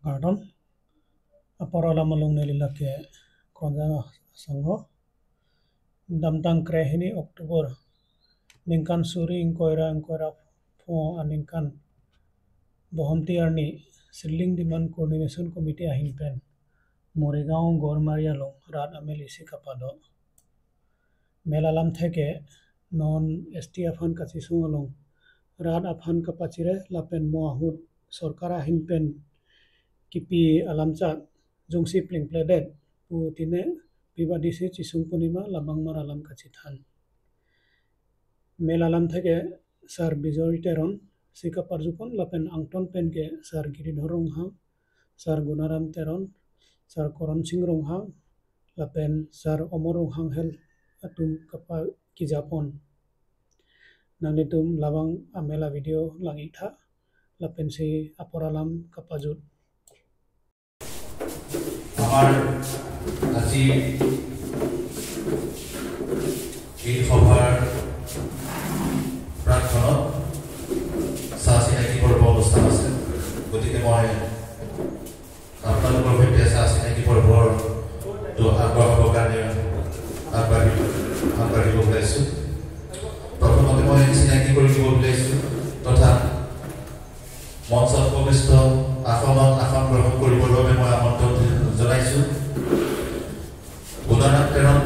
Pardon, apara lamalung nelilake konjana sango damtang krehini Oktober ningkan suri ingkoira po aningkan bohomti arni Siling Demand Coordination Committee ahimpen Moregaon Gormarialong Rat Amelisi Kapado Melalam থেকে non STF han kasisung Rat Afhan kapachire lapen moahut sorkara ahimpen kipi alamca jungsi pling pledet pu tine pibadisi cisung punima labang maralam kacithan Melalam থেকে Sar Bijoy Teron Sika Parjupon lapen angton penke Sar Giridhar Rongha Sar Gunaram Teron Sar Koron Singh Rongha lapen Sar Omor Ronghang hel atum kapa kijapon nanitum labang amela video langi tha lapen si aporalam kapajut আমার আজি এই সভাৰ প্ৰাৰ্থনাত চাচিনাকি পৰ্ব অনুষ্ঠান আছে গতিকে মই আপোনালোকৰ সৈতে চাচিনাকি পৰ্বৰ আগবঢ়াবৰ কাৰণে আগবাঢ়িব ওলাইছোঁ প্ৰথমতে মই চিনাকি কৰি দিব ওলাইছোঁ তথা মঞ্চত উপবিষ্ট আসন গ্ৰহণ কৰিবৰ বাবে মই আমন্ত্ৰণ জনাইছোঁ গুণনাথ তেৰণ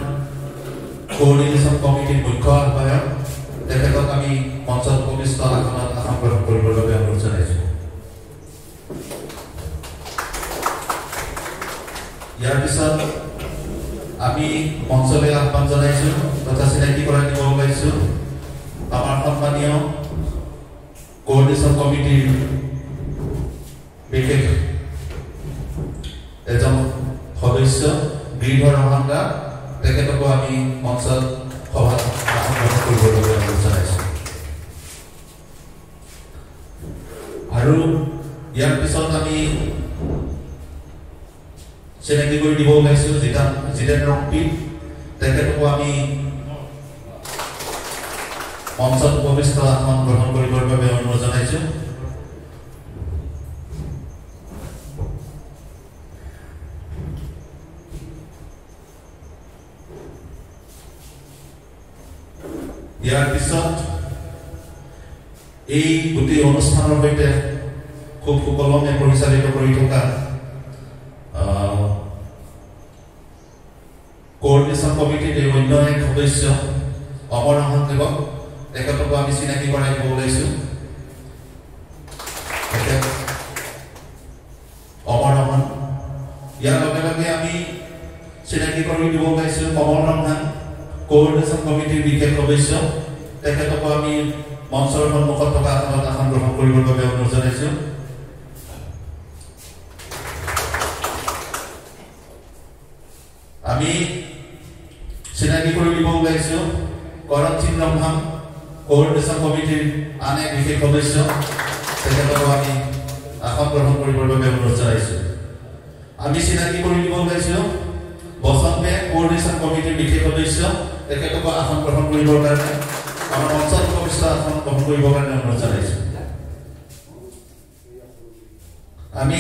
কোঅৰ্ডিনেশ্যন কমিটিৰ মুখ্য আহ্বায়ক তেখেতক আমি মঞ্চত উপবিষ্ট আসন গ্ৰহণ কৰিবৰ বাবে অনুৰোধ জনাইছোঁ ইয়াৰ পিছত আমি মঞ্চলৈ আহ্বান জনাইছোঁ তথা চিনাকি কৰাই দিব ওলাইছোঁ আমাৰ সন্মানীয় কোঅৰ্ডিনেশ্যন কমিটিৰ বিশেষ এজন সদস্য গিৰিধৰ ৰহাংগা তেখেতকো আমি মঞ্চত সভাত আসন গ্ৰহণ কৰিবৰ বাবে অনুৰোধ জনাইছোঁ আৰু ইয়াৰ পিছত আমি চিনাকি কৰি দিব ওলাইছোঁ জিতেন ৰংপি তেখেতকো আমি মঞ্চত উপবিষ্ট আসন গ্ৰহণ কৰিবৰ বাবে অনুৰোধ জনাইছোঁ ইয়াৰ পিছত এই গোটেই অনুষ্ঠানৰ সৈতে খুব সুকলমে পৰিচালিত কৰি থকা কোঅৰ্ডিনেশ্যন কমিটিৰ অন্য এক সদস্য অমৰ ৰহন দেৱক তেখেতকো আমি চিনাকি কৰাই দিব ওলাইছোঁ অমৰ ৰহন ইয়াৰ লগে লগে আমি চিনাকি কৰি দিব ওলাইছোঁ কমল ৰমহান কোঅৰ্ডিনেশ্যন কমিটিৰ বিশেষ সদস্য তেখেতকো আমি মঞ্চৰ সন্মুখত থকা আসনত আসন গ্ৰহণ কৰিবৰ বাবে অনুৰোধ জনাইছোঁ আমি চিনাকি কৰি দিব ওলাইছোঁ কৰণ সিং ৰমহাং কোঅৰ্ডিনেশ্যন কমিটিৰ আন এক বিশেষ সদস্য তেখেতকো আমি আসন গ্ৰহণ কৰিবৰ বাবে অনুৰোধ জনাইছোঁ আমি চিনাকি কৰি দিব ওলাইছোঁ বসন্তে কোঅৰ্ডিনেশ্যন কমিটিৰ বিশেষ সদস্য তেখেতকো আসন গ্ৰহণ কৰিবৰ কাৰণে আমাৰ মঞ্চত উপবিষ্ট আসন গ্ৰহণ কৰিবৰ কাৰণে অনুৰোধ জনাইছোঁ আমি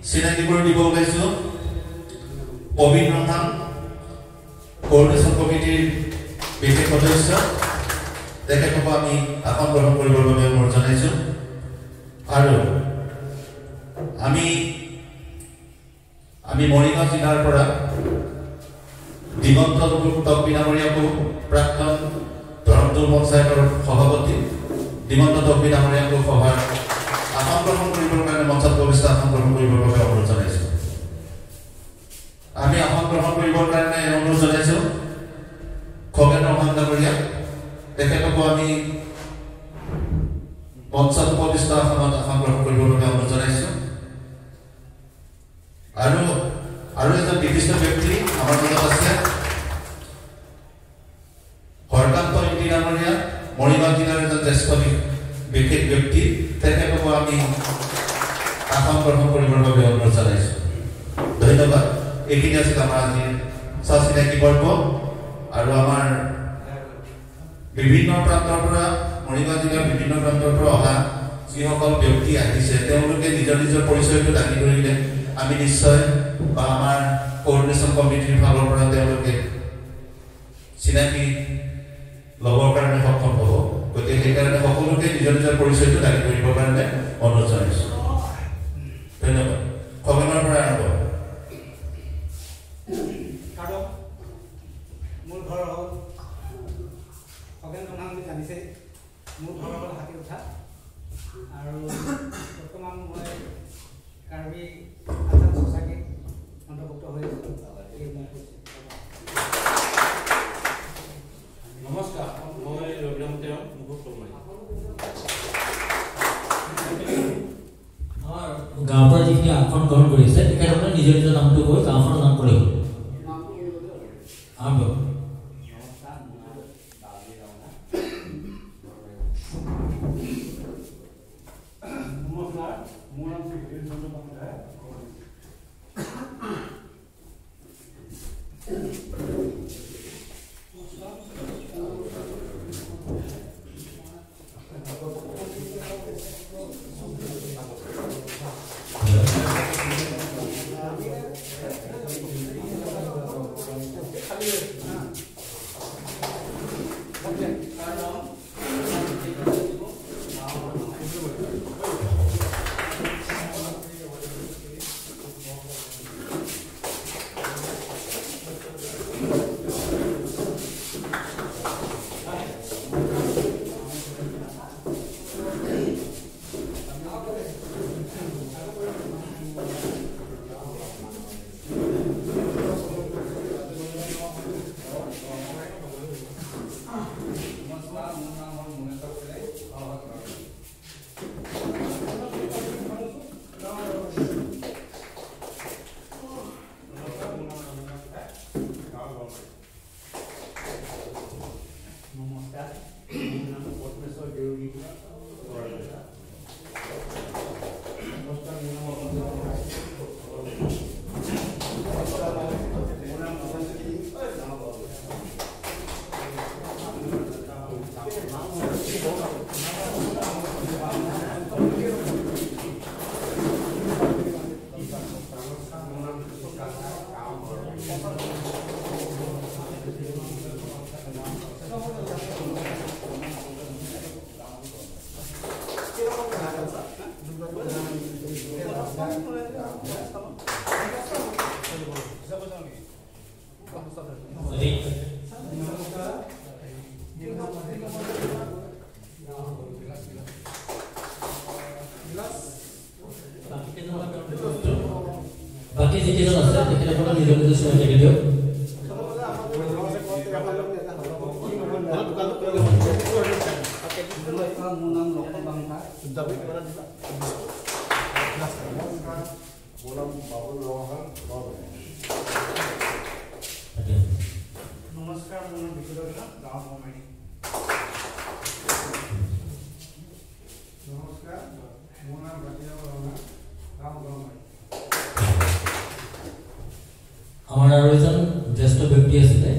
চিনাকি কৰি দিব ওলাইছোঁ প্ৰবীণ ৰহাং কোঅৰ্ডিনেশ্যন কমিটিৰ বিশেষ সদস্য তেখেতকো আমি আসন গ্ৰহণ কৰিবৰ বাবে অনুৰোধ জনাইছোঁ আৰু আমি মৰিগাঁও জিলাৰ পৰা দিগন্ত তকবিনামৰীয়াকো প্ৰাক্তন ধৰমটোল পঞ্চায়তৰ সভাপতি দিগন্ত তকবিনামৰীয়াকো সভাৰ আসন গ্ৰহণ কৰিবৰ কাৰণে মঞ্চত উপবিষ্ট আসন গ্ৰহণ কৰিবৰ বাবে অনুৰোধ জনাইছোঁ আমি আসন গ্ৰহণ কৰিবৰ কাৰণে অনুৰোধ জনাইছোঁ খগেন ৰহাং ডাঙৰীয়া তেখেতকো আমি মঞ্চত উপবিষ্ট আসনত আসন গ্ৰহণ কৰিবৰ বাবে অনুৰোধ জনাইছোঁ আৰু এজন বিশিষ্ট ব্যক্তি আমাৰ মাজত আছে হৰকান্ত ইন্দি ডাঙৰীয়া মৰিগাঁও জিলাৰ এজন জ্যেষ্ঠ বিশেষ ব্যক্তি তেখেতকো আমি আসন গ্ৰহণ কৰিবৰ বাবে অনুৰোধ জনাইছোঁ ধন্যবাদ এইখিনি আছিল আমাৰ আজিৰ চাচিনাকি পৰ্ব আৰু আমাৰ বিভিন্ন প্ৰান্তৰ পৰা মৰিগাঁও জিলাৰ বিভিন্ন প্ৰান্তৰ পৰা অহা যিসকল ব্যক্তি আহিছে তেওঁলোকে নিজৰ নিজৰ পৰিচয়টো দাঙি ধৰিলে আমি নিশ্চয় বা আমাৰ কোঅৰ্ডিনেশ্যন কমিটিৰ ফালৰ পৰা তেওঁলোকে চিনাকি ল'বৰ কাৰণে সক্ষম হ'ব। গতিকে সেইকাৰণে সকলোকে নিজৰ নিজৰ পৰিচয়টো দাঙি ধৰিবৰ কাৰণে অনুৰোধ জনাইছোঁ। ধন্যবাদ। খগেনৰ পৰা আৰম্ভ। মোৰ ঘৰ হ'ল খগেন ৰঙা বুলি জানিছে। মোৰ ঘৰ হ'ল হাতী উঠা আৰু বৰ্তমান মই কাৰ্বি আজাদ ছ'চাইটিত অন্তৰ্ভুক্ত হৈ আছোঁ। নমস্কাৰ, মই ৰবিৰাম তেওঁ মুকুট গাঁৱৰ পৰা যিখিনি আসন গ্ৰহণ কৰিছে তেখেতসকলে নিজৰ নিজৰ নামটো কৈ গাঁওখনৰ নাম ক'লে হ'ল। আৰম্ভ। নমস্কাৰ, মোৰ নাম শ্ৰী গিৰীশ চন্দ্ৰ বন্দ্যোপাধ্যায়। বাকী যিকেইজন আছে তেখেতসকলে নিজৰ নিজৰ চিনাকি দি দিয়ক। মোৰ নাম লক্ষণ বাংকা। নমস্কাৰ, মোৰ নাম বিশুদ্ধ গাঁও কমাৰি। নমস্কাৰ, মোৰ নাম ৰাতিৰাম ৰঙা, গাঁও গৰমাৰি। আমাৰ আৰু এজন জ্যেষ্ঠ ব্যক্তি আছিলে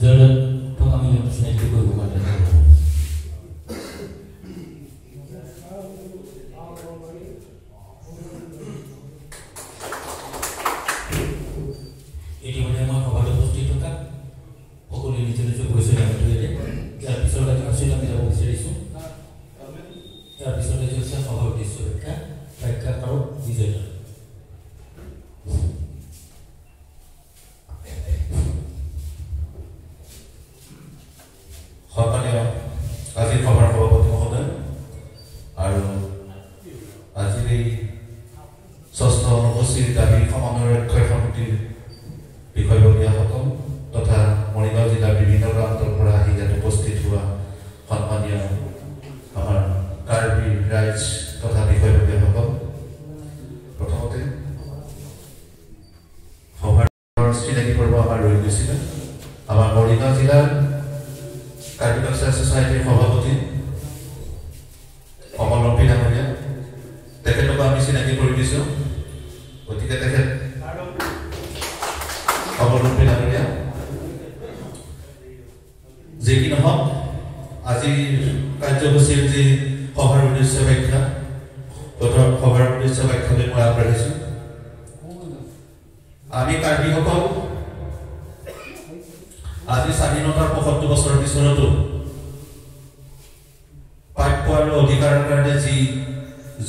জয়দত্তক আমি চিনাকি কৰিব পাৰিম। ইতিমধ্যে মই সভাত উপস্থিত থকা সকলোৱে নিজৰ নিজৰ পৰিচয় দাঙি ধৰিলে। ইয়াৰ পিছৰ কাৰ্যসূচীত আমি যাব বিচাৰিছোঁ। ইয়াৰ পিছতে হৈছে সভাৰ উদ্দেশ্য ব্যাখ্যা কৰক বিজয়ী। সন্মানীয় আজিৰ সভাৰ সভাপতি মহোদয় আৰু আজিৰ এই ৬ষ্ঠ অনুসূচীৰ দাবী সমন্বয় ৰক্ষা সমিতিৰ বিষয়ববীয়াসকল তথা মৰিগাঁও জিলাৰ বিভিন্ন প্ৰান্তৰ পৰা আহি ইয়াত উপস্থিত হোৱা সন্মানীয় আমাৰ কাৰ্বি ৰাইজ তথা বিষয়ববীয়াসকল, প্ৰথমতে সভাৰ চিনাকি পৰ্ব আমাৰ ৰৈ গৈছিলে। আমাৰ মৰিগাঁও জিলাৰ কাৰ্বিকালচাৰ ছ'চাইটিৰ সভাপতি অমল ৰম্পী ডাঙৰীয়া, তেখেতকো আমি চিনাকি কৰি দিছোঁ। গতিকে তেখেত অমল ৰম্পী ডাঙৰীয়া, যি কি নহওক আজিৰ কাৰ্যসূচীৰ যি সভাৰ উদ্দেশ্য উদ্দেশ্য ব্যাখ্যালৈ মই আগবাঢ়িছোঁ। আমি কাৰ্বিসকল আজি স্বাধীনতাৰ ৭৫ বছৰৰ পিছতো প্ৰাপ্য আৰু অধিকাৰৰ কাৰণে যি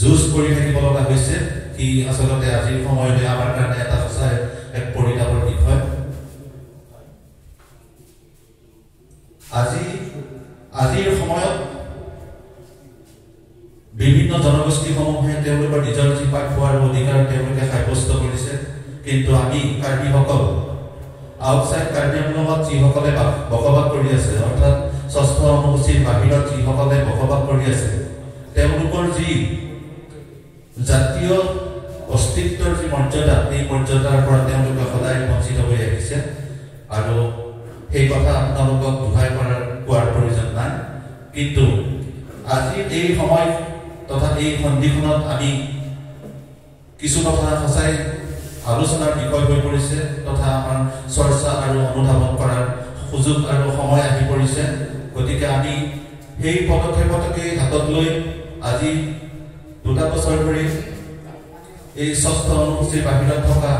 যুঁজ কৰি থাকিব লগা হৈছে, সি আচলতে আজিৰ সময়লৈ আমাৰ কাৰণে এটা সঁচাই এক পৰিতাপৰ বিষয়। আজিৰ সময়ত বিভিন্ন জনগোষ্ঠীসমূহে তেওঁলোকৰ নিজৰ যি প্ৰাপ্য আৰু অধিকাৰ তেওঁলোকে সাব্যস্ত কৰিছে, কিন্তু আমি কাৰ্বিসকল আউটসাইড কাৰ্বি আংলঙত যিসকলে বসবাস কৰি আছে, অৰ্থাৎ ৬ষ্ঠ অনুসূচীৰ বাহিৰত যিসকলে বসবাস কৰি আছে, তেওঁলোকৰ যি জাতীয় অস্তিত্বৰ যি মৰ্যাদা, এই মৰ্যাদাৰ পৰা তেওঁলোকে সদায় বঞ্চিত হৈ আহিছে। আৰু সেই কথা আপোনালোকক দুহাই কোৱাৰ প্ৰয়োজন নাই। কিন্তু আজিৰ এই সময় তথা এই সন্ধিখনত আমি কিছু কথা সঁচাই আলোচনাৰ বিষয় হৈ পৰিছে তথা আমাৰ চৰ্চা আৰু অনুধাৱন কৰাৰ সুযোগ আৰু সময় আহি পৰিছে। গতিকে আমি সেই পদক্ষেপকে হাতত লৈ আজি ২ বছৰ ধৰি এই ৬ষ্ঠ অনুসূচীৰ বাহিৰত থকা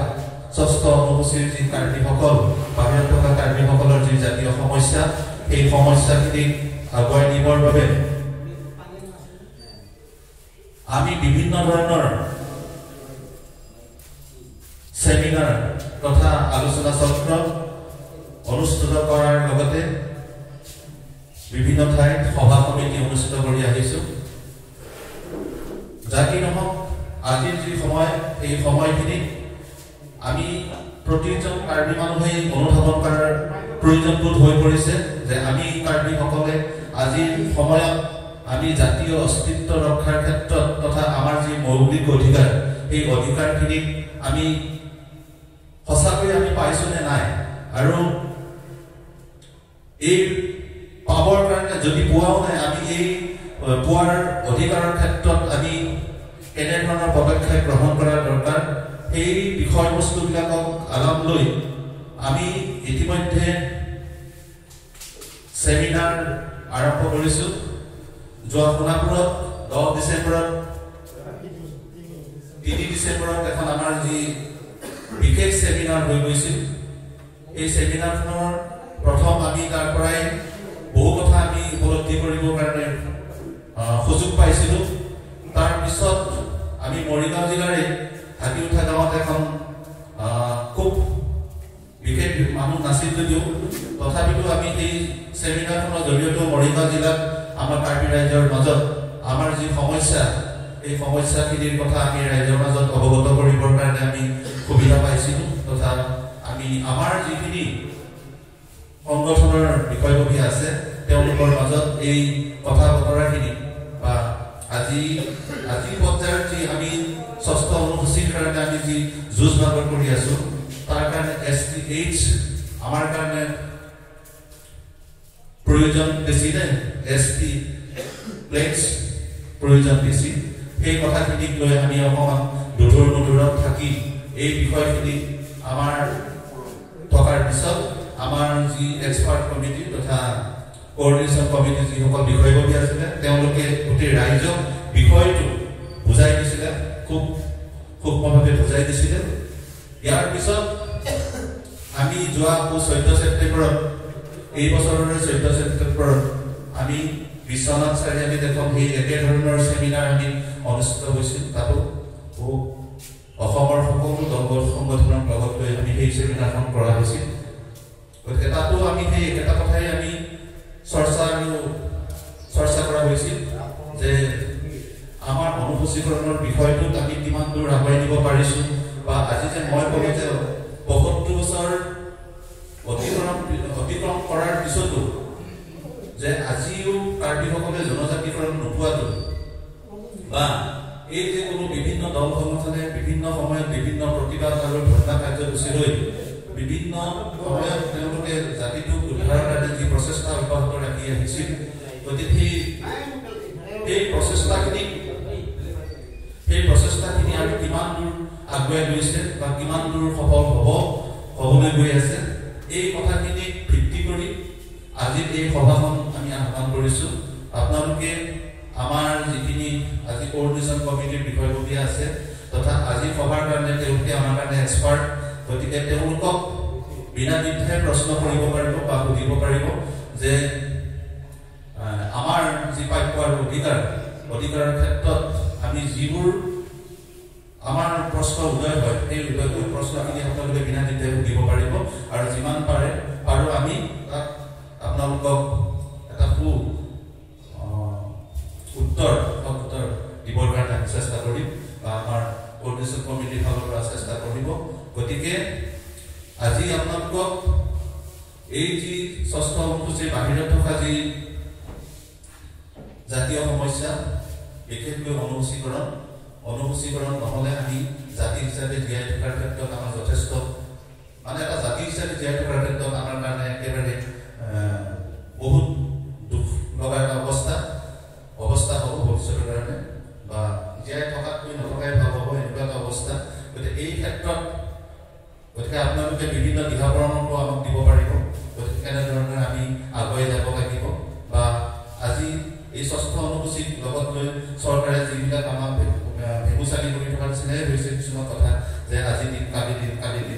৬ষ্ঠ অনুসূচীৰ যি কাৰ্বিসকল, বাহিৰত থকা কাৰ্বিসকলৰ যি জাতীয় সমস্যা, সেই সমস্যাখিনিক আগুৱাই নিবৰ বাবে আমি বিভিন্ন ধৰণৰ সেমিনাৰ তথা আলোচনা চক্ৰ অনুষ্ঠিত কৰাৰ লগতে বিভিন্ন ঠাইত সভা সমিতি অনুষ্ঠিত কৰি আহিছোঁ। যাকি নহওক, আজিৰ যি সময়, এই সময়খিনিত আমি প্ৰতিজন কাৰ্বি মানুহেই অনুধাৱন কৰাৰ প্ৰয়োজনবোধ হৈ পৰিছে যে আমি কাৰ্বিসকলে আজিৰ সময়ত আমি জাতীয় অস্তিত্ব ৰক্ষাৰ ক্ষেত্ৰত তথা আমাৰ যি মৌলিক অধিকাৰ, সেই অধিকাৰখিনিক আমি সঁচাকৈ আমি পাইছোঁ নে নাই, আৰু এই পাবৰ কাৰণে যদি পোৱাও নাই, আমি এই পোৱাৰ অধিকাৰৰ ক্ষেত্ৰত আমি কেনেধৰণৰ পদক্ষেপ গ্ৰহণ কৰা দৰকাৰ, সেই বিষয়বস্তুবিলাকক আলাপ লৈ আমি ইতিমধ্যে সেমিনাৰ আৰম্ভ কৰিছোঁ। যোৱা সোণাপুৰত 10 ডিচেম্বৰত 3 ডিচেম্বৰত এখন আমাৰ যি বিশেষ সেমিনাৰ হৈ গৈছিল, এই সেমিনাৰখনৰ প্ৰথম আমি তাৰ পৰাই বহু কথা আমি উপলব্ধি কৰিবৰ কাৰণে সুযোগ পাইছিলোঁ। তাৰপিছত আমি মৰিগাঁও জিলাৰে হাতীউঠা গাঁৱত এখন খুব বিশেষ মানুহ নাছিল যদিও তথাপিতো আমি সেই সেমিনাৰখনৰ জৰিয়তে মৰিগাঁও জিলাত আমাৰ কাৰ্বি ৰাইজৰ মাজত আমাৰ যি সমস্যা, এই সমস্যাখিনিৰ কথা আমি ৰাইজৰ মাজত অৱগত কৰিবৰ কাৰণে আমি সুবিধা পাইছিলোঁ তথা আমি আমাৰ যিখিনি সংগঠনৰ বিষয়ববী আছে তেওঁলোকৰ মাজত এই কথা বতৰাখিনি বা আজি পৰ্যায়ত যি আমি ৬ষ্ঠ অনুসূচীৰ কাৰণে আমি যি যুঁজ ভাগৰ কৰি আছোঁ, তাৰ কাৰণে STH আমাৰ কাৰণে প্ৰয়োজন বেছি নে ST প্লেটছ প্ৰয়োজন বেছি, সেই কথাখিনিক লৈ আমি অকণমান দূৰত থাকি এই বিষয়খিনি আমাৰ থকাৰ পিছত আমাৰ যি এক্সপাৰ্ট কমিটি তথা কোঅৰ্ডিনেশ্যন কমিটি যিসকল বিষয়ববী আছিলে, তেওঁলোকে গোটেই ৰাইজক বিষয়টো বুজাই দিছিলে, খুব সূক্ষ্মভাৱে বুজাই দিছিলে। ইয়াৰ পিছত আমি যোৱা 14 ছেপ্টেম্বৰত, এই বছৰৰ 14 ছেপ্টেম্বৰত আমি বিশ্বনাথ চাৰিআলিত এখন সেই একেধৰণৰ সেমিনাৰ আমি অনুষ্ঠিত হৈছিল। তাতো অসমৰ সকলো দল সংগঠনৰ লগত লৈ আমি সেই সেমিনাৰখন কৰা হৈছিল। গতিকে তাতো আমি সেই একেটা কথাই আমি চৰ্চা কৰা হৈছিল যে আমাৰ অনুসূচীকৰণৰ বিষয়টোত আমি কিমান দূৰ আগুৱাই নিব পাৰিছোঁ, বা আজি যে মই ক'লোঁ যে ৭৫ বছৰ অতিক্ৰম কৰাৰ পিছতো যে আজিও কাৰ্বিসকলে জনজাতিকৰণ নোপোৱাটো, বা এই যে কোনো বিভিন্ন দল সংগঠনে বিভিন্ন সময়ত বিভিন্ন প্ৰতিবাদ আৰু ধৰ্ণা কাৰ্যসূচী লৈ বিভিন্ন সময়ত তেওঁলোকে জাতিটোক উদ্ধাৰৰ কাৰণে যি প্ৰচেষ্টা অব্যাহত ৰাখি আহিছিল, গতিকে সেই প্ৰচেষ্টাখিনি আৰু কিমান দূৰ আগুৱাই গৈছে বা কিমান দূৰ সফল হ'বলৈ গৈ আছে, এই কথাখিনিক ভিত্তি কৰি আজি এই সভাখন আমি আহ্বান কৰিছোঁ। আপোনালোকে আমাৰ যিখিনি আজি কোঅৰ্ডিনেশ্যন কমিটিৰ বিষয়ববী আছে, তথা আজি সভাৰ কাৰণে তেওঁলোকে আমাৰ কাৰণে এক্সপাৰ্ট গতিকে তেওঁলোকক বিনা দ্বিধাই প্ৰশ্ন কৰিব পাৰিব বা সুধিব পাৰিব যে আমাৰ যি প্ৰাপ্য আৰু অধিকাৰৰ ক্ষেত্ৰত আমি যিবোৰ আমাৰ প্ৰশ্ন উদয় হয় সেই উদয়বোৰ প্ৰশ্নখিনি আপোনালোকে বিনা দ্বিধাই সুধিব পাৰিব আৰু যিমান পাৰো আমি আপোনালোকক এটা উত্তৰ দিবৰ কাৰণে আমি চেষ্টা কৰিম বা আমাৰ কোৰ্ডিনেশ্যন কমিটিৰ ফালৰ পৰা চেষ্টা কৰিব গতিকে আজি আপোনালোকক এই যি ষষ্ঠ অনুসূচীৰ বাহিৰত থকা যি জাতীয় সমস্যা বিশেষকৈ অনুসূচীকৰণ নহ'লে আমি জাতি হিচাপে জীয়াই থকাৰ ক্ষেত্ৰত আমাৰ যথেষ্ট মানে এটা জাতি হিচাপে জীয়াই থকাৰ ক্ষেত্ৰত আমাৰ কাৰণে একেবাৰে বহুত দুখ লগা এটা অৱস্থা হ'ব ভৱিষ্যতৰ কাৰণে বা জীয়াই থকাতকৈ নথকাই ভাল হ'ব এনেকুৱা এটা অৱস্থা গতিকে এই ক্ষেত্ৰত আপোনালোকে বিভিন্ন দিহা পৰামৰ্শ আমাক দিব পাৰিব গতিকে কেনেধৰণে আমি আগুৱাই যাব লাগিব বা আজি এই ষষ্ঠ অনুসূচীক লগত লৈ চৰকাৰে যিবিলাক আমাক ভেগুচালি কৰি থকাৰ নিচিনাই হৈছে কিছুমান কথা যে আজি দিন কালি দিন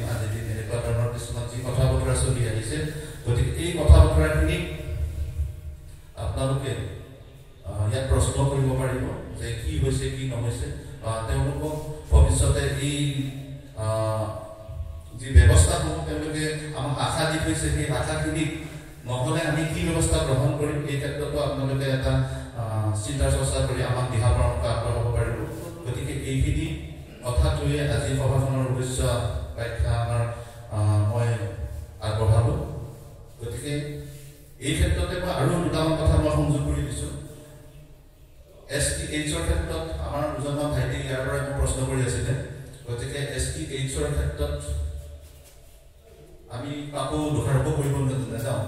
আজি দিন এনেকুৱা ধৰণৰ কিছুমান যি কথা বতৰা চলি আহিছে গতিকে এই কথা বতৰাখিনি আপোনালোকে ইয়াত প্ৰশ্ন কৰিব পাৰিব যে কি হৈছে কি নহৈছে বা তেওঁলোকক ভৱিষ্যতে এই যি ব্যৱস্থাসমূহ তেওঁলোকে আমাক আশা দি থৈছে সেই আশাখিনিক নহ'লে আমি কি ব্যৱস্থা গ্ৰহণ কৰিম এই ক্ষেত্ৰতো আপোনালোকে এটা চিন্তা চৰ্চা কৰি আমাক দিহা পৰামৰ্শ আগবঢ়াব পাৰিব গতিকে এইখিনি কথাটোৱে আজি সভাখনৰ উদ্দেশ্য ব্যাখ্যা মই আগবঢ়ালোঁ গতিকে এই ক্ষেত্ৰতে মই আৰু দুটামান কথা মই সংযোগ কৰি দিছোঁ STHৰ ক্ষেত্ৰত আমাৰ দুজনমান ভাইটি ইয়াৰ পৰাই মোক প্ৰশ্ন কৰি আছিলে গতিকে STHৰ ক্ষেত্ৰত আমি কাকো দোষাৰোপ কৰিব নাযাওঁ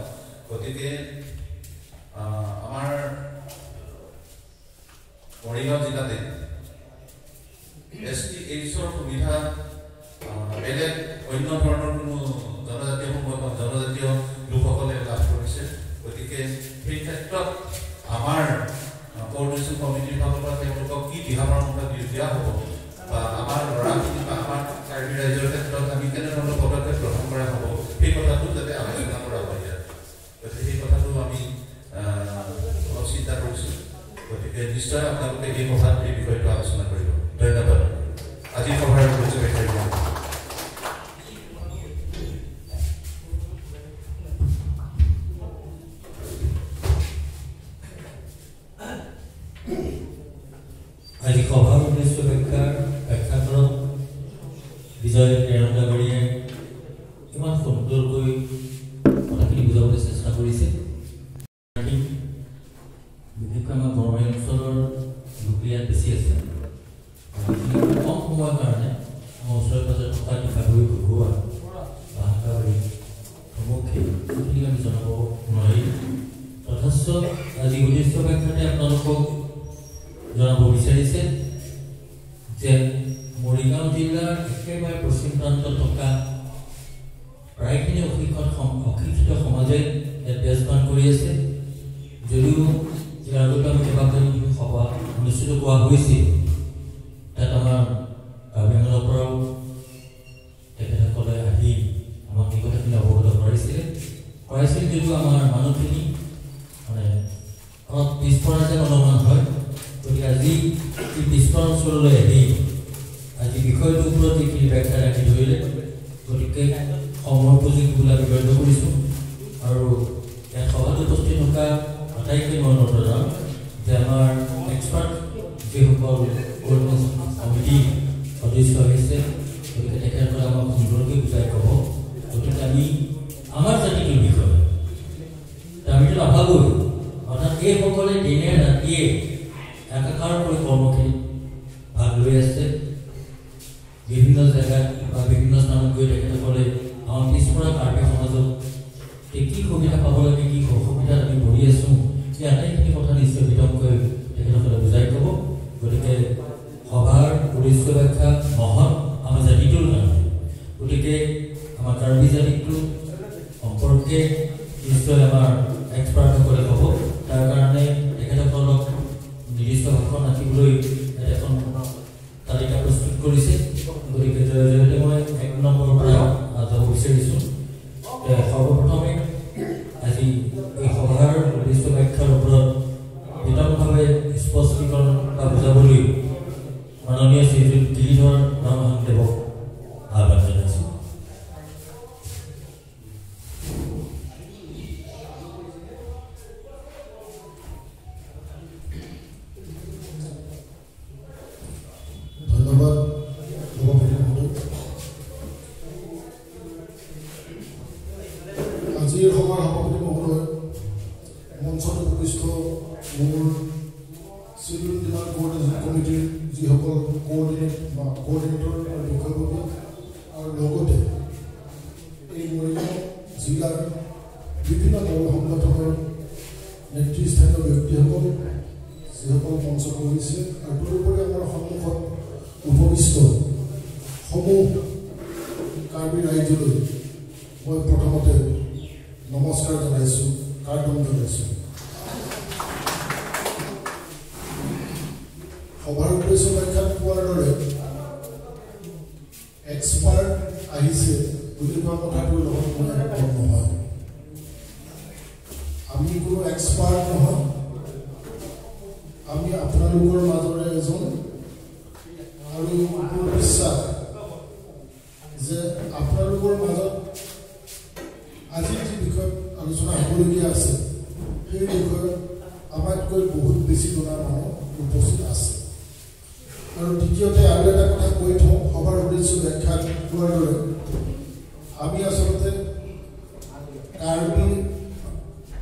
গতিকে আমাৰ মৰিগাঁও জিলাতে STHৰ সুবিধা বেলেগ অন্য ধৰণৰ কোনো জনজাতীয় লোকসকলে লাভ কৰিছে গতিকে সেই ক্ষেত্ৰত আমাৰ কোৰ্ডিনেশ্যন কমিটিৰ ফালৰ পৰা তেওঁলোকক কি দিহা পৰামৰ্শ দিয়া হ'ব বা আমাৰ ল'ৰাখিনি বা আমাৰ কাৰ্বি ৰাইজৰ ক্ষেত্ৰত আমি কেনেধৰণৰ পদক্ষেপ গ্ৰহণ কৰা হ'ব সেই কথাটো যাতে আলোচনা কৰা হয় ইয়াত গতিকে সেই কথাটো আমি অলপ চিন্তা কৰিছোঁ গতিকে নিশ্চয় আপোনালোকে এই সভাত এই বিষয়টো আলোচনা কৰিব ধন্যবাদ আজিৰ সভাৰ আজি সভাৰ উদ্দেশ্য ব্যাখ্যা কৰক বিজয় প্ৰেৰণাগাৰীয়ে ইমান সুন্দৰকৈ কথাখিনি বুজাবলৈ চেষ্টা কৰিছে বিশেষকৈ আমাৰ বৰমাৰী অঞ্চলৰ লোক ইয়াত বেছি আছে কম সময়ৰ কাৰণে আমাৰ ওচৰে পাজৰে থকা টিকাগুৰি ঘৰুৱা বা হাকাবাৰী সমুখে সেইখিনি আমি জনাব নোৱাৰিম তথাস্থ আজি উদ্দেশ্য ব্যাখ্যাতে আপোনালোকক জনাব বিচাৰিছে যে মৰিগাঁও জিলাৰ একেবাৰে পশ্চিম প্ৰান্তত থকা প্ৰায়খিনি অশিক্ষিত সমাজে ইয়াত বেজবান কৰি আছে যদিও ইয়াৰ আগতে আমি কেইবাখনো সভা অনুষ্ঠিত কৰা হৈছিল তাত আমাৰ কাৰ্বিআংলৰ পৰাও তেখেতসকলে আহি আমাক এই কথাখিনি অৱগত কৰাইছিল যদিও আমাৰ মানুহখিনি মানে অলপ পিছপৰা যেন অনুমান হয় গতিকে আজি এই পিছপৰা অঞ্চললৈ আহি আজি বিষয়টোৰ ওপৰত যিখিনি ব্যাখ্যা ৰাখি ধৰিলে গতিকে সময় উপযোগী বুলি আমি গণ্য কৰিছোঁ আৰু ইয়াত সভাত উপস্থিত থকা আটাইতকৈ মই অনুৰোধ জনাম যে আমাৰ এক্সপাৰ্ট যিসকল কোৰ্ডিনেশ্যন কমিটি সদস্য হৈছে গতিকে তেখেতসকলে আমাক সুন্দৰকৈ বুজাই ক'ব গতিকে আমি আমাৰ জাতিটোৰ বিষয়ে আমিতো নাভাবোঁ অৰ্থাৎ এইসকলে দিনে ৰাতিয়ে একাকাৰ কৰি কৰ্মখিনিত ভাগ লৈ আছে বিভিন্ন জেগাত বা বিভিন্ন স্থানত গৈ তেখেতসকলে আমাৰ পিছপৰা কাৰ্বি সমাজক কি সুবিধা পাব লাগে কি অসুবিধাত আমি ভৰি আছোঁ সেই আটাইখিনি কথা নিশ্চয় বিতংকৈ তেখেতসকলে বুজাই ক'ব গতিকে সভাৰ উদ্দেশ্য ব্যাখ্যা মহৎ আমাৰ জাতিটোৰ কাৰণে গতিকে আমাৰ কাৰ্বি জাতিটো সম্পৰ্কে নিশ্চয় আমাৰ এক্সপাৰ্টসকলে ক'ব তাৰ কাৰণে তেখেতসকলক নিৰ্দিষ্ট ভাষণ ৰাখিবলৈ এখন তালিকা প্ৰস্তুত কৰিছে কৰিছে গতিকে জয়তে মই 1 নম্বৰৰ পৰা যাব বিচাৰিছোঁ সৰ্বপ্ৰথমে আজি এই সভাৰ উদ্দেশ্য ব্যাখ্যাৰ ওপৰত বিতংভাৱে স্পষ্টীকৰণ বা বুজাবলৈ মাননীয় শ্ৰীযুত গিৰিধৰ দেৱক আহ্বান জনাইছোঁ ধন্যবাদ আজিৰ সভাৰ সভাপতি মহোদয় মঞ্চত উপস্থিত মোৰ চিভিল ডিমাণ্ড কোঅৰ্ডিনেশ্যন কমিটিৰ যিসকল কোঅৰ্ডিনেটৰ আৰু বিষয়ববী আৰু লগতে এই মৰিগাঁও জিলাৰ বিভিন্ন দল সংগঠনৰ নেতৃস্থানীয় ব্যক্তিসকল যিসকল মঞ্চ কৰিছে আৰু তদুপৰি আমাৰ সন্মুখত উপবিষ্ট সমূহ কাৰ্বি ৰাইজলৈ মই প্ৰথমতে নমস্কাৰ জনাইছোঁ কাৰ্ডম জনাইছোঁ সভাৰ উদ্দেশ্য ব্যাখ্যাত কোৱাৰ দৰে এক্সপাৰ্ট আহিছে বুলি কোৱা কথাটোৰ লগত মই একমত নহয় আমি কোনো এক্সপাৰ্ট নহয় আমি আপোনালোকৰ মাজৰে এজন আৰু মোৰ বিশ্বাস যে আপোনালোকৰ মাজত আজি যি বিষয়ত আলোচনা হ'বলগীয়া আছে সেই বিষয়ত আমাতকৈ বহুত বেছি জনা মানুহ উপস্থিত আছে আৰু দ্বিতীয়তে আৰু এটা কথা কৈ থওঁ সভাৰ উদ্দেশ্য ব্যাখ্যা কোৱাৰ দৰে আমি আচলতে কাৰ্বি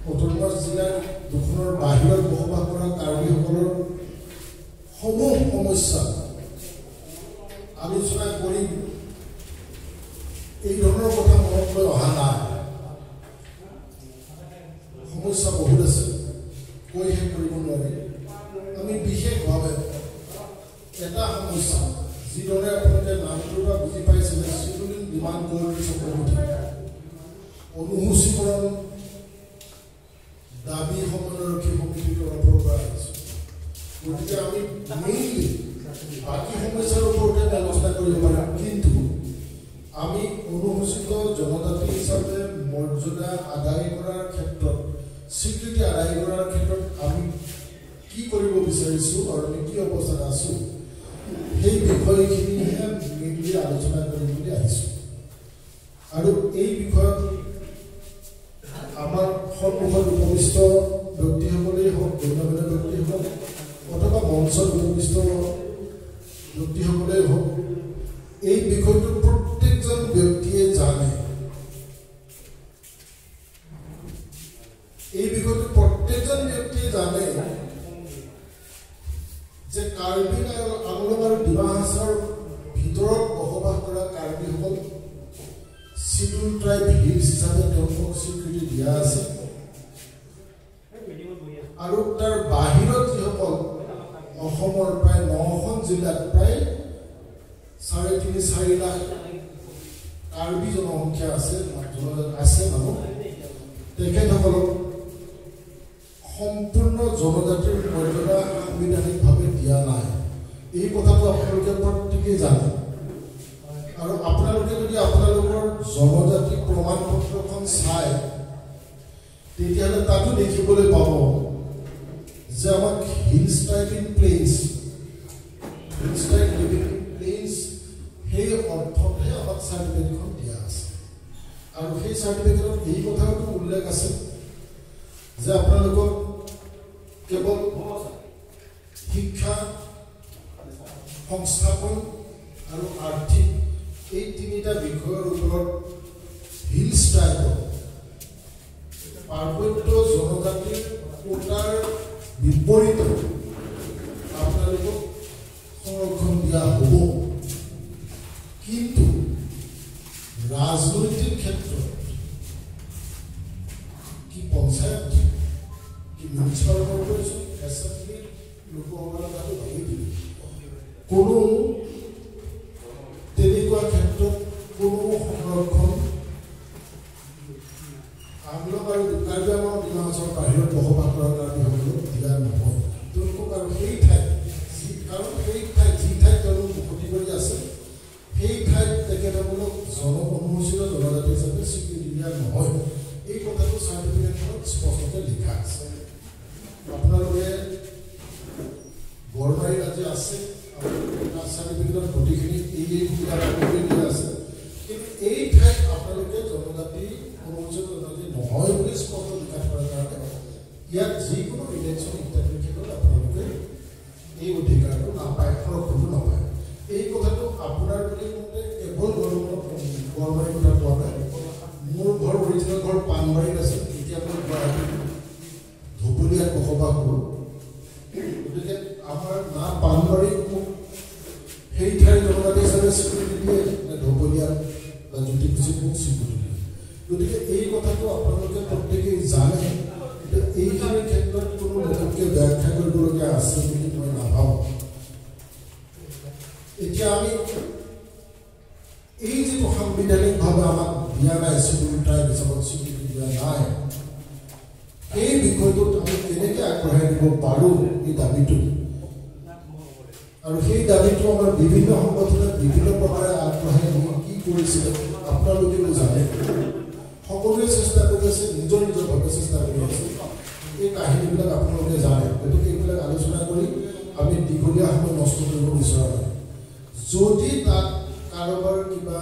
অটোনমাছ জিলাৰ দুখনৰ বাহিৰত বসবাস কৰা কাৰ্বিসকলৰ সমূহ সমস্যা আলোচনা কৰি এই ধৰণৰ কথা মনত লৈ অহা নাই সমস্যা বহুত আছে কৈ শেষ কৰিব নোৱাৰি আমি বিশেষভাৱে এটা সমস্যা যিদৰে আপোনালোকে নামটো বা বুজি পাইছিলে চিভিল ডিমাণ্ড কোঅৰ্ডিনেশ্যন কমিটি অনুসূচীকৰণ দাবী সমন্বয়ৰক্ষী সমিতিৰ তৰফৰ পৰা আহিছোঁ গতিকে আমি মেইনলি বাকী সমস্যাৰ ওপৰতে আলোচনা কৰিব পাৰিম কিন্তু আমি অনুসূচিত জনজাতি হিচাপে মৰ্যাদা আদায় কৰাৰ ক্ষেত্ৰত স্বীকৃতি আদায় কৰাৰ ক্ষেত্ৰত আমি কি কৰিব বিচাৰিছোঁ আৰু আমি কি অৱস্থাত আছোঁ সেই বিষয়খিনিহে মেইনলি আলোচনা কৰিম বুলি আহিছোঁ আৰু এই বিষয়ত আমাৰ সন্মুখত উপবিষ্ট ব্যক্তিসকলেই হওক গণ্যমান্য ব্যক্তিসকল অথবা মঞ্চত উপবিষ্ট ব্যক্তিসকলেই হওক এই বিষয়টো প্ৰত্যেকজন ব্যক্তিয়ে জানে এই বিষয়টো প্ৰত্যেকজন ব্যক্তিয়ে জানে যে কাৰ্বি আংলং আৰু ডিমা হাছাওৰ ভিতৰত বসবাস কৰা কাৰ্বিসকল শিডিউল ট্ৰাইব হিলছ হিচাপে তেওঁলোকক স্বীকৃতি দিয়া আছে আৰু তাৰ বাহিৰত যিসকল অসমৰ প্ৰায় 9খন জিলাত প্ৰায় 3.5-4 লাখ কাৰ্বি জনসংখ্যা আছে মানুহ তেখেতসকলক সম্পূৰ্ণ জনজাতিৰ মৰ্যাদা সাংবিধানিকভাৱে দিয়া নাই এই কথাটো আপোনালোকে প্ৰত্যেকেই জানে আৰু আপোনালোকে যদি আপোনালোকৰ জনজাতি প্ৰমাণ পত্ৰখন চায় তেতিয়াহ'লে তাতো দেখিবলৈ পাব যে আমাক hills tribe in plains hills tribe living in plains সেই অৰ্থতহে আমাক চাৰ্টিফিকেটখন দিয়া আছে আৰু সেই চাৰ্টিফিকেটত এই কথাটো উল্লেখ আছে যে আপোনালোকক কেৱল শিক্ষা সংস্থাপন আৰু আৰ্থিক এই তিনিটা বিষয়ৰ ওপৰত হিলছ ট্ৰাইবত পাৰ্বত্য জনজাতিৰ কোটাৰ বিপৰীতে আপোনালোকক সংৰক্ষণ দিয়া হ'ব কিন্তু ৰাজনৈতিক ক্ষেত্ৰত কি পঞ্চায়ত কি মিউনিচিপাল কৰ্পৰেশ্যন এছেম্বলি লোকসকলে তাতো ভাবি দিলে কোনো তেনেকুৱা ক্ষেত্ৰত কোনো সংৰক্ষণ আংলং আৰু কাৰ্বি আংলং ডিমা হাছাওৰ বাহিৰত বসবাস কৰা কাৰ্বিসকলক দিয়া নহয় তেওঁলোকক আৰু সেই ঠাইত কাৰণ সেই ঠাইত যি ঠাইত তেওঁলোক বসতি কৰি আছে অনুসূচিত জনজাতি হিচাপে স্বীকৃতি দিয়া নহয় এই কথাটো চাৰ্টিফিকেটখনত স্পষ্টকৈ লিখা আছে আপোনালোকে গড়মাৰীত আজি আছে চাৰ্টিফিকেটত গোটেইখিনি এই সুবিধা দিয়া আছে কিন্তু এই ঠাইত আপোনালোকে জনজাতি অনুসূচিত জনজাতি নহয় বুলি স্পষ্ট লিখা থকাৰ কাৰণে ইয়াত যিকোনো ইলেকশ্যন ইত্যাদিৰ ক্ষেত্ৰত আপোনালোকে এই অধিকাৰটো নাপায় সৰহটো নাপায় এই কথাটো আপোনাৰ বুলি মতে কেৱল গড়মাৰীৰ কথা কোৱা নাই মোৰ ঘৰ অৰিজিনেল ঘৰ পাণবাৰীত আছে এতিয়া মই ধুবুলীয়াত বসবাস কৰোঁ গতিকে আমাৰ না পাণবাৰীত মোক সেই ঠাইৰ জনজাতি হিচাপে স্বীকৃতি দিয়ে নে ধুবুলীয়াত বা জ্যোতিকুছিত মোক স্বীকৃতি দিয়ে গতিকে এই কথাটো আপোনালোকে প্ৰত্যেকেই জানে এইখিনিৰ ক্ষেত্ৰত কোনো নতুনকৈ ব্যাখ্যা কৰিবলগীয়া আছে বুলি মই নাভাবোঁ এতিয়া আমি এই যিটো সাংবিধানিকভাৱে আমাক দিয়া নাই চিডিউল ট্ৰাইব হিচাপত স্বীকৃতি দিয়া নাই এই বিষয়টোত আমি কেনেকৈ আগবঢ়াই দিব পাৰোঁ এই দাবীটো আৰু সেই দাবীটো আমাৰ বিভিন্ন সংগঠনে বিভিন্ন প্ৰকাৰে আগবঢ়াই কি কৰিছিলে আপোনালোকেও জানে সকলোৱে চেষ্টা কৰি আছে নিজৰ নিজৰভাৱে চেষ্টা কৰি আছে এই কাহিনীবিলাক আপোনালোকে জানে গতিকে এইবিলাক আলোচনা কৰি আমি দীঘলীয়া সময় নষ্ট কৰিব বিচৰা নাই যদি তাত কাৰোবাৰ কিবা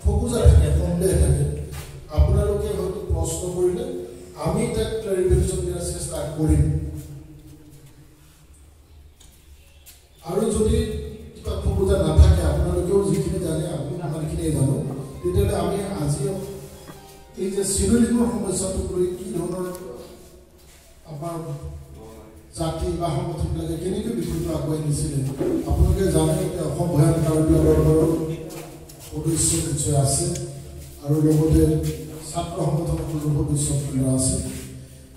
ফকুজা থাকে সন্দেহ থাকে আপোনালোকে হয়তো প্ৰশ্ন কৰিলে আমি তাক ক্লাৰিফিকেশ্যন দিয়াৰ চেষ্টা কৰিম আৰু যদি কিবা ফকুজা নাথাকে আপোনালোকেও যিখিনি জানে আমি আমাৰখিনিয়ে জানো তেতিয়াহ'লে আমি আজি এই যে চিডুলিঙৰ সমস্যাটোক লৈ কি ধৰণৰ আমাৰ জাতি বা সংগঠনবিলাকে কেনেকৈ বিষয়টো আগুৱাই নিছিলে আপোনালোকে জানে অসম ভৈয়াম কাৰ্বি আংলঙৰ সদস্য নিশ্চয় আছে আৰু লগতে ছাত্ৰ সংগঠনসকলৰ সদস্য আছে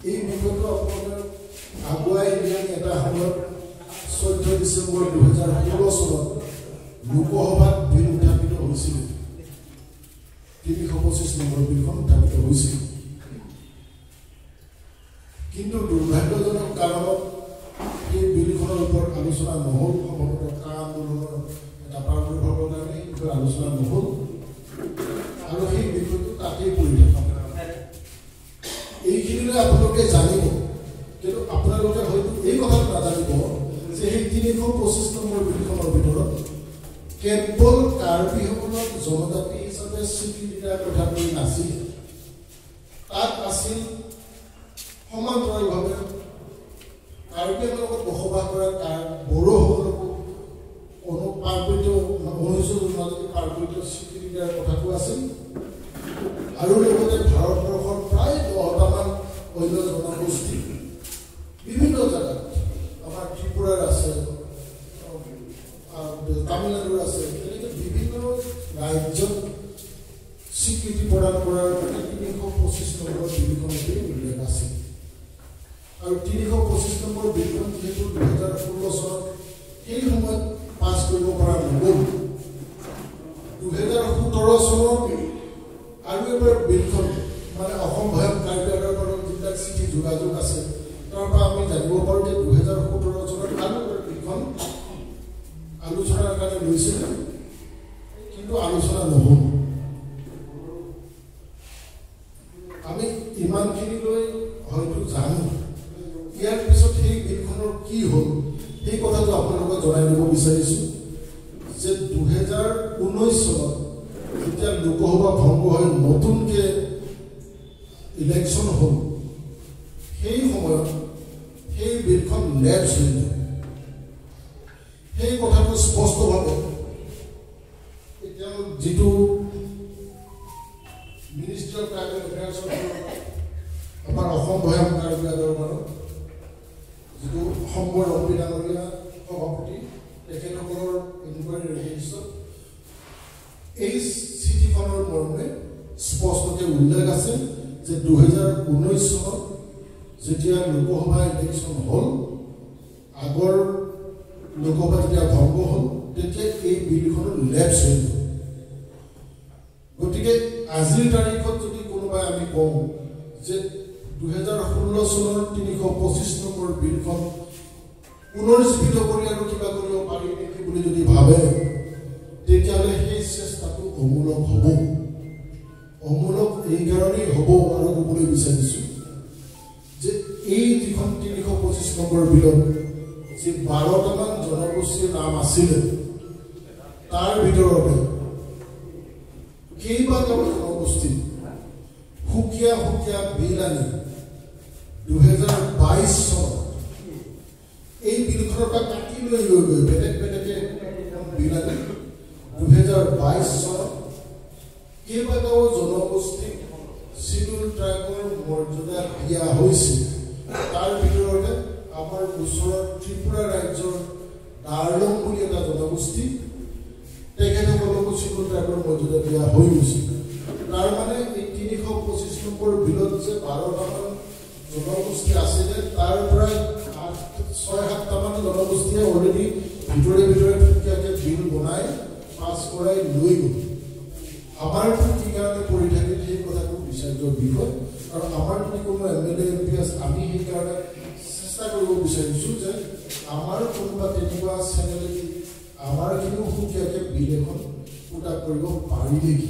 এই বিষয়টো আপোনালোকে আগুৱাই নিয়া এটা সময়ত 14 ডিচেম্বৰ 2016 চনত লোকসভাত বিল উত্থাপিত হৈছিল 325 নম্বৰ বিলখন উত্থাপিত হৈছিল কিন্তু দুৰ্ভাগ্যজনক কাৰণত এই বিলখনৰ ওপৰত আলোচনা নহ'ল সম্ভৱতঃ কা আন্দোলনৰ এটা প্ৰাদুৰ্ভাৱৰ কাৰণে এই বিষয়ে আলোচনা নহ'ল আৰু সেই বিষয়টো তাতেই পৰি থাকে এইখিনিলৈ আপোনালোকে জানিব কিন্তু আপোনালোকে হয়তো এই কথাটো নাজানিব যে সেই 325 নম্বৰ বিলখনৰ ভিতৰত কেৱল কাৰ্বিসকলক জনজাতি হিচাপে স্বীকৃতি দিয়াৰ কথা কৈ নাছিল তাত আছিল সমান্তৰালভাৱে কাৰ্বিৰ লগত বসবাস কৰা বড়োসকলকো পাৰ্বত্য অনুসূচিত জনজাতি পাৰ্বত্য স্বীকৃতি দিয়াৰ কথাটো আছিল আৰু লগতে ভাৰতবৰ্ষৰ প্ৰায় 10টামান অন্য জনগোষ্ঠী বিভিন্ন জেগাত আমাৰ ত্ৰিপুৰাৰ আছে তামিলনাডুৰ আছে তেনেকৈ বিভিন্ন ৰাজ্যত স্বীকৃতি প্ৰদান কৰাৰ 325 নম্বৰ বিলখনতে উল্লেখ আছে আৰু 325 নম্বৰ বিলখন যিহেতু 2016 চনত সেই সময়ত পাছ কৰিব পৰা নগ'ল 2017 চনত আৰু এবাৰ বিলখন মানে অসম ভৈয়াম কাৰ্বি আংলঙৰ যিবিলাক চিঠি যোগাযোগ আছে তাৰ পৰা আমি জানিব পাৰোঁ যে 2017 চনত আৰু এবাৰ বিলখন আলোচনাৰ কাৰণে লৈছিল কিন্তু আলোচনা নহ'ল আমি ইমানখিনিলৈ হয়তো জানো ইয়াৰ পিছত সেই বিলখনৰ কি হ'ল সেই কথাটো আপোনালোকক জনাই দিব বিচাৰিছোঁ যে 2019 চনত যেতিয়া লোকসভা ভংগ হৈ নতুনকৈ ইলেকশ্যন হ'ল সেই সময়ত সেই বিলখন লেপছ হৈ যায় সেই কথাটো স্পষ্টভাৱে এতিয়া যিটো মিনিষ্ট্ৰী অফ ট্ৰাইবেল এফেয়াৰ্ছৰ আমাৰ অসম ভৈয়াম কাৰ্বি আংলঙৰ যিটো সম্বৰ ৰম্পী ডাঙৰীয়া সভাপতি তেখেতসকলৰ ইনকুৱাৰী ৰেজিষ্ট্ৰত এই চিঠিখনৰ মৰ্মে স্পষ্টকৈ উল্লেখ আছে যে 2019 চনত যেতিয়া লোকসভা ইলেকশ্যন হ'ল আগৰ লোকসভা যেতিয়া ভংগ হ'ল তেতিয়া এই বিলখনৰ লেপছ হৈ গ'ল গতিকে আজিৰ তাৰিখত যদি কোনোবাই আমি কওঁ যে 2016 চনৰ 325 নম্বৰ বিলখন পুনৰুজ্জীৱিত কৰি আৰু কিবা কৰিব পাৰি নেকি বুলি যদি ভাবে তেতিয়াহ'লে সেই চেষ্টাটো অমূলক হ'ব অমূলক এই কাৰণেই হ'ব আৰু ক'বলৈ বিচাৰিছোঁ যে এই যিখন ৩২৫ নম্বৰ বিলত যি ১২টামান জনগোষ্ঠীৰ নাম আছিলে তাৰ ভিতৰতে কেইবাটাও জনগোষ্ঠী সুকীয়া সুকীয়া বিল আনি ২০২২ চনত এই বিলখনৰ পৰা কাটি লৈ গৈ বেলেগ বেলেগে বিল আনি ২০২২ চনত কেইবাটাও জনগোষ্ঠীক শিডিউল ট্ৰাইবৰ মৰ্যাদা দিয়া হৈছিল তাৰ ভিতৰতে আমাৰ ওচৰৰ ত্ৰিপুৰা ৰাজ্যৰ ডাৰলং বুলি এটা জনগোষ্ঠী তেখেতসকলকো শিডিউল ট্ৰাইবৰ মৰ্যাদা দিয়া হৈ গৈছিল তাৰ মানে এই ৩২৫ নম্বৰ বিলত যে ১২টামান জনগোষ্ঠী আছিলে তাৰ পৰা ৬-৭টামান জনগোষ্ঠীয়ে অলৰেডি ভিতৰে ভিতৰে সুকীয়াকৈ বিল বনাই পাছ কৰাই লৈ গ'ল আমাৰ কি কাৰণে কৰি থাকে সেই কথাটো বিচাৰ্যৰ বিষয় আৰু আমাৰ যদি কোনো MLA MP আছে আমি সেইকাৰণে চেষ্টা কৰিব বিচাৰিছোঁ যে আমাৰ কোনোবা তেনেকুৱা চেনেলে আমাৰখিনিও সুকীয়াকৈ বিল এখন পুটা কৰিব পাৰি নেকি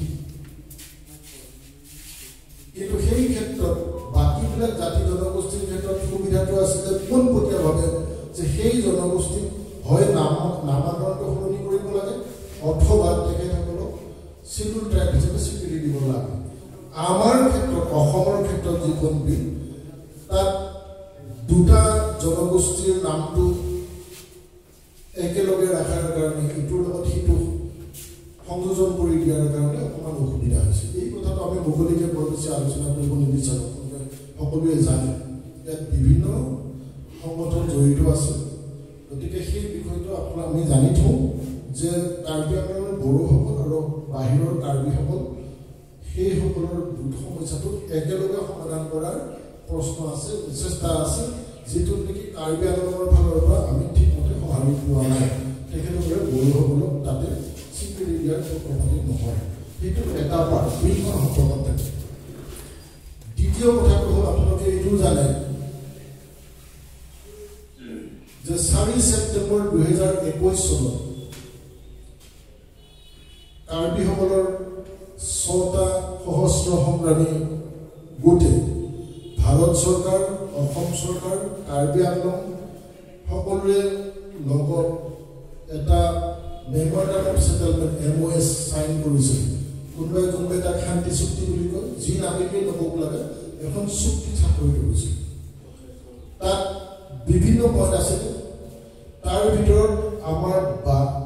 কিন্তু সেই ক্ষেত্ৰত বাকীবিলাক জাতি জনগোষ্ঠীৰ ক্ষেত্ৰত সুবিধাটো আছিলে পোনপটীয়াভাৱে যে সেই জনগোষ্ঠীক হয় নামাকৰণটো সলনি কৰিব লাগে অথবা তেখেতসকলক শিডিউল ট্ৰাইব হিচাপে স্বীকৃতি দিব লাগে আমাৰ ক্ষেত্ৰত অসমৰ ক্ষেত্ৰত যিখন বিল তাত দুটা জনগোষ্ঠীৰ নামটো একেলগে ৰখাৰ কাৰণে ইটোৰ লগত সিটো সংযোজন কৰি দিয়াৰ কাৰণে অকণমান অসুবিধা হৈছে এই কথাটো আমি মুকলিকৈ বৰ বেছি আলোচনা কৰিব নিবিচাৰোঁ সকলোৱে জানে ইয়াত বিভিন্ন সংগঠন জড়িত আছে গতিকে সেই বিষয়টো আমি জানি থওঁ যে কাৰ্বি আংলঙৰ বড়োসকল আৰু বাহিৰৰ কাৰ্বিসকল সেইসকলৰ সমস্যাটো একেলগে সমাধান কৰাৰ প্ৰশ্ন আছে চেষ্টা আছে যিটো নেকি কাৰ্বি আংলঙৰ ফালৰ পৰা আমি ঠিকমতে সঁহাৰি পোৱা নাই তেখেতসকলে বড়োসকলক তাতে স্বীকৃতি দিয়াৰ প্ৰভাৱিত নহয় সেইটো এটা পাৰ্ট বিলখন সম্পৰ্কত থাকে দ্বিতীয় কথাটো হ'ল আপোনালোকে এইটো জানে যে ৪ ছেপ্টেম্বৰ ২০২১ চনত কাৰ্বিসকলৰ ৬টা সশস্ত্ৰ সংগ্ৰামী গোটে ভাৰত চৰকাৰ অসম চৰকাৰ কাৰ্বি আংলং সকলোৰে লগত এটা memorandum of settlement MOS sign কৰিছিল কোনোবাই তাক শান্তি চুক্তি বুলি কয় যি নাগৰিকে ল'ব লাগে এখন চুক্তি স্বাক্ষৰিত কৰিছিল তাত বিভিন্ন পইণ্ট আছিলে তাৰ ভিতৰত আমাৰ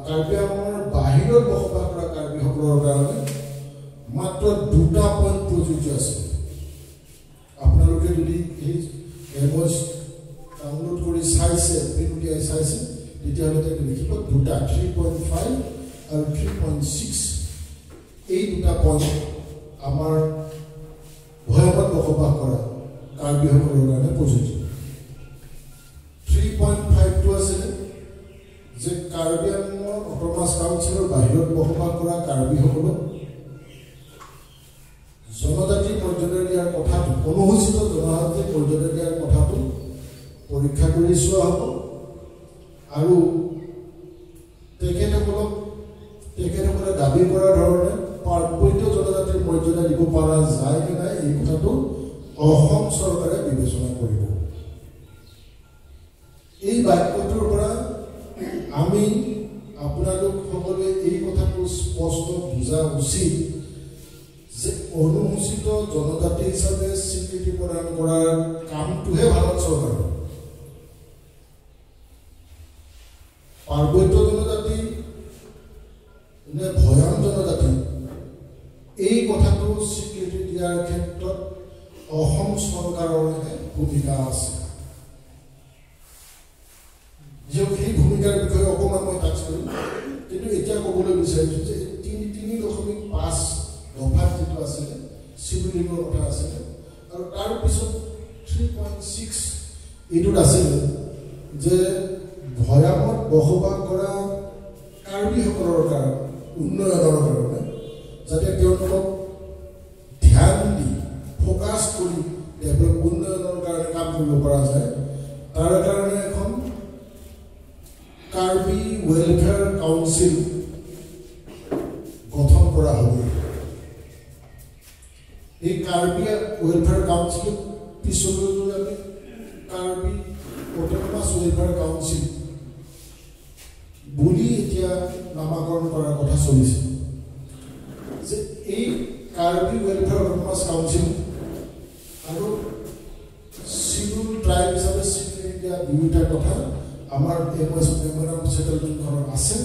কাৰ্বি আংলঙৰ বাহিৰত বসবাস কৰা কাৰ্বিসকলৰ কাৰণে মাত্ৰ ২টা পইণ্ট প্ৰযোজ্য আছে আপোনালোকে যদি এই MOS ডাউনলোড কৰি চাইছে প্ৰিণ্ট চাইছে তেতিয়াহ'লে তাকে লিখিব 2টা 3.5 আৰু 3.6 এই 2টা পইণ্ট আমাৰ ভৈয়ামত বসবাস কৰা কাৰ্বিসকলৰ কাৰণে প্ৰযোজ্য 3.5টো আছিলে যে কাৰ্বি আংলঙৰ অট'নমাছ কাউন্সিলৰ বাহিৰত বসবাস কৰা কাৰ্বিসকলক জনজাতিৰ মৰ্যাদা দিয়াৰ কথাটো অনুসূচিত জনজাতিৰ মৰ্যাদা দিয়াৰ কথাটো পৰীক্ষা কৰি চোৱা হ'ব আৰু তেখেতসকলে দাবী কৰাৰ ধৰণে পাৰ্বত্য জনজাতিৰ মৰ্যাদা দিব পৰা যায় নে নাই এই কথাটো অসম চৰকাৰে বিবেচনা কৰিব এই বাক্যটোৰ পৰা আমি আপোনালোক সকলোৱে এই কথাটো স্পষ্ট বুজা উচিত যে অনুসূচিত জনজাতি হিচাপে স্বীকৃতি প্ৰদান কৰাৰ কামটোহে ভাৰত চৰকাৰৰ পাৰ্বত্য জনজাতি নে ভৈয়াম জনজাতি এই কথাটো স্বীকৃতি দিয়াৰ ক্ষেত্ৰত অসম চৰকাৰৰহে ভূমিকা আছে যিহেতু সেই ভূমিকাৰ বিষয়ে অকণমান মই টাচ কৰিম কিন্তু এতিয়া ক'বলৈ বিচাৰিছোঁ যে ৩.৫ দফাত যিটো আছিলে চিভিলিঙৰ কথা আছিলে আৰু তাৰপিছত 3.6 এইটোত আছিলে যে ভৈয়ামত বসবাস কৰা কাৰ্বিসকলৰ কাৰণে উন্নয়নৰ কাৰণে যাতে তেওঁলোকক ধ্যান দি ফ'কাছ কৰি ডেভেলপ উন্নয়নৰ কাৰণে কাম কৰিব পৰা যায় তাৰ কাৰণে এখন কাৰ্বি ৱেলফেয়াৰ কাউন্সিল গঠন কৰা হ'ব এই কাৰ্বি ৱেলফেয়াৰ কাউন্সিল পিছলৈ আমি কাৰ্বি অটোনমাছ ৱেলফেয়াৰ কাউন্সিল বুলি এতিয়া নামাকৰণ কৰাৰ কথা চলিছে যে এই কাৰ্বি ৱেলফেয়াৰ অটোনমাছ কাউন্সিল আৰু শিডিউল ট্ৰাইব হিচাপে স্বীকৃতি দিয়া দুয়োটা কথা আমাৰ MOS মেমোৰেণ্ডাম ছেটেলমেণ্টখনত আছে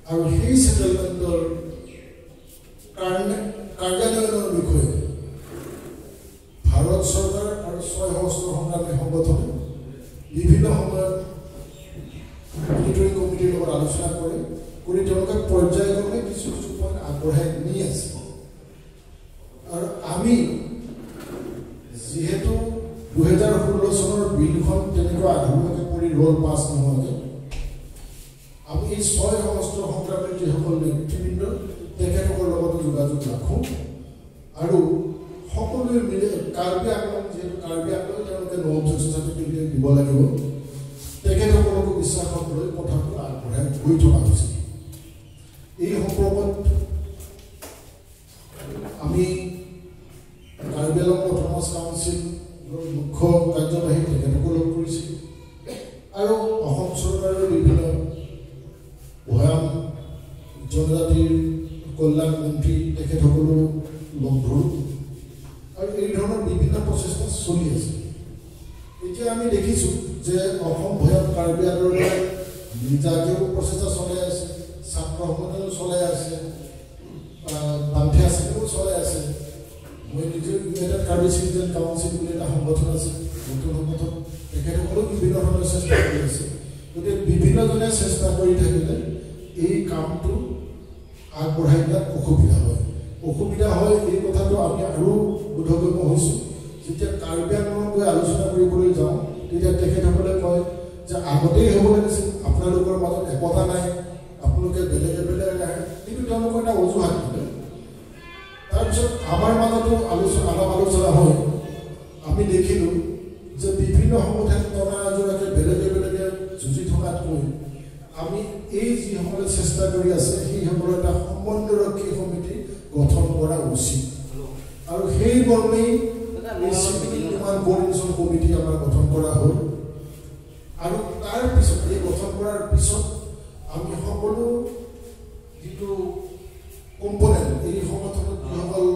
আৰু সেই ছেটেলমেণ্টৰ কাৰণে কাৰ্যান্বয়নৰ বিষয়ে ভাৰত চৰকাৰ আৰু 6 সশস্ত্ৰ সংগ্ৰামী সংগঠনে বিভিন্ন সময়ত মনিটৰিং কমিটিৰ লগত আলোচনা কৰি তেওঁলোকে পৰ্যায়ক্ৰমে কিছু পইণ্ট আগবঢ়াই নি আছে আৰু আমি যিহেতু 2016 চনৰ বিলখন তেনেকুৱা আধুনিকভাৱে কৰি ৰ'ল পাছ নোহোৱাকৈ আমি এই 6 সশস্ত্ৰ সংগ্ৰামীৰ যিসকল নেতৃবৃন্দ তেখেতসকলৰ লগত যোগাযোগ ৰাখোঁ আৰু সকলোৱে মিলি কাৰ্বি আংলং যিহেতু কাৰ্বি আংলং তেওঁলোকে নৱবৰ্ষ চাৰ্টিফিকেট দিব লাগিব তেখেতসকলকো বিশ্বাসত লৈ কথাটো আগবঢ়াই গৈ থকা হৈছে এই সম্পৰ্কত আমি কাৰ্বি আংলং অটোনমাছ কাউন্সিল মুখ্য কাৰ্যবাহী তেখেতকো লগ কৰিছিল আৰু অসম চৰকাৰৰ বিভিন্ন ভৈয়াম জনজাতিৰ কল্যাণ মন্ত্ৰী তেখেতসকলো লগ ধৰোঁ আৰু এই ধৰণৰ বিভিন্ন প্ৰচেষ্টা চলি আছে এতিয়া আমি দেখিছোঁ যে অসম ভৈয়াম কাৰ্বি আংলঙে নিজাকেও প্ৰচেষ্টা চলাই আছে ছাত্ৰ সংগঠনো চলাই আছে বান্ধে আছেও চলাই আছে মই নিজে ইউনাইটেড কাৰ্বি চিটিজেন কাউন্সিল বুলি এটা সংগঠন আছে নতুন সংগঠন তেখেতসকলেও বিভিন্ন ধৰণৰ চেষ্টা কৰি আছে গতিকে বিভিন্নজনে চেষ্টা কৰি থাকিলে এই কামটো আগবঢ়াই দিয়াত অসুবিধা হয় এই কথাটো আমি আৰু বোধগম্য হৈছোঁ যেতিয়া কাৰ্বি আংলঙত গৈ আলোচনা কৰিবলৈ যাওঁ তেতিয়া তেখেতসকলে কয় যে আগতেই হ'ব লাগিছিল আপোনালোকৰ মাজত একতা নাই আপোনালোকে বেলেগে আহে কিন্তু তেওঁলোকৰ এটা অজুহাত দিলে তাৰপিছত আমাৰ মাজতো আলোচনা হয় আমি দেখিলোঁ যে বিভিন্ন সংগঠন টনা আজোৰাকে বেলেগে যুঁজি থকাতকৈ আমি এই যিসকলে চেষ্টা কৰি আছে সেইসকলৰ এটা সমন্বয়ৰক্ষী সমিতি গঠন কৰা উচিত আৰু সেই মৰ্মেই কোঅৰ্ডিনেশ্যন কমিটি আমাৰ গঠন কৰা হ'ল আৰু তাৰ পিছত এই গঠন কৰাৰ পিছত আমি সকলো যিটো কম্পনেণ্ট এই সংগঠনত যিসকল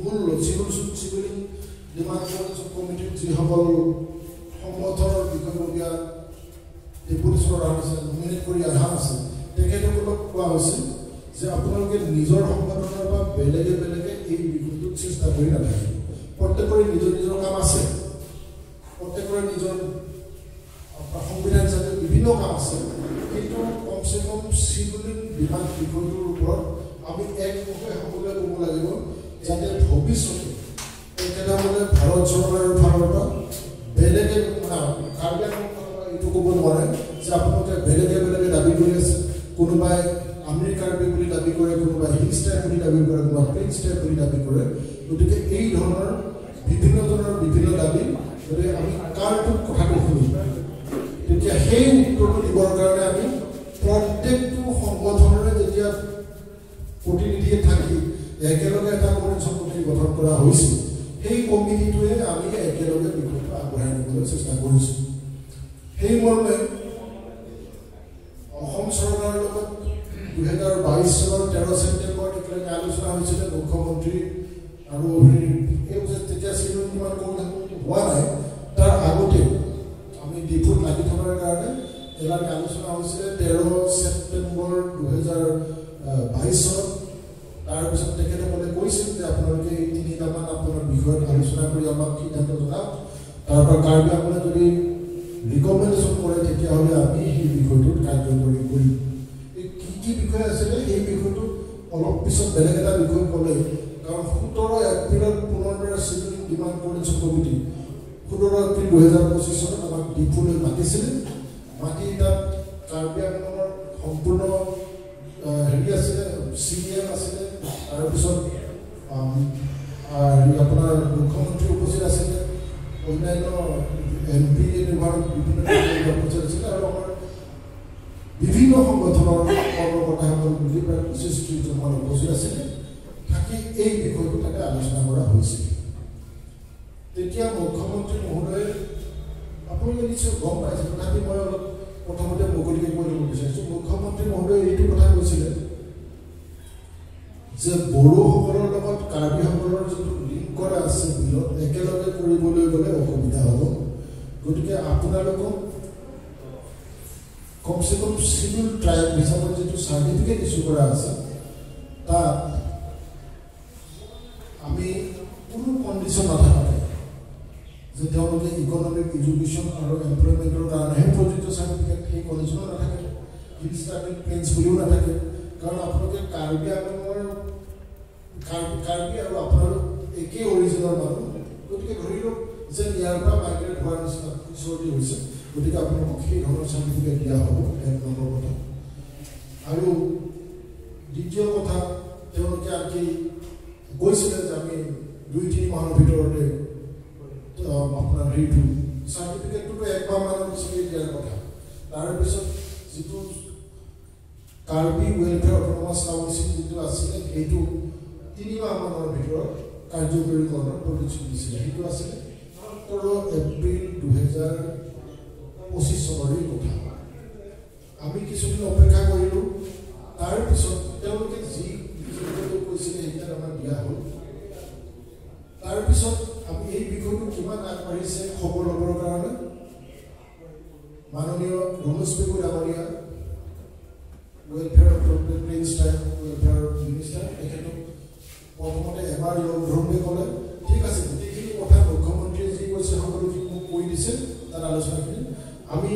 মূল চিভিল ডিমাণ্ড কোঅৰ্ডিনেশ্যন কমিটিৰ যিসকল সংগঠনৰ বিষয়ববীয়া ডেপুটেশ্যনৰ আছে নমিনেট কৰি অহা আছে তেখেতসকলক কোৱা হৈছে যে আপোনালোকে নিজৰ সংগঠনৰ বা বেলেগে এই বিষয়টোত চেষ্টা কৰি নাথাকে প্ৰত্যেকৰে নিজৰ কাম আছে প্ৰত্যেকৰে নিজৰ সংবিধান হিচাপে বিভিন্ন কাম আছে কিন্তু কমচে কম চিভিল ডিমাণ্ড বিষয়টোৰ ওপৰত আমি একমুখে সকলোৱে ক'ব লাগিব যাতে ভৱিষ্যতে তেখেতসকলে ভাৰত চৰকাৰৰ ফালৰ পৰা বেলেগে কাৰ্বি আংলং এইটো ক'ব নোৱাৰে যে আপোনালোকে বেলেগে দাবী কৰি আছে কোনোবাই আমিৰ কাৰ্বি বুলি দাবী কৰে কোনোবাই হিল ষ্টাইল বুলি দাবী কৰে কোনোবাই প্লেইন ষ্টাইল বুলি দাবী কৰে গতিকে এই ধৰণৰ বিভিন্নজনৰ বিভিন্ন দাবী গতিকে আমি কাৰটোত কথাটো শুনি তেতিয়া সেই উত্তৰটো দিবৰ কাৰণে আমি প্ৰত্যেকটো সংগঠনৰে যেতিয়া প্ৰতিনিধিয়ে থাকি একেলগে এটা কোঅৰ্ডিনেশ্যন কমিটি গঠন কৰা হৈছিল সেই কমিটিটোৱে আমি একেলগে বিষয়টো আগবঢ়াই নিবলৈ চেষ্টা কৰিছোঁ সেই মৰ্মে অসম চৰকাৰৰ লগত 2022 চনৰ 13 ছেপ্টেম্বৰত একেলগে আলোচনা হৈছিলে মুখ্যমন্ত্ৰী আৰু এই তেতিয়া চিভিল ডিমাণ্ড হোৱা নাই তাৰ আগতে আমি ডিপুত লাগি থকাৰ কাৰণে এবাৰ আলোচনা হৈছিলে 13 ছেপ্টেম্বৰ 2022 চনত তাৰপিছত তেখেতসকলে কৈছিল যে আপোনালোকে এই তিনিটামান আপোনাৰ বিষয়ত আলোচনা কৰি আমাক সিদ্ধান্ত জনাওক তাৰপৰা কাৰ্বি আংলঙে যদি ৰিকমেণ্ডেশ্যন কৰে তেতিয়াহ'লে আমি সেই বিষয়টোত কাৰ্যকৰী কৰিম কি বিষয় আছিলে সেই বিষয়টো অলপ পিছত বেলেগ এটা বিষয় ক'লে কাৰণ 17 এপ্ৰিলত পুনৰবাৰ civil demand coordination committee 17 April 2025 চনত আমাক ডিপুলৈ মাতিছিলে মাতি তাত কাৰ্বি আংলঙৰ সম্পূৰ্ণ হেৰি আছিলে CM আছিলে তাৰপিছত আপোনাৰ মুখ্যমন্ত্ৰী উপস্থিত আছিলে অন্যান্য MP বিভিন্ন আছিলে আৰু আমাৰ বিভিন্ন সংগঠনৰ কৰ্মকৰ্তাসকল মিলি প্ৰায় 25-30জন উপস্থিত আছিলে থাকি এই বিষয়টো তাতে আলোচনা কৰা হৈছিল। তেতিয়া মুখ্যমন্ত্ৰী মহোদয়ে আপোনালোকে নিশ্চয় গম পাইছে, তথাপি মই অলপ প্ৰথমতে মুকলিকৈ কৈ দিব বিচাৰিছোঁ। মুখ্যমন্ত্ৰী মহোদয়ে এইটো কথা কৈছিলে যে বড়োসকলৰ লগত কাৰ্বিসকলৰ যিটো লিংক কৰা আছে বিলত একেলগে কৰিবলৈ গ'লে অসুবিধা হ'ব, গতিকে আপোনালোকক কমচে কম চিভিল ট্ৰাইব হিচাপত যিটো চাৰ্টিফিকেট ইছ্যু কৰা আছে তাত আমি কোনো কণ্ডিশ্যন নাথাকে যে তেওঁলোকে ইকনমিক এডুকেশ্যন আৰু এমপ্লয়মেণ্টৰ কাৰণেহে প্ৰযোজ্য চাৰ্টিফিকেট, সেই কণ্ডিশ্যনো নাথাকে, হিল ষ্টাৰ্টিং প্লেন্স বুলিও নাথাকে। কাৰণ আপোনালোকে কাৰ্বি আৰু আপোনালোক একেই অৰিজিনেল মানুহ, গতিকে ধৰি লওক যে ইয়াৰ পৰা মাইগ্ৰেট হোৱাৰ নিচিনা পিছতে হৈছে, গতিকে আপোনালোকক সেই ধৰণৰ চাৰ্টিফিকেট দিয়া হ'ব, এক নম্বৰ কথা। আৰু দ্বিতীয় কথা, তেওঁলোকে আনকি কৈছিলে যে আমি 2-3 মাহৰ ভিতৰতে আপোনাৰ হেৰিটো চাৰ্টিফিকেটটোতো একমাহ মানৰ পিছতে দিয়াৰ কথা। তাৰপিছত যিটো কাৰ্বি ৱেলফেয়াৰ অট'নমাছ কাউন্সিল যিটো আছিলে সেইটো 3 মাহ মানৰ ভিতৰত কাৰ্যকৰীকৰণৰ প্ৰতিশ্ৰুতি দিছিলে। সেইটো আছিলে 17 এপ্ৰিল 2025 চনৰে কথা। আমি কিছুদিন অপেক্ষা কৰিলোঁ, তাৰপিছত তেওঁলোকে যি কৈছিলে সেইবিলাক আমাক দিয়া হ'ল। তাৰপিছত আমি এই বিষয়টো কিমান আগবাঢ়িছে খবৰ ল'বৰ কাৰণে মাননীয় ৰমেশ পেগু ডাঙৰীয়া welfare planes tribe welfare minister, তেখেতক প্ৰথমতে এবাৰ লগ ধৰোঁতে ক'লে ঠিক আছে, গোটেইখিনি কথা মুখ্যমন্ত্ৰীয়ে যি কৈছে সকলোখিনি মোক কৈ দিছে, তাৰ আলোচনাখিনি আমি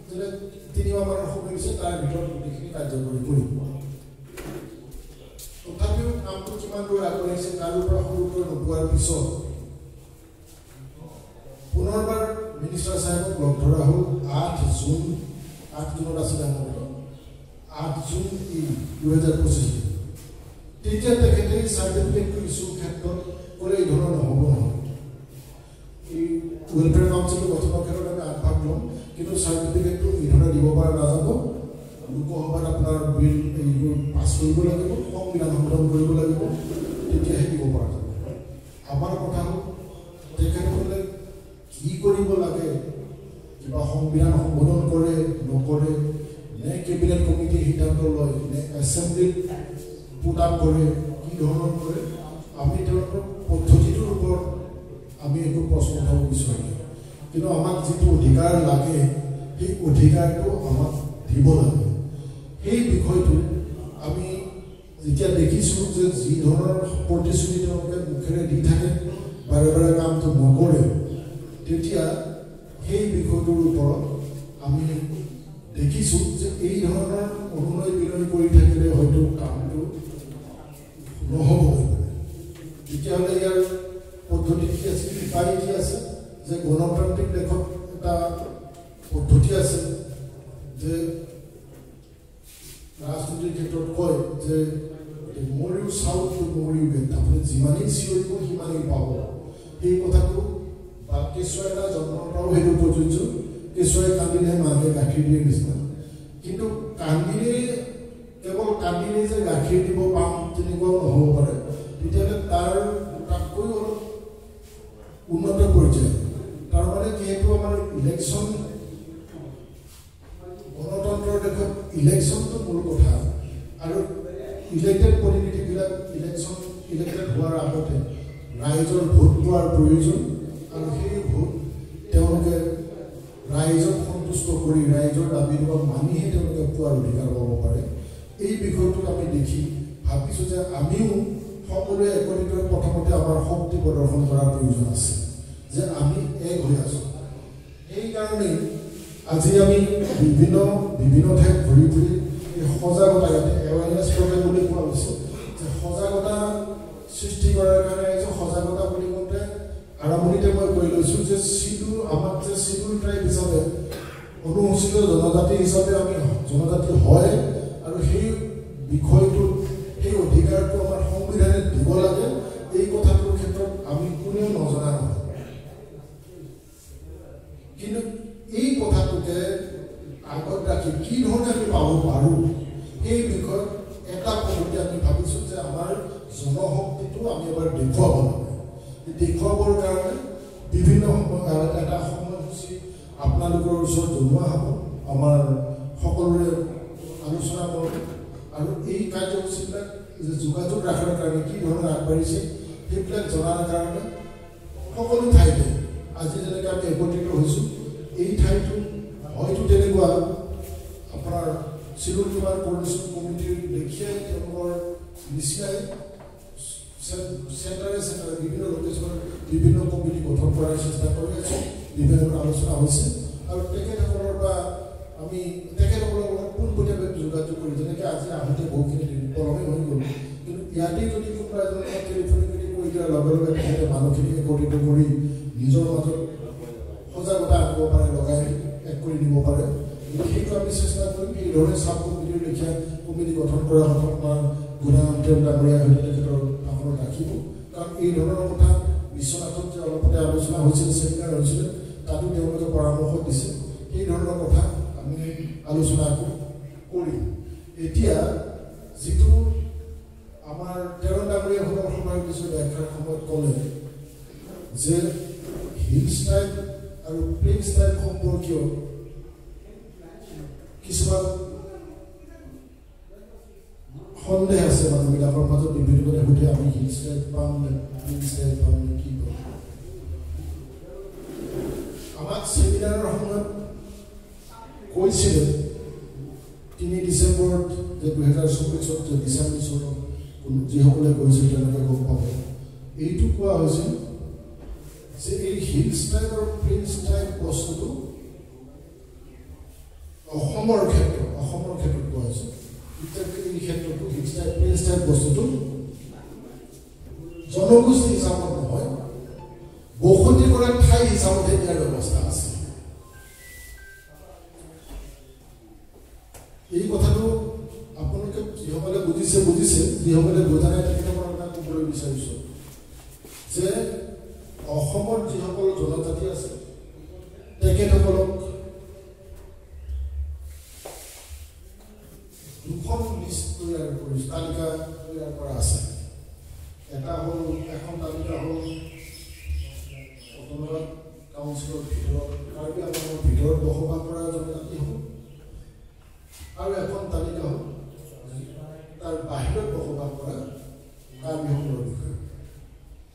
যেনে 3 মাহ মানৰ সময় দিছে, তাৰ ভিতৰত গোটেইখিনি কাৰ্যকৰী কৰিম। তথাপিও কামটো কিমান দূৰ আগবাঢ়িছে কাৰো পৰা সৰুকৈ নোপোৱাৰ পিছত পুনৰবাৰ মিনিষ্টাৰ চাহেবক লগ ধৰা হ'ল 8 জুনত আছিলে আমাৰ 8 জুন 2025। তেতিয়া তেখেতে চাৰ্টিফিকেটটো ইছ্যুৰ ক্ষেত্ৰত ক'লে এই ধৰণৰ নহ'ব নহয়, এই ৱেলফেয়াৰ কাউন্সিলৰ গঠনৰ ক্ষেত্ৰত আমি আগভাগ ল'ম, কিন্তু চাৰ্টিফিকেটটো এই ধৰণে দিব পৰা নাযাব, লোকসভাত আপোনাৰ বিল এইবোৰ পাছ কৰিব লাগিব, সংবিধান সংশোধন কৰিব লাগিব, তেতিয়াহে দিব পৰা যাব। আমাৰ কথা হ'ল তেখেতসকলে কি কৰিব লাগে, কিবা সংবিধান সংশোধন কৰে নকৰে, নে কেবিনেট কমিটিয়ে সিদ্ধান্ত লয়, নে এছেম্বলিত পুট আপ কৰে, কি ধৰণৰ কৰে, আমি তেওঁলোকৰ পদ্ধতিটোৰ ওপৰত আমি একো প্ৰশ্ন উঠাব বিচাৰোঁ। কিন্তু আমাক যিটো অধিকাৰ লাগে সেই অধিকাৰটো আমাক দিব লাগে। সেই বিষয়টো আমি যেতিয়া দেখিছোঁ যে যি ধৰণৰ প্ৰতিশ্ৰুতি তেওঁলোকে মুখেৰে দি থাকে, বাৰে বাৰে কামটো নকৰে, তেতিয়া সেই বিষয়টোৰ ওপৰত আমি দেখিছোঁ যে এই ধৰণৰ অনুনয় বিনয় কৰি থাকিলে হয়তো কামটো নহ'বগৈ। তেতিয়াহ'লে ইয়াৰ পদ্ধতি কি আছে, উপায় কি আছে, যে গণতান্ত্ৰিক দেশত এটা পদ্ধতি আছে যে ৰাজনীতিৰ ক্ষেত্ৰত কয় যে মোৰ ইউ চাউথ টু মোৰ ইউ গেট, আপুনি যিমানেই চিঞৰিব সিমানেই পাব। সেই কথাটো বা কেঁচুৱা এটা জন্মৰ পৰাও সেইটো প্ৰযোজ্য, কেঁচুৱাই কান্দিলে মাকে গাখীৰ দিয়ে নিচিনা, কিন্তু কেৱল কান্দিলে যে গাখীৰ দিব পাম তেনেকুৱাও নহ'ব পাৰে। তেতিয়াহ'লে তাৰ তাতকৈ অলপ উন্নত পৰ্যায়, তাৰমানে যিহেতু আমাৰ ইলেকশ্যন গণতন্ত্ৰৰ দেশত ইলেকশ্যনটো মূল কথা, আৰু ইলেক্টেড প্ৰতিনিধিবিলাক ইলেক্টেড হোৱাৰ আগতে ৰাইজৰ ভোট পোৱাৰ প্ৰয়োজন, আৰু সেই ভোট তেওঁলোকে ৰাইজক সন্তুষ্ট কৰি ৰাইজৰ দাবী দবা মানিহে তেওঁলোকে পোৱাৰ অধিকাৰ পাব পাৰে। এই বিষয়টোক আমি দেখি ভাবিছোঁ যে আমিও সকলোৱে একত্ৰিত প্ৰথমতে আমাৰ শক্তি প্ৰদৰ্শন কৰাৰ প্ৰয়োজন আছে, যে আমি এক হৈ আছোঁ। সেইকাৰণেই আজি আমি বিভিন্ন ঠাইত ঘূৰি ফুৰি এই সজাগতা, ইয়াতে এৱাৰনেছ প্ৰগ্ৰেম বুলি কোৱা হৈছে, যে সজাগতা সৃষ্টি কৰাৰ কাৰণে সজাগতা বুলি কওঁতে আৰম্ভণিতে মই কৈ লৈছোঁ যে আমাক যে চিডুল ট্ৰাইব হিচাপে অনুসূচিত জনজাতি হিচাপে আমি জনজাতি হয়, আৰু সেই বিষয়টো সেই অধিকাৰটো আমাৰ সংবিধানে দিব লাগে, এই কথাটোৰ ক্ষেত্ৰত আমি কোনেও নজনা নহয়। কিন্তু এই কথাটোকে আগত ৰাখি কি ধৰণে আমি পাব পাৰোঁ সেই বিষয়ত এটা পদ্ধতি আমি ভাবিছোঁ যে আমাৰ জনশক্তিটো আমি এবাৰ দেখুৱাব লাগে। দেখুৱাবৰ কাৰণে বিভিন্ন এটা সময়সূচী আপোনালোকৰ ওচৰত জনোৱা হ'ব, আমাৰ সকলোৰে আলোচনা কৰোঁ আৰু এই কাৰ্যসূচীবিলাক যোগাযোগ ৰখাৰ কাৰণে কি ধৰণে আগবাঢ়িছে সেইবিলাক জনাৰ কাৰণে সকলো ঠাইতে আজি যেনেকৈ আমি একত্ৰিত হৈছোঁ, এই ঠাইটো হয়তো তেনেকুৱা আপোনাৰ চিভিল ডিমাণ্ড কোঅৰ্ডিনেশ্যন কমিটিৰ লেখীয়াই তেওঁলোকৰ নিচিনাই চেণ্টাৰে বিভিন্ন লোকেশ্যনত বিভিন্ন কমিটি গঠন কৰাৰ চেষ্টা কৰি আছে, বিভিন্ন আলোচনা হৈছে আৰু তেখেতসকলৰ পৰা আমি তেখেতসকলৰ লগত পোনপটীয়াকৈ যোগাযোগ কৰি যেনেকৈ আজি আহোঁতে বহুখিনি পলমে হৈ গ'ল, কিন্তু ইয়াতেই যদি কোনোবা এজনে টেলিফোনিক কৰি দিয়াৰ লগে লগে তেখেতে মানুহখিনি একত্ৰিত কৰি নিজৰ মাজত সজাগতা আনিব পাৰে, লগাই এক কৰি দিব পাৰে। সেইটো আমি চেষ্টা কৰিম। এইধৰণে চাব কমিটিৰ লেখীয়া কমিটি গঠন কৰাৰ কথা আমাৰ গুণাৰাম ডাঙৰীয়া হৈ তেখেতৰ ভাষণত ৰাখিব, কাৰণ এই ধৰণৰ কথা বিশ্বনাথত যে অলপতে আলোচনা হৈছিল, চেমিনাৰ হৈছিলে, তাতো তেওঁলোকে পৰামৰ্শ দিছে। এই ধৰণৰ কথা আমি আলোচনা কৰিম। এতিয়া যিটো আমাৰ তেৰণ ডাঙৰীয়াসকলৰ সময় কিছু ব্যাখ্যাৰ সময়ত ক'লে যে হিল ষ্টাইল আৰু প্লেন ষ্টাইল সম্পৰ্কীয় কিছুমান সন্দেহ আছে মানুহবিলাকৰ মাজত, বিভিন্নজনে সুধে আমি হিল ষ্টাইল পাম নে প্লেন ষ্টাইল পাম নে কি পাম। আমাক চেমিনাৰৰ সময়ত কৈছিলে 3 ডিচেম্বৰত যে 2024 যে দিশা মিছনত যিসকলে গৈছিল তেওঁলোকে গম পাব। এইটো কোৱা হৈছিল যে এই হিল ষ্টাইল আৰু প্লেন ষ্টাইল বস্তুটো অসমৰ ক্ষেত্ৰত কোৱা হৈছে। এই ক্ষেত্ৰতো হিল ষ্টাইল প্লেন ষ্টাইল বস্তুটো জনগোষ্ঠী হিচাপত নহয়, বসতি কৰা ঠাই হিচাপতহে ইয়াৰ ব্যৱস্থা আছে। এই কথাটো আপোনালোকে যিসকলে বুজিছে, যিসকলে বুজা নাই তেখেতসকলৰ কাৰণে ক'বলৈ বিচাৰিছোঁ যে অসমত যিসকল জনজাতি আছে তেখেতসকলক দুখন লিষ্ট তৈয়াৰ কৰিছে, তালিকা তৈয়াৰ কৰা আছে। এটা হ'ল এখন তালিকা হ'ল অট'নমাছ কাউন্সিলৰ ভিতৰত কাৰ্বি আংলঙৰ ভিতৰত বসবাস কৰা জনজাতি হ'ল, আৰু এখন তালিকা হ'ল তাৰ বাহিৰত বসবাস কৰা কাৰ্বিসকলৰ বিষয়ে,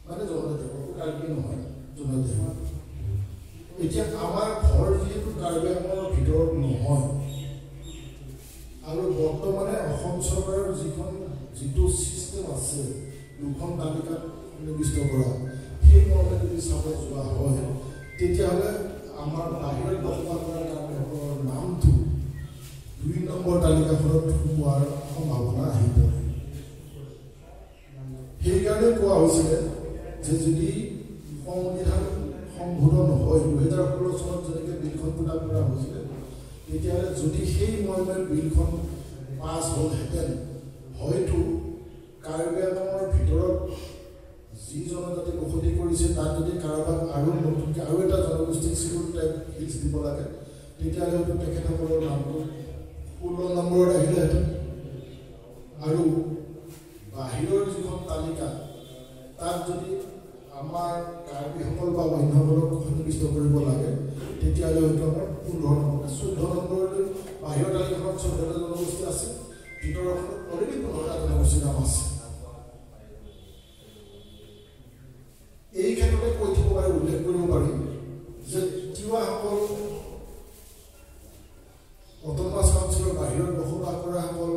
মানে জনজাতিসকল, কাৰ্বি নহয় জনজাতিসকল। এতিয়া আমাৰ ঘৰ যিহেতু কাৰ্বি আংলঙৰ ভিতৰত নহয় আৰু বৰ্তমানে অসম চৰকাৰৰ যিটো ছিষ্টেম আছে দুখন তালিকাত নিৰ্দিষ্ট কৰা, সেই মৰ্মে যদি চাব যোৱা হয় তেতিয়াহ'লে আমাৰ বাহিৰত বসবাস কৰা কাৰ্বিসকলৰ নামটো 2 নম্বৰ তালিকাখনত সোমোৱাৰ সম্ভাৱনা আহি পৰে। সেইকাৰণে কোৱা হৈছিলে যে যদি সংবিধান সংশোধন হয় 2016 চনত যেনেকৈ বিলখন পুৰা হৈছিলে, তেতিয়াহ'লে যদি সেই মৰ্মে বিলখন পাছ হ'লহেঁতেন হয়তো কাৰ্বি আংলঙৰ ভিতৰত যি জনজাতি বসতি কৰিছে তাত যদি কাৰোবাক আৰু নতুনকৈ আৰু এটা জনগোষ্ঠীক চিডিউল টাইপ হিলছ দিব লাগে, তেতিয়াহ'লে হয়তো তেখেতসকলৰ নামটো 16 নম্বৰত আহিলেহেঁতেন। আৰু বাহিৰৰ যিখন তালিকা তাত যদি আমাৰ কাৰ্বিসকল বা অন্যসকলক সন্নিৱিষ্ট কৰিব লাগে, তেতিয়াহ'লে হয়তো আমাৰ 15 নম্বৰ, 14 নম্বৰলৈ বাহিৰৰ তালিকাখনত 14টা জনগোষ্ঠী আছে, ভিতৰখনত অলৰেডি 15টা জনগোষ্ঠীৰ নাম আছে। এই ক্ষেত্ৰতে কৈ থব পাৰি, উল্লেখ কৰিব পাৰি যে তিৱাসকল অট'নমাছ কাউন্সিলৰ বাহিৰত বসবাস কৰাসকল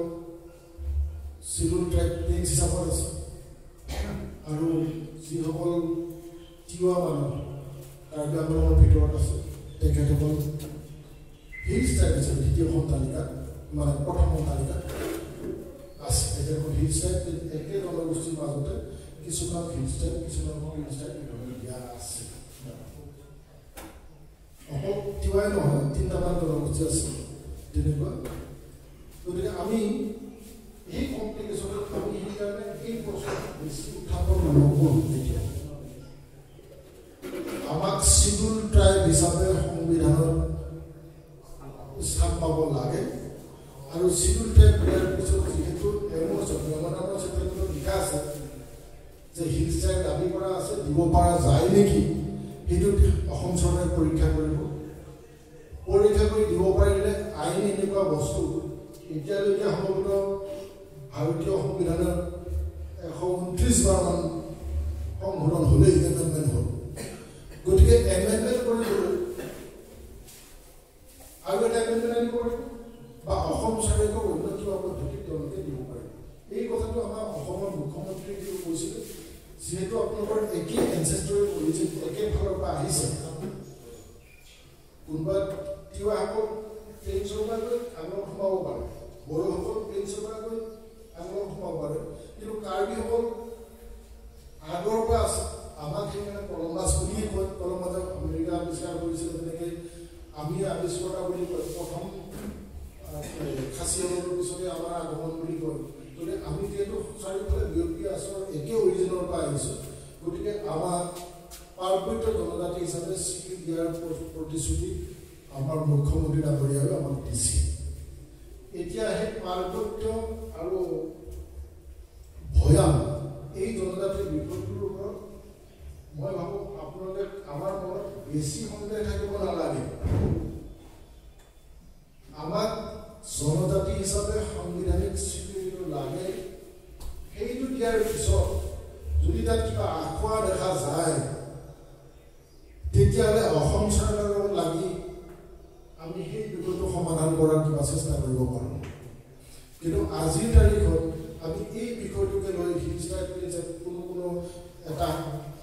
চিডিউল ট্ৰাইব প্লেইনছ হিচাপত আছে, আৰু যিসকল তিৱা মানুহ কাৰ্বি আংলঙৰ ভিতৰত আছে তেখেতসকল হিলছ ট্ৰাইব হিচাপে দ্বিতীয়খন তালিকাত, মানে প্ৰথমখন তালিকাত আছে। তেখেতসকল হিলছ ট্ৰাইব একে জনগোষ্ঠীৰ মাজতে কিছুমান হিলছ ট্ৰাইব, কিছুমান হিলছ ট্ৰাইব দিয়া আছে। অকল তিৱাই নহয়, 3টামান জনগোষ্ঠী আছে তেনেকুৱা। গতিকে আমি এই কমপ্লিকেশ্যনত আমি সেইকাৰণে এই প্ৰশ্নটো বেছি উত্থাপন নকৰোঁ। এতিয়া আমাক চিডিউল ট্ৰাইব হিচাপে সংবিধানত স্থান পাব লাগে, আৰু চিডিউল ট্ৰাইব দিয়াৰ পিছত যিহেতু নিয়মৰ চেপ্টাৰটো লিখা আছে দিব পৰা যায় নেকি সেইটো অসম চৰকাৰে পৰীক্ষা কৰিব পৰীক্ষা কৰি দিব পাৰিলে আইন এনেকুৱা বস্তু এতিয়ালৈকে সমগ্ৰ ভাৰতীয় সংবিধানৰ 129 বাৰমান সংশোধন হ'লেই এমেণ্ডমেণ্ট হ'ল গতিকে এমেণ্ডমেণ্ট কৰিবলৈ আৰু এটা এমেণ্ডমেণ্ট আনিব পাৰিব বা অসম চৰকাৰক অন্য কিবা পদ্ধতি তেওঁলোকে দিব পাৰে এই কথাটো আমাৰ অসমৰ মুখ্যমন্ত্ৰীয়ে কৈছিলে যিহেতু আপোনালোকৰ একেই এনচেষ্টৰী অৰিজিন একে ফালৰ পৰা আহিছে কোনোবা তিৱাসকল প্লেইনছৰ পৰা গৈ আঙুলত সোমাব পাৰে বড়োসকল প্লেইনছৰ পৰা গৈ আঙুলত সোমাব পাৰে কিন্তু কাৰ্বিসকল আগৰ পৰা আছে আমাক সেইকাৰণে কলম্বাছ বুলিয়ে কয় কলম্বাছক আমেৰিকা আৱিষ্কাৰ কৰিছিলে তেনেকৈ আমি আৱিষ্কাৰ বুলি কয় প্ৰথম খাচীসকলৰ পিছতে আমাৰ আগমন বুলি কয় গতিকে আমি যিহেতু চাৰিওফালে বিয়পি আছোঁ একে অৰিজিনৰ পৰা আহিছোঁ গতিকে আমাৰ পাৰ্বত্য জনজাতি হিচাপে স্বীকৃতি দিয়াৰ প্ৰতিশ্ৰুতি আমাৰ মুখ্যমন্ত্ৰী ডাঙৰীয়াই আমাক দিছে এতিয়া সেই পাৰ্বত্য আৰু ভৈয়াম এই জনজাতিৰ বিষয়টোৰ ওপৰত মই ভাবোঁ আপোনালোকে আমাৰ মনত বেছি সন্দেহ থাকিব নালাগে আমাক জনজাতি হিচাপে সাংবিধানিক স্বীকৃতিটো লাগে সেইটো দিয়াৰ পিছত যদি তাত কিবা আখোৱা দেখা যায় তেতিয়াহ'লে অসম চৰকাৰৰ লাগি আমি সেই বিষয়টো সমাধান কৰাৰ কিবা চেষ্টা কৰিব পাৰোঁ কিন্তু আজিৰ তাৰিখত আমি এই বিষয়টোকে লৈ কোনো এটা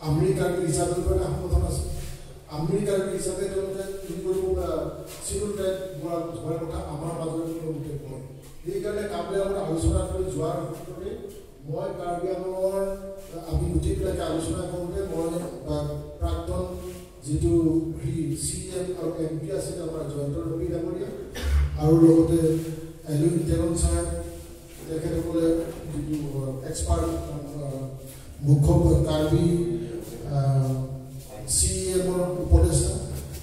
আমেৰিকাৰ হিচাপে এটা সংগঠন আছে আমেৰিকাৰ হিচাপে তেওঁলোকে কি কৰিব চিভিল ৰাইট হোৱাৰ কথা আমাৰ মাজত তেওঁলোকে কয় সেইকাৰণে কামলৈ আমাৰ আলোচনা কৰি যোৱাৰ ক্ষেত্ৰতে মই কাৰ্বি আংলঙৰ আমি গোটেইবিলাকে আলোচনা কৰোঁতে মই প্ৰাক্তন যিটো CM আৰু MP আছিল আমাৰ জয়ন্ত ৰবি ডাঙৰীয়া আৰু লগতে এলুইন টেৰন চাহেব তেখেতসকলে যিটো এক্সপাৰ্ট মুখ্য কাৰ্বি CMৰ উপদেষ্টা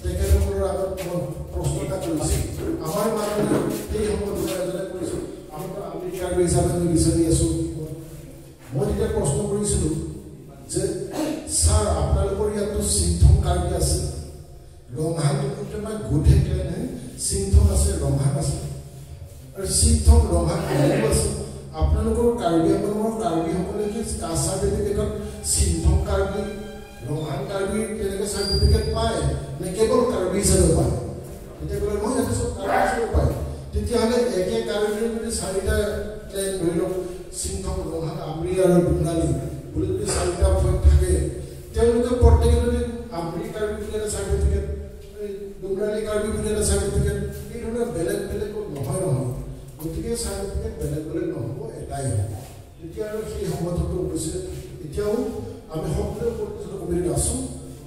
তেখেতসকলৰ আগত মই প্ৰশ্ন এটা কৰিছোঁ আমাৰ মানুহে এই সময়ত এজনে কৰিছোঁ আমাৰ আমি কাৰ্বি হিচাপে আমি বিচাৰি আছোঁ মই তেতিয়া প্ৰশ্ন কৰিছিলোঁ যে ছাৰ আপোনালোকৰ ইয়াতো চিংথং কাৰ্বি আছে ৰঙাহাটত মই গোটেই ক্লেনে চিংথং আছে ৰঙাহাট আছে আৰু চিংথং ৰঙাহাট আছে আপোনালোকৰ কাৰ্বি আংলঙৰ কাৰ্বিসকলে কি কাষ্ট চাৰ্টিফিকেটত চিংথং কাৰ্বি ৰঙাহাট কাৰ্বি তেনেকৈ চাৰ্টিফিকেট পায় নে কেৱল কাৰ্বি হিচাপে পায় তেতিয়া ক'লে মই দেখিছোঁ কাৰ্বি হিচাপে পায় তেতিয়াহ'লে একে কাৰ্বিৰ যদি চাৰিটা ক্লেন ধৰি লওক চিংথং ৰঙাহাট আমৰি আৰু ডুমৰালি বুলি যদি চাৰিটা পইণ্ট থাকে তেওঁলোকে প্ৰত্যেকে যদি আমৰি কাৰ্বি বুলি এটা চাৰ্টিফিকেট ডুমৰালি কাৰ্বি বুলি এটা চাৰ্টিফিকেট এই ধৰণৰ বেলেগ বেলেগ নহয় গতিকে চাৰ্টিফিকেট বেলেগ বেলেগ নহ'ব এটাই হ'ব তেতিয়া আৰু সেই সংগঠনটো অৱশ্যে এতিয়াও আমি সকলোৱে প্ৰতিষ্ঠিত কমিটিত আছোঁ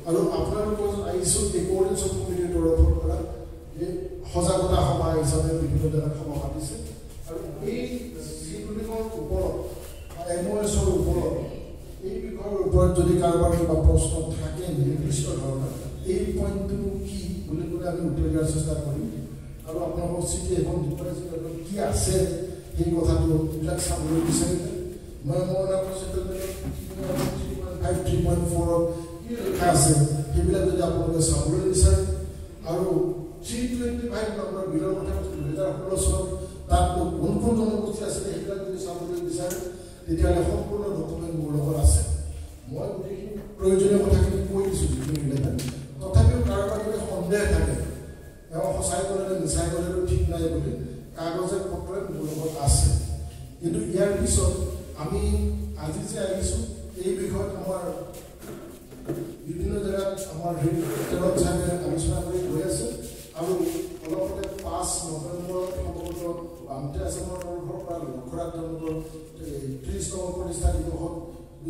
আৰু আপোনালোকৰ আহিছোঁ এই কোঅৰ্ডিনেশ্যন কমিটিৰ তৰফৰ পৰা এই সজাগতা সভা হিচাপে বিভিন্ন জেগাত সভা পাতিছে আৰু এই যিবিলাকৰ ওপৰত MOSৰ ওপৰত এই বিষয়ৰ ওপৰত যদি কাৰোবাৰ কিবা প্ৰশ্ন থাকে নিৰ্দিষ্ট ধৰণৰ এই পইণ্টটো কি বুলি ক'লে আমি উত্তৰ দিয়াৰ চেষ্টা কৰিম আৰু আপোনালোকক চিঠি এখন দেখুৱাইছে কি আছে সেই কথাটো এইবিলাক চাবলৈ বিচাৰিলে মই মোৰ নামৰ চেটেলমেণ্টত 3.4 কি লিখা আছে সেইবিলাক যদি আপোনালোকে চাবলৈ বিচাৰে আৰু 325 নম্বৰ বিলৰ কথা 2016 চনত তাত কোন কোন জনগোষ্ঠী আছিলে সেইবিলাক যদি চাবলৈ বিচাৰে তেতিয়াহ'লে সম্পূৰ্ণ ডকুমেণ্ট মোৰ লগত আছে মই গোটেইখিনি প্ৰয়োজনীয় কথাখিনি কৈ দিছোঁ তথাপিও কাৰোবাৰ যদি সন্দেহ থাকে তেওঁ সঁচাই ক'লে মিছাই ক'লেতো ঠিক নাই বুলি কাগজে পত্ৰই মোৰ লগত আছে কিন্তু ইয়াৰ পিছত আমি আজি যে আহিছোঁ এই বিষয়ত আমাৰ বিভিন্ন জেগাত আমাৰ টেৰন চাহেবে আলোচনা কৰি গৈ আছে আৰু অলপতে 5 নৱেম্বৰত সম্ভৱতঃ বামতে আছামৰ তৰফৰ পৰা লখৰা তেওঁলোকৰ 30 নম্বৰ প্ৰতিষ্ঠা দিৱসত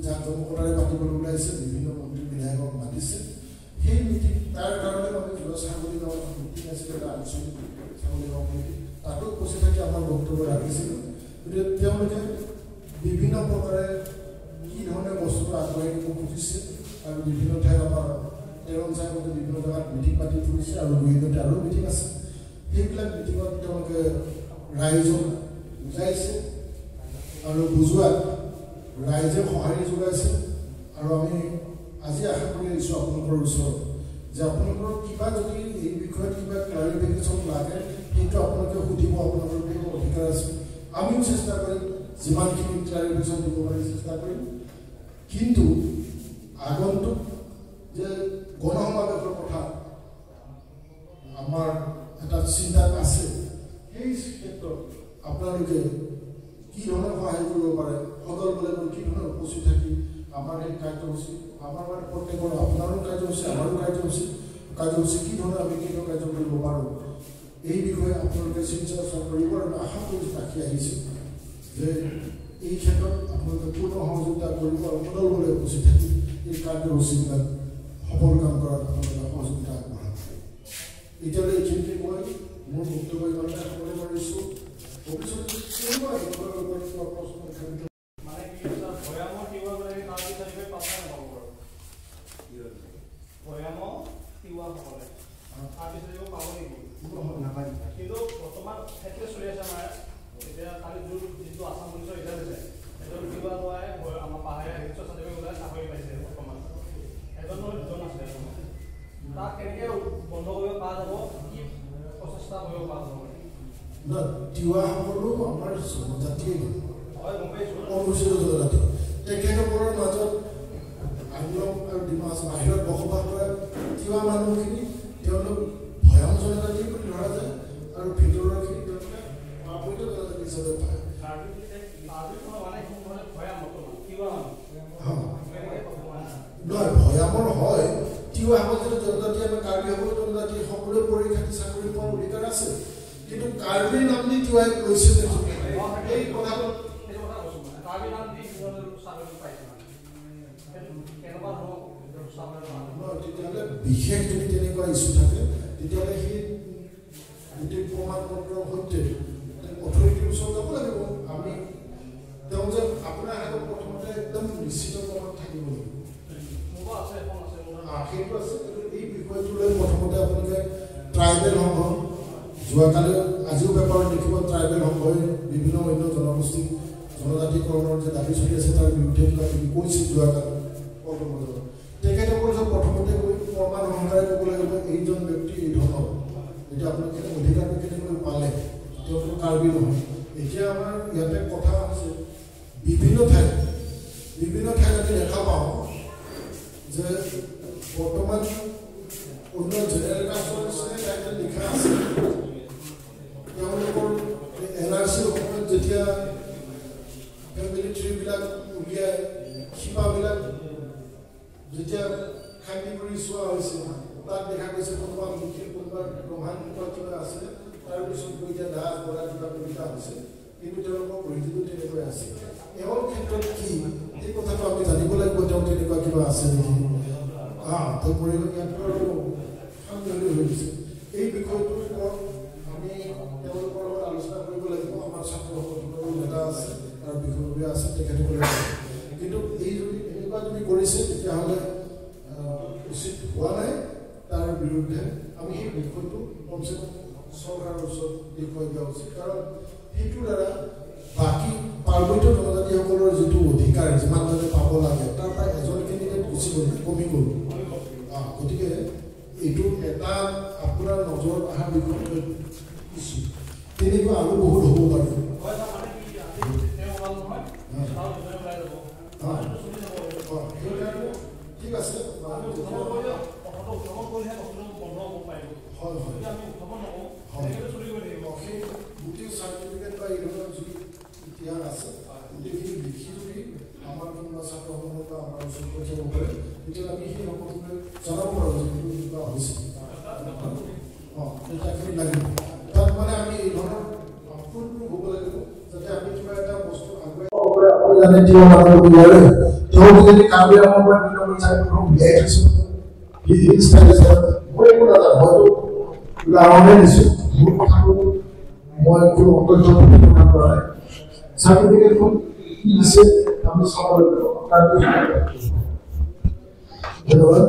যাক জনকতাৰে পাতিবলৈ ওলাইছে বিভিন্ন মন্ত্ৰী বিধায়কক মাতিছে সেই মিটিং তাৰ কাৰণে আমি ছাগলী গাঁৱত মিটিং আছিলে এটা আলোচনী ছাগলী গাঁও মিটিং তাতো উপস্থিত থাকি আমাৰ বক্তব্য ৰাখিছিলোঁ গতিকে তেওঁলোকে বিভিন্ন প্ৰকাৰে কি ধৰণে বস্তুটো আগবাঢ়ি নিব খুজিছে আৰু বিভিন্ন ঠাইত আমাৰ টেৰন চাহেবতে বিভিন্ন জেগাত মিটিং পাতি ফুৰিছে আৰু দুইজনতে আৰু মিটিং আছে সেইবিলাক মিটিঙত তেওঁলোকে ৰাইজক বুজাইছে আৰু বুজোৱাত ৰাইজে সঁহাৰি যোগাইছে আৰু আমি আজি আশা কৰি আহিছোঁ আপোনালোকৰ ওচৰত যে আপোনালোকৰ কিবা যদি এই বিষয়ত কিবা ক্লাৰিফিকেশ্যন লাগে সেইটো আপোনালোকে সুধিব, আপোনালোকৰ অধিকাৰ আছে। আমিও চেষ্টা কৰিম যিমানখিনি ক্লাৰিফিকেশ্যন দিব পাৰি চেষ্টা কৰিম। কিন্তু আগন্তুক যে গণসমাৱেশৰ কথা আমাৰ এটা চিন্তাত আছে, সেই ক্ষেত্ৰত আপোনালোকে কি ধৰণৰ সহায় কৰিব পাৰে, সদল বলে কি ধৰণৰ উপস্থিত থাকি আমাৰ এই কাৰ্যসূচী আমাৰ প্ৰত্যেকৰ আপোনাৰো কাৰ্যসূচী আমাৰো কাৰ্যসূচী কি ধৰণৰ আমি কি কাৰ্য কৰিব পাৰোঁ এই বিষয়ে আপোনালোকে চিন্তা কৰিব। আৰু আশা কৰি ৰাখি আহিছোঁ যে এই ক্ষেত্ৰত আপোনালোকে পূৰ্ণ সহযোগিতা কৰিব আৰু সদল বলে উপস্থিত থাকি এই কাৰ্যসূচীবিলাক সফল কাম কৰাত আপোনালোকে সহযোগিতা আগবঢ়াব। এতিয়ালৈ এইখিনিকে মই মোৰ বক্তব্য ইমানতে সামৰণি মাৰিছোঁ। ভৱিষ্যতে কেনেকুৱা প্ৰশ্ন মানে কি ভৈয়ামৰ তিৱা বিলাকে তাৰ বিচাৰিবে পাব নহ'ব ভৈয়ামৰ তিৱাসকলে তাৰ বিচাৰিব পাব নেকি নাপায়। কিন্তু বৰ্তমান সেইটোৱে চলি আছে আমাৰ এতিয়া কালি যিটো আছাম পুলিচৰ ৰিজাল্ট হৈছে এজন তিৱা লোৱাই আমাৰ পাহাৰীয়া হিংস্ৰ চাৰ্টিফিকেট ওলাই চাকৰি পাইছে। বৰ্তমান এজনৰ দুজন আছে, তাক কেনেকৈ বন্ধ কৰিব পৰা যাব, কি প্ৰচেষ্টা কৰিব পৰা যাব? তিৱাসকলো আমাৰ জনজাতিয়ে অনুসূচিত জনজাতি। তেখেতসকলৰ মাজত আংলং আৰু ডিমা বাহিৰত বসবাস কৰা তিৱা মানুহখিনি তেওঁলোক ভৈয়াম জনজাতি বুলি ধৰা যায় আৰু ভিতৰৰখিনি তেওঁলোকে পাৰ্বত্য জনজাতি হিচাপে পায়। নহয়, ভৈয়ামৰ হয় তিৱাসকল জনজাতি আমাৰ কাৰ্বিসকল জনজাতি সকলোৱে পৰীক্ষাত চাকৰি পোৱাৰ অধিকাৰ আছে। কিন্তু কাৰ্বি নাম দি তিৱাই কৈছে এই কথাটো তেতিয়াহ'লে বিশেষ যদি তেনেকুৱা ইছ্যু থাকে তেতিয়াহ'লে সেই গোটেই প্ৰমাণ পত্ৰৰ সৈতে অথৰিটিৰ ওচৰত যাব লাগিব। আমি তেওঁ যে আপোনাৰ হাতত প্ৰথমতে একদম নিশ্চিত প্ৰমাণ থাকিব লাগিব সেইটো আছে। কিন্তু এই বিষয়টো লৈ প্ৰথমতে আপোনালোকে ট্ৰাইবেল সংঘ যোৱাকালি আজিও পেপাৰত দেখিব ট্ৰাইবেল সংঘই বিভিন্ন অন্য জনগোষ্ঠী জনজাতিকৰণৰ যে দাবী চলি আছে তাৰ বিৰুদ্ধে কিবা কিবি কৈছিল যোৱাকালি পল্টন তেখেতসকলৰ ওচৰত প্ৰথমতে গৈ প্ৰমাণ সহকাৰে ক'ব লাগিব এইজন ব্যক্তি এই ধৰণৰ এতিয়া আপোনালোকে অধিকাৰটো কেনেকৈ পালে, তেওঁলোকৰ কাৰ্বি নহয়। এতিয়া আমাৰ ইয়াতে কথা আছে বিভিন্ন ঠাইত আমি দেখা পাওঁ যে বৰ্তমান অন্য জেনেৰেল কাষ্টৰ নিচিনাই টাইটেল লিখা আছে। তেওঁলোকৰ NRCৰ সময়ত যেতিয়া ফেমিলি ট্ৰীবিলাক উলিয়াই শিপাবিলাক যেতিয়া খান্দি কৰি চোৱা হৈছে তাত দেখা গৈছে কোনোবা মুখিল কোনোবা ব্ৰহ্মাণ কিবা আছে, তাৰপিছত এতিয়া দাস বৰা কিবা কবিতা হৈছে, কিন্তু তেওঁলোকৰ পৰিধিটো তেনেকৈ আছে। এওঁৰ ক্ষেত্ৰত কি এই কথাটো আমি জানিব লাগিব, তেওঁ তেনেকুৱা কিবা আছে নেকি। তেওঁ পৰিব ইয়াতো আৰু সন্দেহ হৈ গৈছে। এই বিষয়টোৰ ওপৰত আমি তেওঁলোকৰ লগত আলোচনা কৰিব লাগিব। আমাৰ ছাত্ৰ সংগঠনৰো নেতা আছে আৰু বিষয়ববীয়া আছে তেখেতসকলে। কিন্তু এই যদি এনেকুৱা যদি কৰিছে তেতিয়াহ'লে উচিত হোৱা নাই। তাৰ বিৰুদ্ধে আমি সেই বিষয়টো কমচে কম চৰকাৰৰ ওচৰত দেখুৱাই দিয়া উচিত। কাৰণ সেইটোৰ দ্বাৰা বাকী পাৰ্বত্য জনজাতিসকলৰ যিটো অধিকাৰ যিমানজনে পাব লাগে তাৰ পৰা এজন কেণ্ডিডেট গুচি গ'ল, কমি গ'ল। গতিকে এইটো এটা আপোনাৰ নজৰত অহা বিষয় ইছ্যু তেনেকুৱা আৰু বহুত হ'ব পাৰে। ঠিক আছে, গোটেই চাৰ্টিফিকেট বা এই ধৰণৰ যি ইতিহাস আছে গোটেইখিনি লিখি যদি আমাৰ কোনোবা ছাত্ৰ সংগঠন বা আমাৰ ওচৰত পঠিয়াব পাৰে তেতিয়াহ'লে আমি সেই সকলোকে জনাব পাৰোঁ যে এইটো কিবা হৈছে তেতিয়াখিনি লাগিব। তাত মানে আমি এই ধৰণৰ সম্পূৰ্ণ হ'ব লাগিব যাতে আমি কিবা এটা বস্তু আগুৱাই আপুনি জানে তেওঁ মানুহ উলিয়ালে তেওঁ যদি কাৰ্বি আংলঙৰ পৰা 2 নম্বৰ চাইটো উলিয়াই থৈছোঁ মই একো নাজানো, হয়তো উদাহৰণে দিছোঁ। মোৰ কথাটো মই কোনো অন্তৰ্য কৰা নাই। চাৰ্টিফিকেটখন কি দিছে আমি চাব লাগিব। ধন্যবাদ।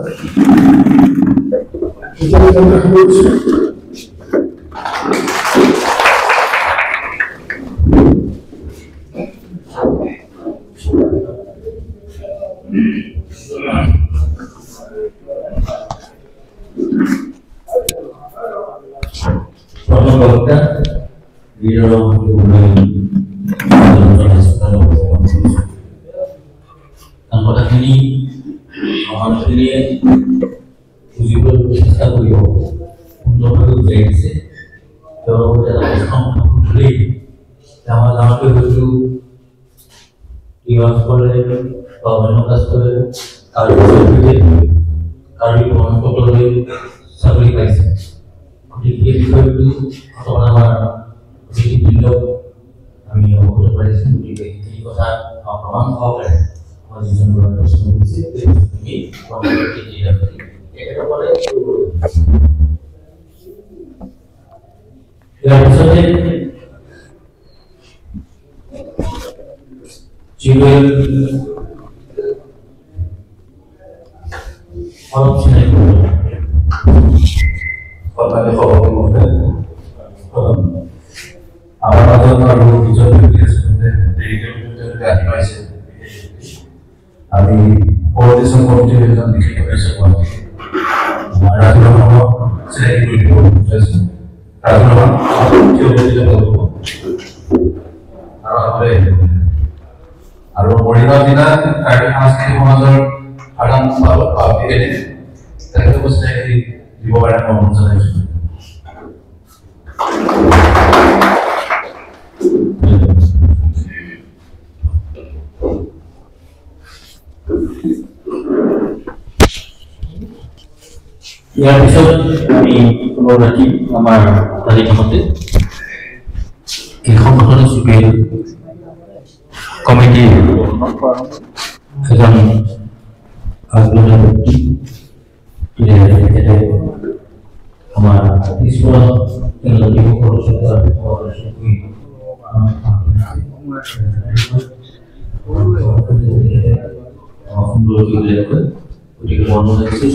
কথাখিনি মানুহখিনিয়ে বুজিবলৈ চেষ্টা কৰিব সুন্দৰভাৱে বুজাই দিছে তেওঁৰ লগতে এটা প্ৰশ্ন সুধিলেই আমাৰ গাঁৱতে হয়তো তিৱাসকলে বা অন্য কাষ্টৰে কাৰ্বি প্ৰমাণপত্ৰলৈ চাকৰি পাইছে গতিকে এই বিষয়টো বৰ্তমান আমাৰ বিভিন্ন আমি অৱগত পাৰিছোঁ গতিকে সেইখিনি কথা প্ৰমাণ সহকাৰে আমাৰ যিজন প্ৰশ্ন কৰিছে ইয়াৰ পিছতে জিৱেল অলপ চিনাই সৰকাৰি সভাপতি মহোদয় আমাৰ মাজত আৰু দুজন ব্যক্তি আছে আহি পাইছে আমি কোঅৰ্ডিনেশন কমিটিৰ এজন লিখিত কৰিছে ৰাজনগৰ চিনাকি কৰি দিব ৰাজনগৰ আৰু মৰিগাঁও জিলা কাৰ্বি সাংস্কৃতিক সমাজৰ সাধাৰণ সম্পাদক তেখেতকো চিনাকি দিব পাৰে মই অনুৰোধ জনাইছোঁ ইয়াৰ পিছত আমি পুনৰ ৰাখিম আমাৰ তালিকামতে এই সংগঠন চুপিৰ কমিটিৰ এজন আগবঢ়া ব্যক্তি আমাৰ পিছপৰা গতিকে মনো লাগিছে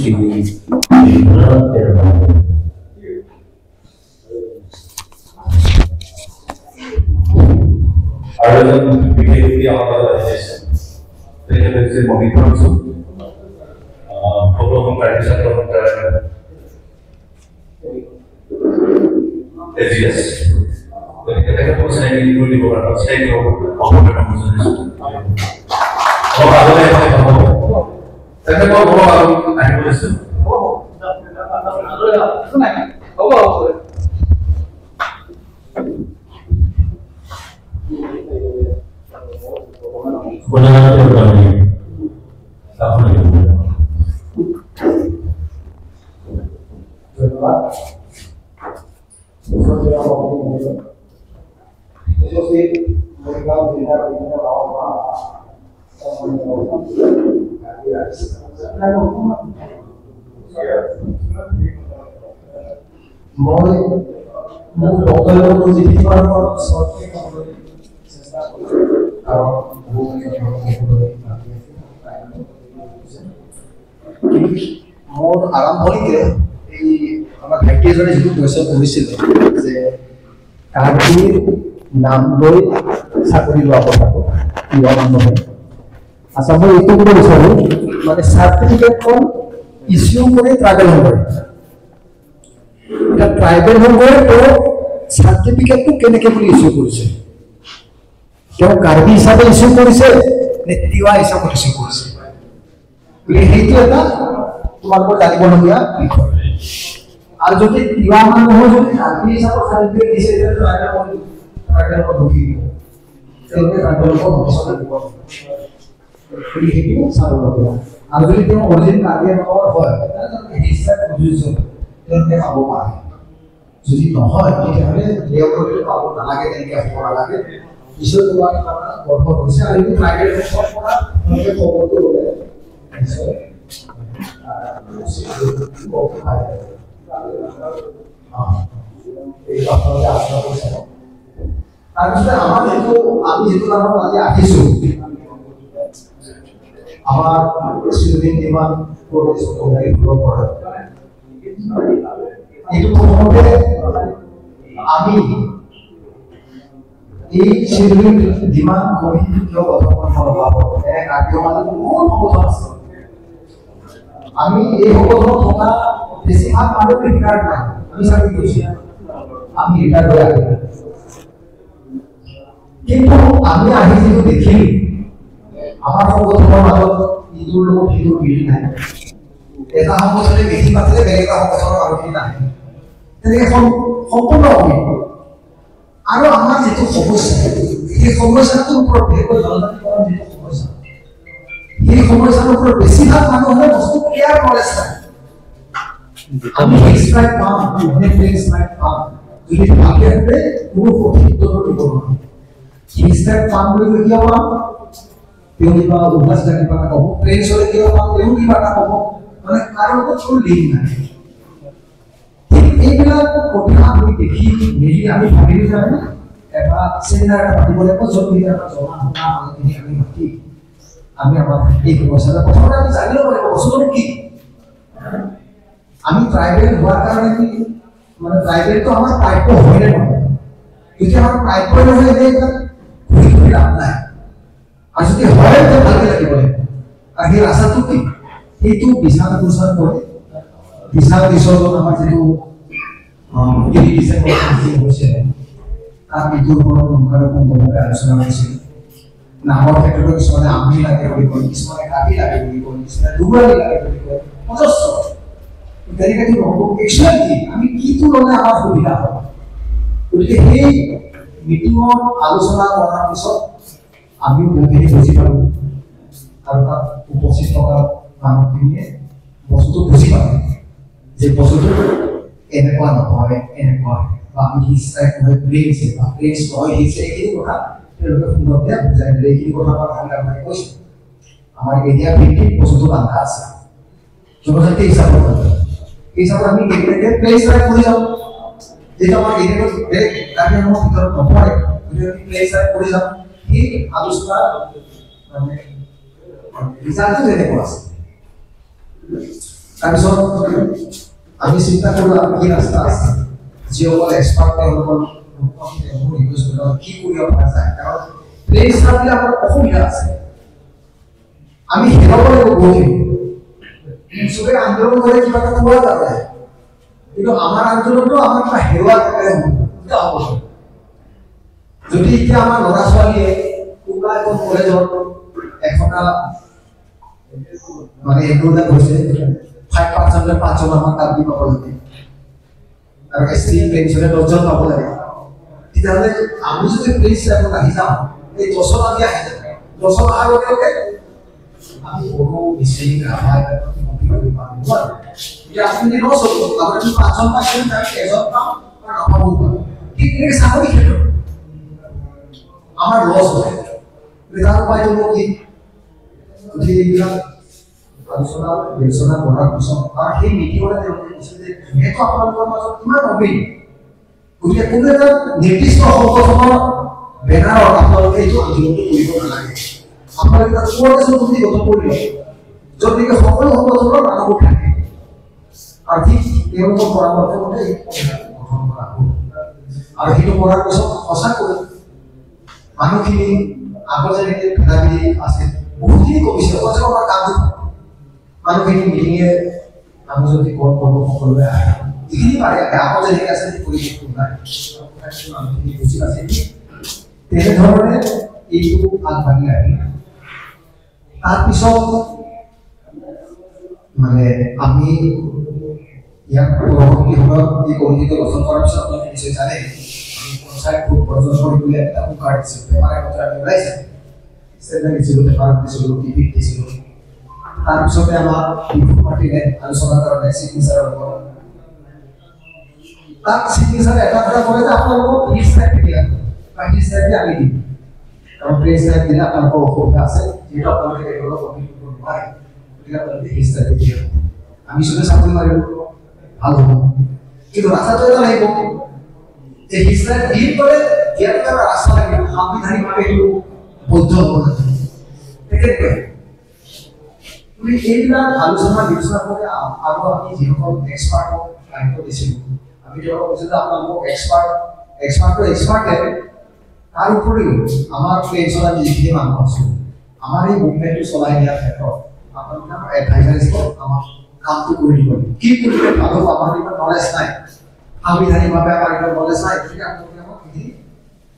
আৰু এজন বিশেষ ব্যক্তি আমাৰ লগত আহিছে তেখেত হৈছে মহিত ফটোখন কাৰ্বি ছাত্ৰ সন্থাৰ এজিএছ গতিকে তেখেতক চিনাকি কৰি দিব কাৰণে চিনাকি হ'ব তেখেতৰ হ'ব আৰু আহিব লৈছে মোৰ আৰম্ভণিতে এই আমাৰ ভাইটি এজনে যিটো কুৱেশ্যন কৰিছিলে যে কাৰ্বিৰ নাম লৈ চাকৰি লোৱা কথাটো কিয় মানুহে আচ্ছা মই এইটো কৰিব বিচাৰোঁ মানে চাৰ্টিফিকেটখন ইছ্যু কৰি ট্ৰাইবেল হৈ পৰে এতিয়া ট্ৰাইবেল হৈ গৈ তেওঁ চাৰ্টিফিকেটটো কেনেকৈ বুলি ইছ্যু কৰিছে তেওঁ কাৰ্বি হিচাপে ইছ্যু কৰিছে নে তিৱা হিচাপত ইছ্যু কৰিছে গতিকে সেইটো এটা তোমালোকৰ জানিবলগীয়া বিষয় আৰু যদি তিৱা মানুহৰ যদি কাৰ্বি হিচাপত চাৰ্টিফিকেট দিছে ট্ৰাইবেলৰ দুখী তেওঁলোকে ট্ৰাইবেলৰ ভৱিষ্যত দিব সেইটো চাবলগীয়া আৰু যদি তেওঁ অৰিজিন কাৰ্বি আংলঙৰ হয় তেওঁলোকে পাব পাৰে যদি নহয় তেতিয়াহ'লে তেওঁলোকে পাব নালাগে তেনেকৈ হ'ব নালাগে পিছত তোমাৰ গৰ্ভ হৈছে আৰু এইটো ট্ৰাইবেল পৰা তেওঁলোকে খবৰটো ল'লে নিশ্চয় তাৰপিছতে আমাৰ যিটো আমি যিটো কাৰণত আজি আহিছোঁ আমাৰ চিলড্ৰেন ডিমাণ্ড এইটো প্ৰথমতে আমি এই চিলড্ৰেন ডিমাণ্ড কমিটি কিয় গঠন কৰিব লাগিব কাৰ্বি সমাজত বহুত সংগঠন আছে আমি এই সংগঠনত থকা বেছিভাগ মানুহ ৰিটায়াৰ্ড নাই আমি চাকৰি কৰিছোঁ আমি ৰিটায়াৰ্ড হৈ আহিলোঁ কিন্তু আমি আহি যিটো দেখিলোঁ আমাৰ সংগঠনৰ মাজত ইটোৰ লগত সিটোৰ মিল নাই এটা সংগঠনে বেছি পাতিলে বেলেগ এটা সংগঠনৰ মানুহখিনি নাহে তেনেকৈ সম্পূৰ্ণ অমিল আৰু আমাৰ যিটো সমস্যা সেই সমস্যাটোৰ ওপৰত বিশেষকৈ জনজাতিকৰণ যিটো সমস্যা সেই সমস্যাৰ ওপৰত বেছিভাগ মানুহে বস্তু ক্লিয়াৰ নলেজ নাই আমি এক্সট্ৰাক্ট পাম এক্সট্ৰাক্ট পাম যদি ভালকৈ শুনে কোনো সঠিক উত্তৰ দিব নোৱাৰোঁ এক্সট্ৰাক্ট পাম বুলি কৈ কিয় পাম তেওঁ কিবা উল্লাস কিবা এটা ক'ব প্ৰেছৰে কিয় পাম তেওঁ কিবা এটা ক'ব মানে কাৰো লগত কোনো লিংক নাই এইবিলাক কথা আমি দেখি মেলি আমি ভাবিলোঁ যে এটা চেমিনাৰ এটা পাতিব লাগিব য'ত নেকি এটা জনা শুনা মানুহখিনি আমি মাতি আমি আমাৰ এই সমস্যাটো প্ৰথমতে আমি জানি ল'ব লাগিব বস্তুটো কি আমি ট্ৰাইবেল হোৱাৰ কাৰণে কি মানে ট্ৰাইবেলটো আমাৰ প্ৰাপ্য হয়নে নহয় যদি আমাৰ প্ৰাপ্য নহয় এতিয়া ঘূৰি ঘূৰি লাভ নাই আৰু যদি হয় তেতিয়া ভালকৈ লাগিব লাগিব আৰু সেই ৰাস্তাটো কি সেইটো বিচাৰ বিচৰণ কৰে বিচাৰ বিচৰণ আমাৰ যিটো হৈছে তাত ইটোৰ ওপৰত পুংখানুপুংখভাৱে আলোচনা হৈছিল নামৰ ক্ষেত্ৰতো কিছুমানে আমলি লাগে বুলি কয় কিছুমানে কাটি লাগে বুলি কয় কিছুমানে দুবৰালি লাগে বুলি কয় অজস্ৰ তেনেকৈ নহ'ব একচুৱেলি কি আমি কিটো ল'লে আমাৰ সুবিধা হয় গতিকে সেই মিটিঙত আলোচনা কৰাৰ পিছত আমিও বহুখিনি বুজি পালোঁ আৰু তাত উপস্থিত থকা মানুহখিনিয়ে বস্তুটো বুজি পালে যে বস্তুটো এনেকুৱা নহয় এনেকুৱা বা আমি হিচাই নহয় প্লেছ বা প্লেছ নহয় হিচাই এইখিনি কথা তেওঁলোকে সুন্দৰকৈ বুজাই দিলে এইখিনি কথা মই ভালকৈ আপোনাক কৈছোঁ আমাৰ এৰিয়া ভিত্তিক বস্তুটো বান্ধা আছে জনজাতি হিচাপত এই হিচাপত আমি কেনেকৈ প্লেছ ৰাইট কৰি যাওঁ যেটা আমার এরিয়ার বেলেগ কার্যক্রমের ভিতরে নপড়ে যদি আমি প্লেস রাইট করে যাও এই আলোচনা মানে রিজাল্ট যেতে আছে তাৰপিছত আমি চিন্তা কৰিলোঁ আৰু কি ৰাস্তা আছে যিসকল এক্সপাৰ্ট তেওঁলোকৰ ইউজ কৰিব কি কৰিব পৰা যায় কাৰণ প্লেস ৰাইটলে আমাৰ অসুবিধা আছে আমি হেৰাব লাগিব বহুত চবে আন্দোলন কৰে কিবা এটা পোৱা যায় কিন্তু আমাৰ আন্দোলনটো আমাৰ কিবা হেৰুৱা থাকে হ'ব যদি এতিয়া আমাৰ ল'ৰা ছোৱালীয়ে কোনোবা এখন কলেজত এখনা মানে এগ্ৰোটা গৈছে 5% 5জন আমাৰ তাত দিব লাগে আৰু এসটি পেনশনে 10জন পাব লাগে তেতিয়াহ'লে আমি যদি প্লেচ এখন আহি যাওঁ এই 10জন আমি আহি যাওঁ 10জন অহাৰ লগে লগে আমি বহু বেছি আমাৰ কম্পিউটাৰ পাৰোঁ এতিয়া আপুনি যদি লছ হ'ব আমাৰ যদি 5জন পাইছে তাক এজন পাম বা নাপাবও পাৰোঁ ঠিক তেনেকৈ চাকৰি ক্ষেত্ৰত আমাৰ লছ হয় তাৰ উপায়টো কি যদি এইবিলাক আলোচনা বিবেচনা কৰাৰ পিছত আৰু সেই নীতিমতে তেওঁলোকে কৈছে যে যিহেতু আপোনালোকৰ মাজত ইমান অভিন গতিকে কোনো এটা নিৰ্দিষ্ট সংগঠনৰ বেনাৰত আপোনালোকে এইটো আন্দোলনটো কৰিব নালাগে আপোনালোকে এটা কোঅৰ্ডিনেশ্যন কমিটি গঠন কৰি লওক য'ত নেকি সকলো সংগঠনৰ মানুহবোৰ থাকে আৰু ঠিক তেওঁলোকৰ পৰামৰ্শ মতে এই গঠন কৰা হ'ব আৰু সেইটো কৰাৰ পিছত সঁচাকৈ মানুহখিনি আগৰ যেনেকৈ ভেদাভেদি আছিল বহুতখিনি কমিছে অথচ আমাৰ কামটো মানুহখিনি মিটিঙে আমি যদি কল কৰিব সকলোৱে আহে যিখিনি পাৰে আগৰ যেনেকৈ আছে সেই পৰিৱেশটো নাই মানুহখিনি বুজি পাইছে তেনেধৰণে এইটো আগবাঢ়ি আহি তাৰপিছত মানে আমি ইয়াক পৰৱৰ্তী সময়ত এই কমিটিটো গঠন কৰাৰ পিছত আপোনালোকে নিশ্চয় জানে পঞ্চায়ত ভোট বৰ্জন কৰিবলৈ এটা কাৰ্ড দিছিল পেপাৰে কথা আমি ওলাইছে ষ্টেটমেণ্ট দিছিলোঁ পেপাৰত দিছিলোঁ টিভিত দিছিলোঁ তাৰপিছতে আমাৰ বিভূত মাতিলে আলোচনাৰ কাৰণে চিগনেচাৰৰ লগত তাক চিগনেচাৰ এটা কথা কৰে যে আপোনালোকক প্লেচ ৰাইট দিয়া বা প্লেচ ৰাইট আমি দিম কাৰণ প্লেচ ৰাইট দিলে আপোনালোকৰ অসুবিধা আছে যিহেতু আপোনালোকে একেলগে কমপ্লিট কৰিব নোৱাৰে গতিকে আপোনালোকে প্লেচ ৰাইট দিয়ে আমি চবে চাকৰি মাৰিব ভাল হ'ব কিন্তু ৰাস্তাটো এটা লাগিব যে হিষ্ট্ৰী ডিল কৰে ইয়াত এটা ৰাস্তা লাগিব সাংবিধানিকভাৱে এইটো বৈধ হ'ব লাগে তেখেতে এইবিলাক আলোচনা বিবেচনা কৰি আৰু আমি যিসকল এক্সপাৰ্টক দায়িত্ব দিছিলোঁ আমি তেওঁলোকক কৈছোঁ যে আপোনালোকক এক্সপাৰ্টে তাৰ উপৰিও আমাৰ পেঞ্চন আমি যিখিনি মানুহ আছোঁ আমাৰ এই মুভমেণ্টটো চলাই নিয়াৰ ক্ষেত্ৰত আপোনালোকে আমাৰ এডভাইজাৰীজক আমাক কামটো কৰি দিব কি কৰিলে ভাল হ'ব আমাৰ ইমান নলেজ নাই সাংবিধানিকভাৱে আমাৰ ইমান নলেজ নাই গতিকে আপোনালোকে আমাক সেইখিনি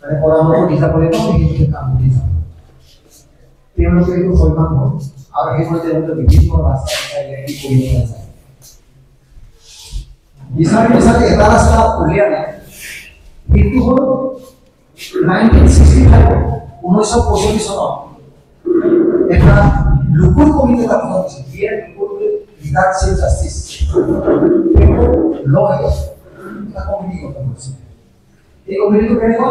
মানে পৰামৰ্শ দি যাব লাগিব সেইমতে কাম কৰি যাব তেওঁলোকে এইটো সন্মান হ'ল আৰু সেইমতে তেওঁলোকে বিভিন্ন ৰাস্তা কি কৰিব আছে বিচাৰি বিচাৰি এটা ৰাস্তা উলিয়াই নাই কিন্তু হ'ল 1965 চনত এটা লোকুল কমিটি এটা গঠন কৰিছিল বিএন লোকুল ৰিডাকশ্যন জাষ্টিচ ল এটা কমিটি গঠন কৰিছিল এই কমিটিটো কেনেকুৱা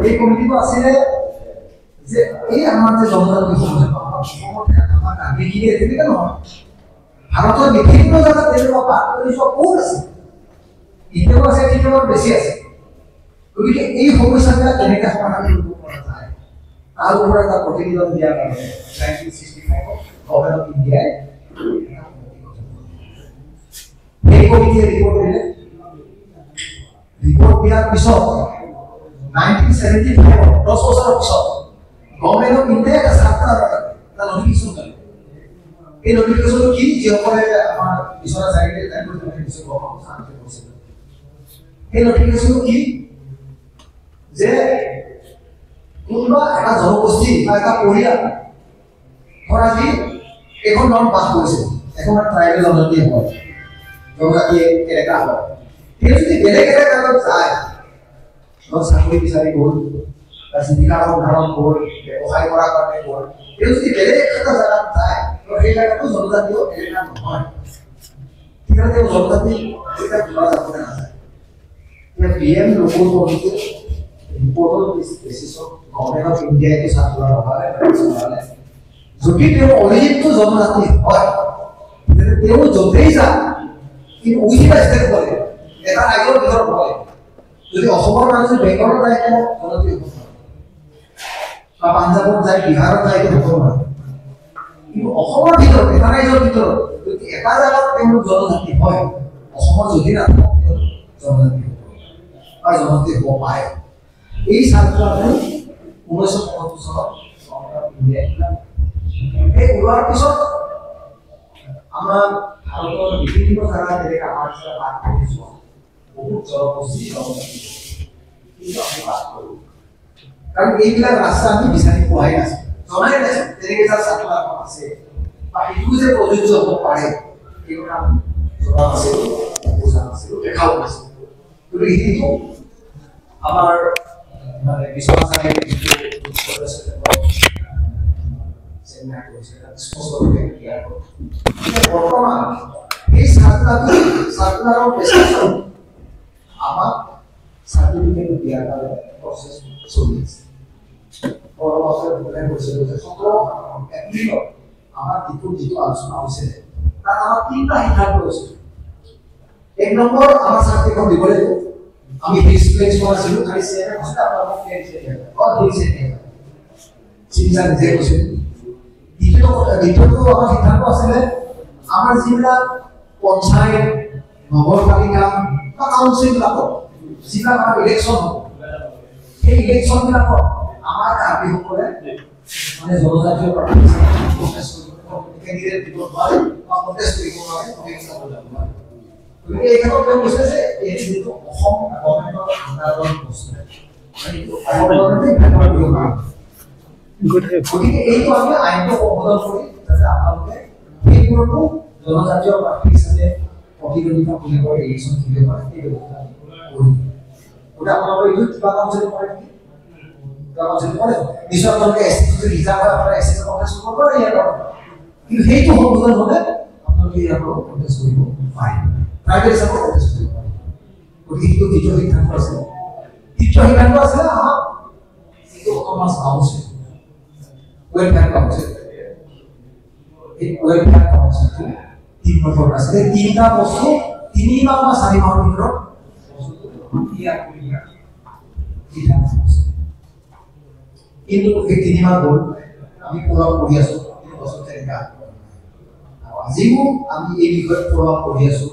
এই কমিটিটো আছিলে যে এই আমাৰ যে জনজাতি সমাজ আমাৰ আবেগিয়ে তেনেকৈ নহয় ভাৰতৰ বিভিন্ন জেগাত তেনেকুৱা বাদ কৰি চব বহুত আছে এতিয়াও আছে কেতিয়াবা বেছি আছে গতিকে এই সমস্যাবিলাক কেনেকৈ সমাধান কৰিব পৰা যায় তাৰ ওপৰত এটা প্ৰতিবেদন দিয়াৰ কাৰণে 1965 গভৰ্ণমেণ্ট অফ ইণ্ডিয়াই এই কমিটিয়ে ৰিপৰ্ট দিলে ৰিপৰ্ট দিয়াৰ পিছত 1975 10 বছৰৰ পিছত গভৰ্ণমেণ্ট অফ ইণ্ডিয়াই এটা চাৰ্টাৰ এটা নটিফিকেশ্যন দিলে এই নটিফিকেশ্যনটো কি যিসকলে আমাৰ বিচৰা চাইডে টাইম নটিফিকেশ্যন গভৰ্ণমেণ্ট চাৰ্টাৰ কৰিছিল এই নটিফিকেশ্যনটো কি যে কোনোবা এটা জনগোষ্ঠী বা এটা পৰিয়াল ধৰা যি এখন গাঁৱত বাস কৰিছে এখন ট্ৰাইবেল জনজাতি হয় জনজাতি এলেকা হয় তেওঁ যদি বেলেগ এটা গাঁৱত যায় চাকৰি বিচাৰি গ'ল বা জীৱিকা উদাহৰণ গ'ল ব্যৱসায় কৰাৰ কাৰণে গ'ল তেওঁ যদি বেলেগ এটা জেগাত যায় সেই জেগাটো জনজাতীয় এলেকা নহয় তেতিয়া তেওঁ জনজাতি এলেকা যোৱা যাবলৈ নাযায় PM লোকুল কমিটি ৰিপৰ্টৰ বেচিছত গভৰ্ণমেণ্ট অফ ইণ্ডিয়াই চাৰ্কুলাৰ লগালে যদি তেওঁ অৰিজিনটো জনজাতি হয় তেতিয়া তেওঁ য'তেই যায় কিন্তু উইথিন আ ষ্টেট কৰে এটা ৰাজ্যৰ ভিতৰত হয় যদি অসমৰ মানুহ যদি বেংগলত যায় তেওঁ জনজাতি হ'ব বা পাঞ্জাৱত যায় বিহাৰত যায় এইটো হ'ব নোৱাৰে কিন্তু অসমৰ ভিতৰত এটা ৰাজ্যৰ ভিতৰত যদি এটা জেগাত তেওঁলোক জনজাতি হয় অসমৰ যদি নাথাকক তেওঁ জনজাতি হ'ব বা জনজাতি হ'ব পাৰে এই চাৰ্কুলাৰটো 1975 চনত এই ওলোৱাৰ পিছত আমাৰ ভাৰতৰ বিভিন্ন জেগাত যেনেকৈ আমাৰ বাদ কৰিছোঁ বহুত জনগোষ্ঠী জনজাতি কিন্তু আমি বাদ কৰোঁ কাৰণ এইবিলাক ৰাস্তা আমি বিচাৰি পোৱাই নাছিল জনাই নাছিল তেনেকৈ যাৰ চাৰ্কুলাৰ আছে বা সেইটো যে প্ৰযোজ্য হ'ব পাৰে এইবোৰ আমি জনা নাছিলোঁ বুজা নাছিলোঁ দেখাও নাছিলোঁ গতিকে সেইটো আমাৰ মানে বিশ্বনাথ চাৰিআলি বৰ্তমান এই চাৰ্কুলাৰৰ বেচিছত আমাক চাৰ্টিফিকেট দিয়াৰ কাৰণে প্ৰচেছ চলি আছে পৰৱৰ্তী কৈছিলোঁ যে 17 এপ্ৰিলত আমাৰ যিটো আলোচনা হৈছে তাত আমাৰ 3টা সিদ্ধান্ত হৈছিল 1 নম্বৰ আমাৰ চাৰ্টিফিকেট দিব লাগিব আমি ডিসপ্লেস করেছিল খালি সেটা কষ্ট আপনারা ফেস দিয়ে আর দিছে চিন্তা নিজে করছে দ্বিতীয়টো আমার সিদ্ধান্ত আছে আমার জিলা পঞ্চায়েত নগরপালিকা বা কাউন্সিল বিলাকত জিলা আমাৰ ইলেকশন হ'ব এই ইলেকশন বিলাকত আমাৰ কাৰ্যকৰে মানে জনজাতীয় প্ৰাৰ্থী কেন্দ্ৰীয় বিপদ হয় বা কণ্টেষ্ট কৰিব নোৱাৰে এই ক্ষেত্ৰত তেওঁ কৈছে যে এই যিটো অসম গভৰ্ণমেণ্টৰ আণ্ডাৰৰ বস্তু গতিকে এইটো আমি আইনটো সংশোধন কৰি যাতে আপোনালোকে সেইবোৰতো জনজাতীয় প্ৰাৰ্থী হিচাপে প্ৰতিদ্বন্দ্বিতা কৰিব পাৰে ইলেকশ্যন খেলিব পাৰে এই ব্যৱস্থা কৰি গতিকে আপোনালোকে এইটো কিবা কাউন্সিল কৰে নেকি কিবা কাউন্সিল কৰে নিশ্চয় আপোনালোকে এছটি ৰিজাৰ্ভ হয় আপোনাৰ এছটি কণ্টেষ্ট কৰিব পাৰে ইয়াৰ কিন্তু সেইটো সংশোধন হ'লে আপোনালোকে ইয়াৰ পৰা কণ্টেষ্ট কৰিব পাৰে প্ৰাইভেট হিচাপে কণ্টেষ্ট কৰিব পাৰে গতিকে সেইটো দ্বিতীয় সিদ্ধান্ত আছে তৃতীয় সিদ্ধান্ত আছে আমাৰ যিটো অট'নমাছ কাউন্সিল ওয়েলফেয়াৰ কাউন্সিল এই ওয়েলফেয়াৰ কাউন্সিলটো 3 বছৰ আছে তিনিটা বস্তু 3 মাহ বা 4 মাহৰ ভিতৰত ইয়াৰ সিদ্ধান্ত আছে কিন্তু এই 3 মাহ গ'ল আমি পুৰা কৰি আছো 3 বছৰ তেনেকা আজিও আমি এই বিষয়ে পুৰা কৰি আছো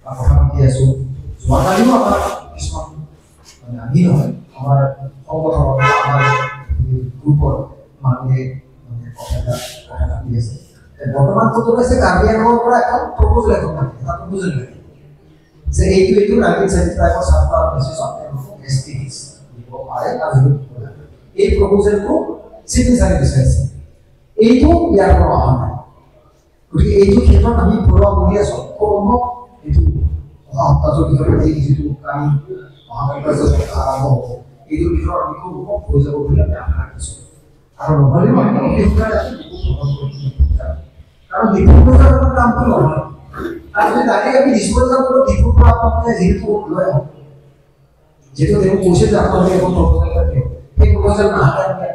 বা কথা পাতি আছো যোৱাকালিও আমাৰ কিছুমান মানে আমি নহয় আমাৰ সংগঠনৰ আমাৰ গ্ৰুপৰ মানুহে কথা পাতি আছে বৰ্তমান কত আছে কাৰ্বি আংলঙৰ পৰা এখন প্ৰপ'জেল এখন এটা প্ৰপ'জেল যে এইটো 1975 চাৰ্টাৰ বেচিছত এছটিস দিব পাৰে এই প্ৰপ'জেলটো চিগনেচাৰে বিচাৰিছে এইটো ইয়াৰ পৰা অহা নাই গতিকে এইটো ক্ষেত্ৰত আমি পূৰা কৰি আছোঁ সম্পূৰ্ণ এইটো অহা সপ্তাহৰ ভিতৰত এই যিটো কাম মহাবিদ্যালয়ত আৰম্ভ হ'ব এইটোৰ ভিতৰত আমি খুব হৈ যাব বুলি আমি আশা ৰাখিছোঁ আৰু নহ'লে কাৰণ ডিফুজাৰ কামটো নহয় আৰু যদি ডাইৰেক্ট আমি ডিছপ'জেল কৰোঁ ডিফুৰ পৰা আপোনালোকে যিহেতু লৈ আহক যেহেতু তেওঁ কৈছে যে আপোনালোকে এখন প্ৰপ'জেল থাকে সেই প্ৰপ'জেল নাহাতে আমি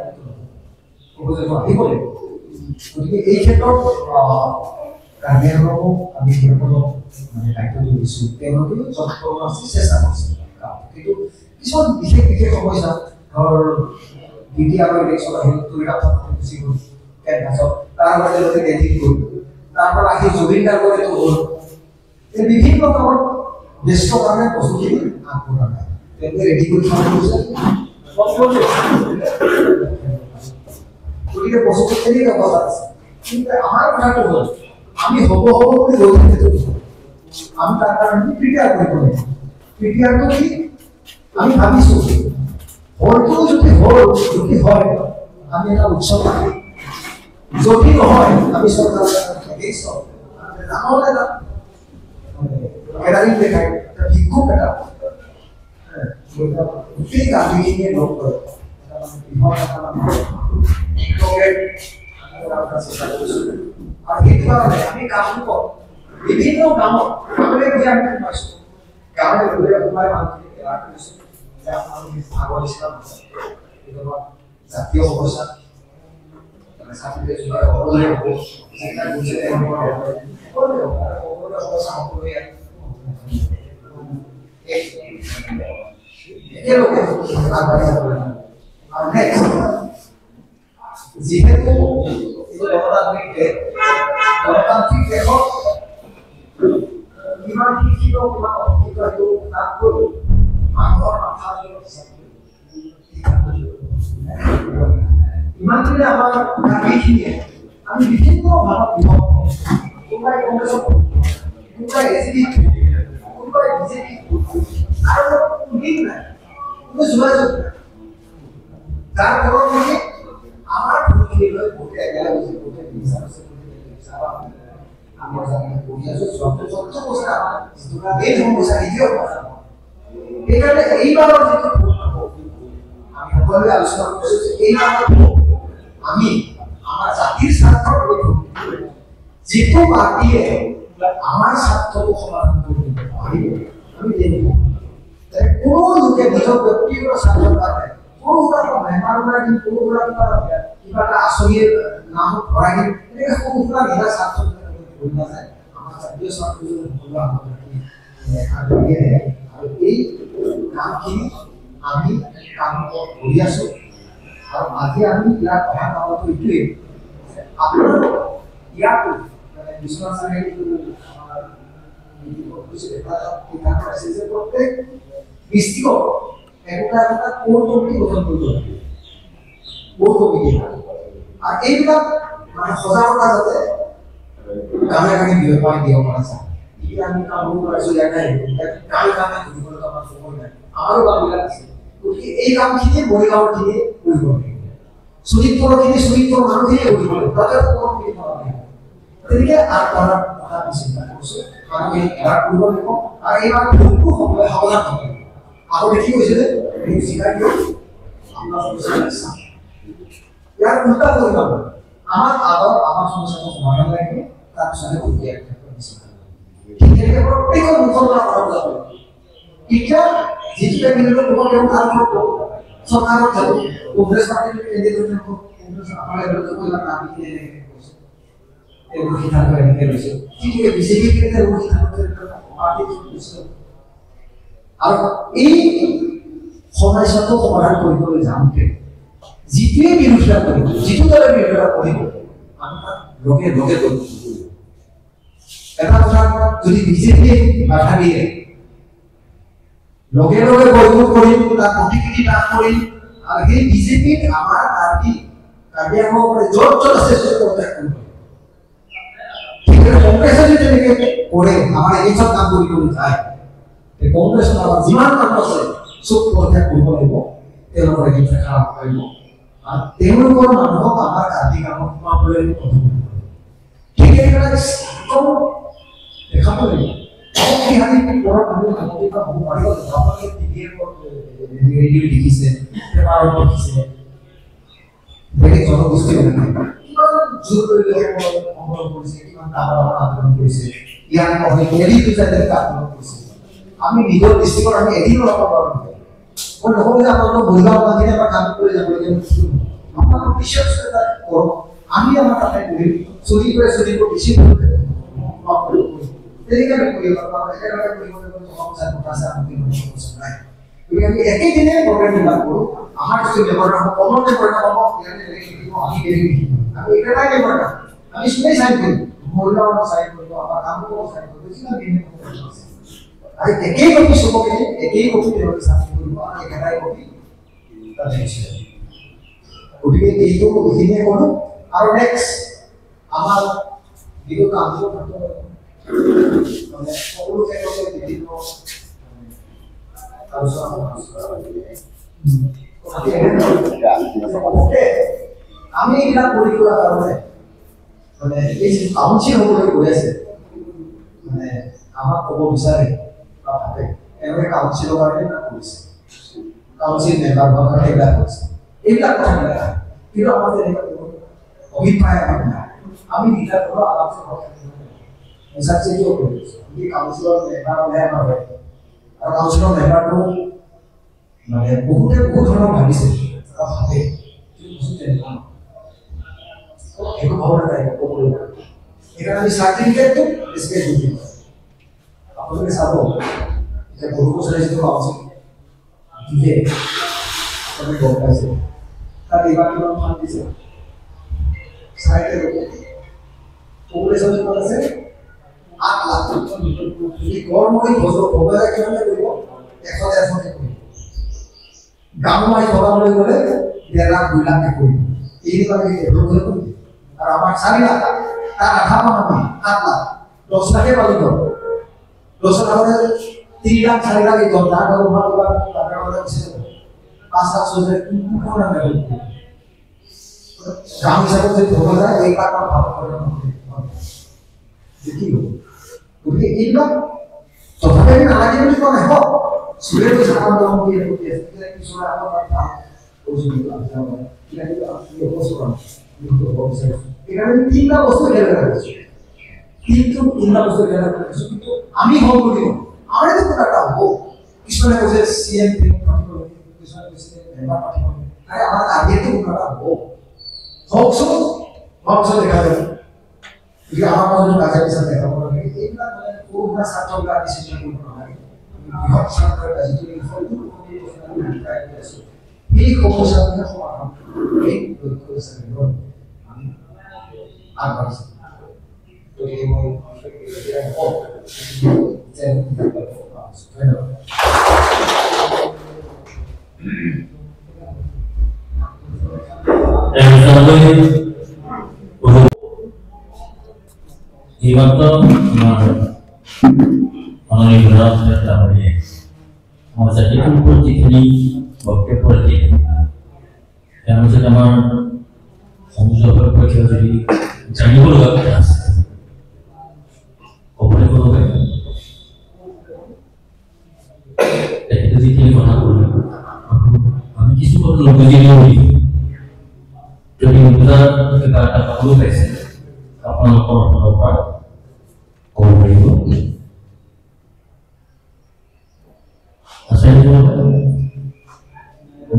প্ৰপ'জেলটো আহিব লাগিব গতিকে এই ক্ষেত্ৰত গাৰ্ডিয়ানকো আমি তেওঁলোকক মানে দায়িত্বটো দিছোঁ তেওঁলোকে যথেষ্ট আছে চেষ্টা কৰিছে কিন্তু কিছুমান বিশেষ সমস্যা ধৰ বিটি আৰু ইলেকশ্যন আহিল দুইটা গুচি গ'ল কেনভাছত তাৰ মাজে যদি ডেটিং গ'ল তাৰ পৰা আহি জুবিন গাৰ্গতো হ'ল এই বিভিন্ন কামত ব্যস্ত কাৰণে বস্তুখিনি আগবঢ়া নাই তেওঁলোকে ৰেডি কৰি থোৱা হৈছে গতিকে বস্তুটো কেনেকৈ অৱস্থা আছে কিন্তু আমাৰ কথাটো হ'ল আমি হ'ব বুলি গৈ থাকোঁ আমি তাৰ কাৰণে প্ৰিপেয়াৰ কৰিব লাগিব প্ৰিপেয়াৰটো কি আমি ভাবিছোঁ হলটো যদি হয় আমি এটা উৎসৱ পাতিম যদি নহয় আমি চৰকাৰৰ ডাঙৰ এটা কেৰাণী দেখাই এটা ভিক্ষুক এটা গোটেই গাঁৱলীখিনিয়ে লগ কৰে আৰু সেইটো কাৰণে আমি কামটো কৰোঁ বিভিন্ন কামত গাঁৱলৈ গৈ আমি পাইছোঁ গাঁৱে গৈ সোমাই মানুহখিনি এৰা কৰিছোঁ যে আপোনালোকে আগৰ নিচিনা নহয় কেতিয়াবা জাতীয় সমস্যা ছাত্ৰীয়ে যদি অৱদান হ'ব সেইবিলাক বুজি সকলোৱে সমস্যা সকলোৱে একেলগে আগবাঢ়ি যাব লাগিব আৰু নেক্সট যিহেতু এইটো গণতান্ত্ৰিক দেশত কিমান শিক্ষিত কিমান অশিক্ষিত এইটো তাতকৈ মানুহৰ মাথা ইমানখিনি আমাৰ গাঁৱীখিনিয়ে আমি বিভিন্ন ভাৱত বিভক্ত কোনোবাই কংগ্ৰেছত কোনোবাই এজিপি কোনোবাই বিজেপি আৰু লিংক নাই কোনো যোগাযোগ নাই যাৰ ফলত নেকি আমাৰ ভূমিখিনি লৈ বহুতে একেলগে বহুতে বিচাৰ আছে আমাৰ জানি পঢ়ি আছোঁ যথেষ্ট বছৰ আমাৰ এই সমস্যা এতিয়াও সেইকাৰণে এইবাৰৰ যিটো আমি সকলোৱে আলোচনা কৰিছোঁ যে এইবাৰৰ আমি আমাৰ জাতিৰ স্বাৰ্থৰ যিটো পাৰ্টীয়ে আমাৰ স্বাৰ্থটো সমাধান কৰিব পাৰিব আমি তেনেকৈ কোনো লোকে নিজৰ ব্যক্তিগত স্বাৰ্থৰ কাৰণে কোনো মেহমান দিম কোনো কিবা এটা আঁচনিৰ নামত ভৰাই দিম এনেকৈ সৰু সুৰা নিজা স্বাৰ্থ কৰি নাযায় আমাৰ জাতীয় স্বাৰ্থ আগবাঢ়ি আহে আৰু এই কামখিনি আমি কাম কৰি আছোঁ আৰু আজি আমি ইয়াত অহা কামতো এইটোৱেই আপোনালোক ইয়াতো মানে বিশ্বনাথ চাৰিআলিটো আমাৰ যে প্ৰত্যেক ডিষ্ট্ৰিক্টত একোটা একোটা কোৰ কমিটি গঠন কৰিব লাগে কোৰ কমিটি আৰু এইবিলাক মানে সজাগতা যাতে গাঁৱে গাঁৱে দিব পৰা যায় এতিয়া আমি কাম কৰিছোঁ ইয়াত নাই গাঁৱে গাঁৱে ঘূৰিবলৈ আমাৰ সময় নাই আমাৰো কামবিলাক আছে গতিকে এই কামখিনি মৰিগাঁৱৰখিনিয়ে কৰিব লাগিব শোণিতপুৰৰখিনি শোণিতপুৰৰ মানুহখিনিয়ে কৰিব লাগিব তাতে কমিটি কৰা লাগিব তেনেকৈ আগবঢ়াৰ কথা আমি চিন্তা কৰিছোঁ মানুহখিনি এবাৰ কৰিব লাগিব আৰু এইবাৰ ভুলটো সাৱধান হ'ব লাগিব আকৌ দেখি গৈছিলে মোক শিকাই দিয়ক আপোনাৰ সমস্যা ইয়াৰ উল্টা কৰিব আমাৰ আগৰ আমাৰ সমস্যাটো সমাধান লাগিব তাৰপিছতে উলিয়াই তেনেকৈ প্ৰত্যেকৰ মুখৰ পৰা কথা ওলাব এতিয়া যিটোৱে মিলিলে তোমাক তেওঁ কাম কৰিব চৰকাৰত যাব কংগ্ৰেছ পাৰ্টিৰ কেণ্ডিডেট কংগ্ৰেছ আমাৰ এজনে কৈলা আমি এনেকৈ কৈছে এইবোৰ সিদ্ধান্ত এনেকৈ লৈছে যিটোৱে বিজেপি কেণ্ডিডেট সিদ্ধান্ত পাৰ্টি লৈছে আৰু এই সমস্যাটো সমাধান কৰিবলৈ যাওঁতে যিটোৱে বিৰোধিতা কৰিব যিটো দলে বিৰোধিতা কৰিব আমি তাক লগে লগে কৰিব এটা কথা যদি বিজেপিয়ে বাধা দিয়ে লগে লগে বৈঠক কৰিম তাক প্ৰতিক্ৰিয়া দান কৰিম আৰু সেই বিজেপিত আমাৰ পাৰ্টি কাৰ্যালয়ৰ পৰা য'ত য'ত আছে চব প্ৰত্যাগ কৰিব কংগ্ৰেছে যদি তেনেকৈ কৰে আমাৰ এই চব কাম কৰিবলৈ যায় কংগ্ৰেছত আমাৰ যিমান মানুহ আছে চব প্ৰত্যাগ কৰিব লাগিব তেওঁলোকৰ এদিন দেখা পাব আৰু তেওঁলোকৰ মানুহক আমাৰ কাৰ্বি কামত সোমাবলৈ ঠিক এইবিলাক কম দেখাব লাগিব বিহাৰী পৰৰ মানুহ সামগ্ৰী বা হ'ব পাৰিব আপোনালোকে টিভিৰ ৰেডিঅ' দেখিছে পেপাৰত দেখিছে বেলেগ জনগোষ্ঠী কিমান জোৰ কৰি সংগ্ৰহ কৰিছে কিমান ডাঙৰ আন্দোলন কৰিছে ইয়াৰ নহয় এৰি দুজাতিক আন্দোলন কৰিছে আমি নিজৰ দৃষ্টিকোণ আমি এদিনো ল'ব পাৰোঁ মই নকওঁ যে আপোনালোকক বহিগাঁও বান্ধি বা কাম কৰি যাবলগীয়া বস্তু আপোনালোক বিশ্বাস কৰক আমি আমাৰ তাতে কৰিম চুৰি কৰি বেছি তেনেকৈ আমি কৰিব পাৰোঁ একেলগে কৰিবলৈ সংসাৰ আছে আমি নাই গতিকে আমি একেদিনে প্ৰগ্ৰেমবিলাক কৰোঁ আমাৰ যিটো ব্যৱহাৰ হ'ব কমতে পৰিণাম হ'ব আমি একেটাই ব্যৱহাৰ আমি চবেই চাইন কৰিম মহিলাও চাইন কৰিব আমাৰ কামবোৰো চাইন কৰিব যিমান দিনে আৰু একেই কপি চবকে একেই কপি তেওঁলোকে চাইন কৰিব আৰু একেটাই কপি তাতে নিশ্চয় গতিকে এইটো এইখিনিয়ে কৰোঁ আৰু নেক্সট আমাৰ যিটো কামবোৰ মানে সকলো ক্ষেত্ৰতে বিভিন্ন আমি এইবিলাক কৰি কৰাৰ কাৰণে মানে এই যি কাউন্সিল হ'বলৈ গৈ আছে মানে আমাক ক'ব বিচাৰে বা ভাবে এনেকৈ কাউন্সিলৰ কাৰণে কৰিছে কাউন্সিল মেম্বাৰ হোৱাৰ কাৰণে এইবিলাক কৰিছে এইবিলাক কথাবিলাক কিন্তু আমাৰ তেনেকুৱা অভিপ্ৰায় আমাৰ নাই আমি নিজেৰ কোনো আলাপ হিসাবছে কিয় কৰিছো এই কাউন্সিলৰ মেম্বাৰ হ'লে আমাৰ হয় আৰু কাউন্সিলৰ মেম্বাৰটো মানে বহুতে বহুত ধৰণৰ ভাবিছে ভাবে একো ভাবনা নাই ক'বলৈ এখানে আমি সাৰ্টিফিকেটটো স্পেস দিম আপোনালোকে চাব যে বহু বছৰ যিটো কাউন্সিল দিয়ে আপুনি গম পাইছে তাত এইবাৰ কিমান ফাণ্ড দিছে চাইতে পপুলেশ্যন কিমান আছে 8 লাখ এই গড়মৰি বছৰ ভবাই কিমান কৰিব 100 কৰিব গাঁৱৰ ভগাবলৈ গ'লে 1.5 লাখ 2 লাখ কৰিব এইবিলাক ডেভেলপ কৰিব আৰু আমাৰ 4 লাখ তাৰ আধা মানুহ 8 লাখ 10 লাখে পালি গ'ল 10 লাখৰে 3 লাখ 4 লাখ এই দৰদাৰ দৰমহা কিবা টাকা দিছে 5 লাখ 6 লাখ কোন নামে গাঁও হিচাপত যদি ভবা যায় 1 লাখ টকা ভাগ কৰিব দেখিব গতিকে এইবিলাক তথাপি আমি নালাগে বুলি কোৱা নাই হওক চুৰে পইচা কাম দাম কৰি আছে কিছুমান আমাৰ ভাল কৰিছিল তিনটা বস্তু কিন্তু আমি হল কৰি আমাৰ তো একটা হবো কিছুমানে কৈছে সিএম কিছুমানে কৈছে মেম্বাৰ পাঠিব আরে আমার আগে তো কোনটা হবো হকসো দেখা যাবে যদি আমার মধ্যে কাজে পিছনে দেখা পড়ে এইটা মানে পুরোটা ছাত্ররা ডিসিশন করতে হয় বিভাগ সরকারের কাছে যদি ফলটো এই সমস্যাটা সমাধান এই লক্ষ্য হিসেবে আমি আগবাঢ়িছো তো এই মই এইমাত্ৰ আমাৰ আমাৰ জাতিটোৰ ওপৰত যিখিনি বক্তব্য ৰাখে তাৰ মাজত আমাৰ সংযোগৰ পক্ষে যদি জানিব লগা কথা আছে ক'বলৈ কোনোবাই তেখেতে যিখিনি কথা ক'লে আমি কিছু কথা নুবুজিলেও যদি কিবা এটা পাবলৈ পাইছে আপোনালোকৰ ফালৰ পৰা ক'ব পাৰিব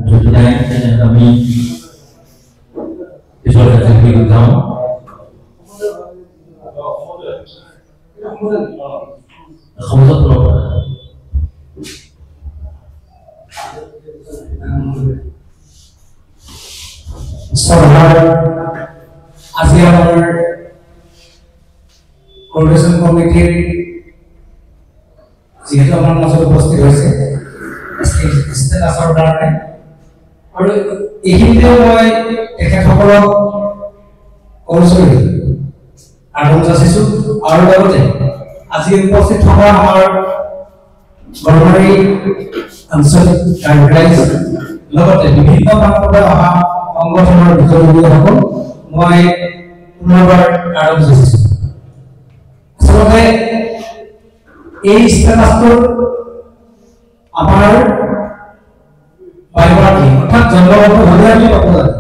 যদি নাই আমি পিছৰ কাৰ্যসূচীত যাওঁ সমাজত আজি আমাৰ কোঅৰ্ডিনেশ্যন কমিটিৰ যিহেতু আমাৰ মাজত উপস্থিত হৈছে ষ্টেটাছৰ কাৰণে আৰু এইখিনিতে মই তেখেতসকলক কৌশলী আদম যাচিছোঁ আৰু লগতে আজি উপস্থিত থকা আমাৰ গড়মাৰী আঞ্চলিক কাৰ্যালয় লগতে বিভিন্ন প্ৰান্তৰ পৰা অহা সংগঠনৰ বিষয়ববীয়াসকল মই পুনৰবাৰ আৰম্ভ কৰিছোঁ। আচলতে এই ষ্টেটাছটোৰ আমাৰ বায়োগ্ৰাফি অৰ্থাৎ জন্মগতভাৱে আমি পাব লাগে,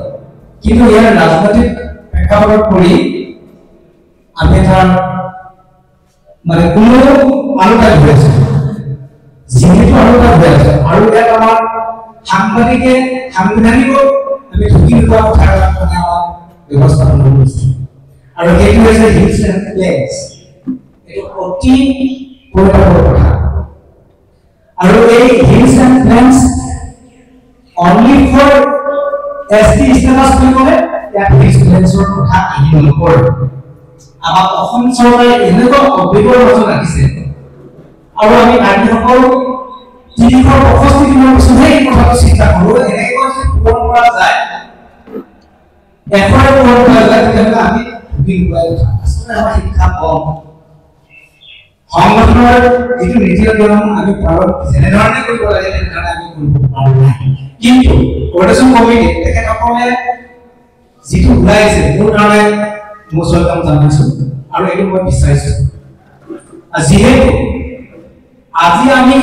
কিন্তু ইয়াৰ ৰাজনৈতিক প্ৰেক্ষাপটত পৰি আমি তাৰ মানে কোনো আলোচনা হৈ আছে, যিহেতু আলোচনা হৈ আছে আৰু ইয়াত আমাৰ সাংবাদিকে সাংবিধানিক আমি ঢুকি নোপোৱা কথা এটা মানে আমাৰ ব্যৱস্থাপন কৰিছে আৰু সেইটো হৈছে হিলছ এণ্ড প্লেইনছ। এইটো অতি পৰিতাপৰ কথা আৰু এই hills and plains only for ST status বুলি ক'লে ইয়াত হিলছ প্লেইনছৰ কথা আহি নপৰে। আমাৰ অসম চৰকাৰে এনেকুৱা অভিজ্ঞৰ মাজত ৰাখিছে আৰু আমি নাগৰিকসকল 365 দিনৰ পিছতহে এই কথাটো চিন্তা কৰোঁ, এনেকৈ যদি পূৰণ কৰা যায় এশৰে পূৰণ কৰা যায় তেতিয়াহ'লে আমি ঢুকি নোপোৱাই কথা। আচলতে আমাৰ শিক্ষা কম, সংগঠনৰ যিটো নীতি নিয়ম আমি পালন যেনেধৰণে কৰিব লাগে তেনেধৰণে আমি কৰিব পৰা নাই। কিন্তু কোঅৰ্ডিনেশ্যন কমিটি তেখেতসকলে যিটো ওলাইছে মোৰ কাৰণে মই স্বাগতম জনাইছোঁ আৰু এইটো মই বিচাৰিছোঁ। যিহেতু আজি আমি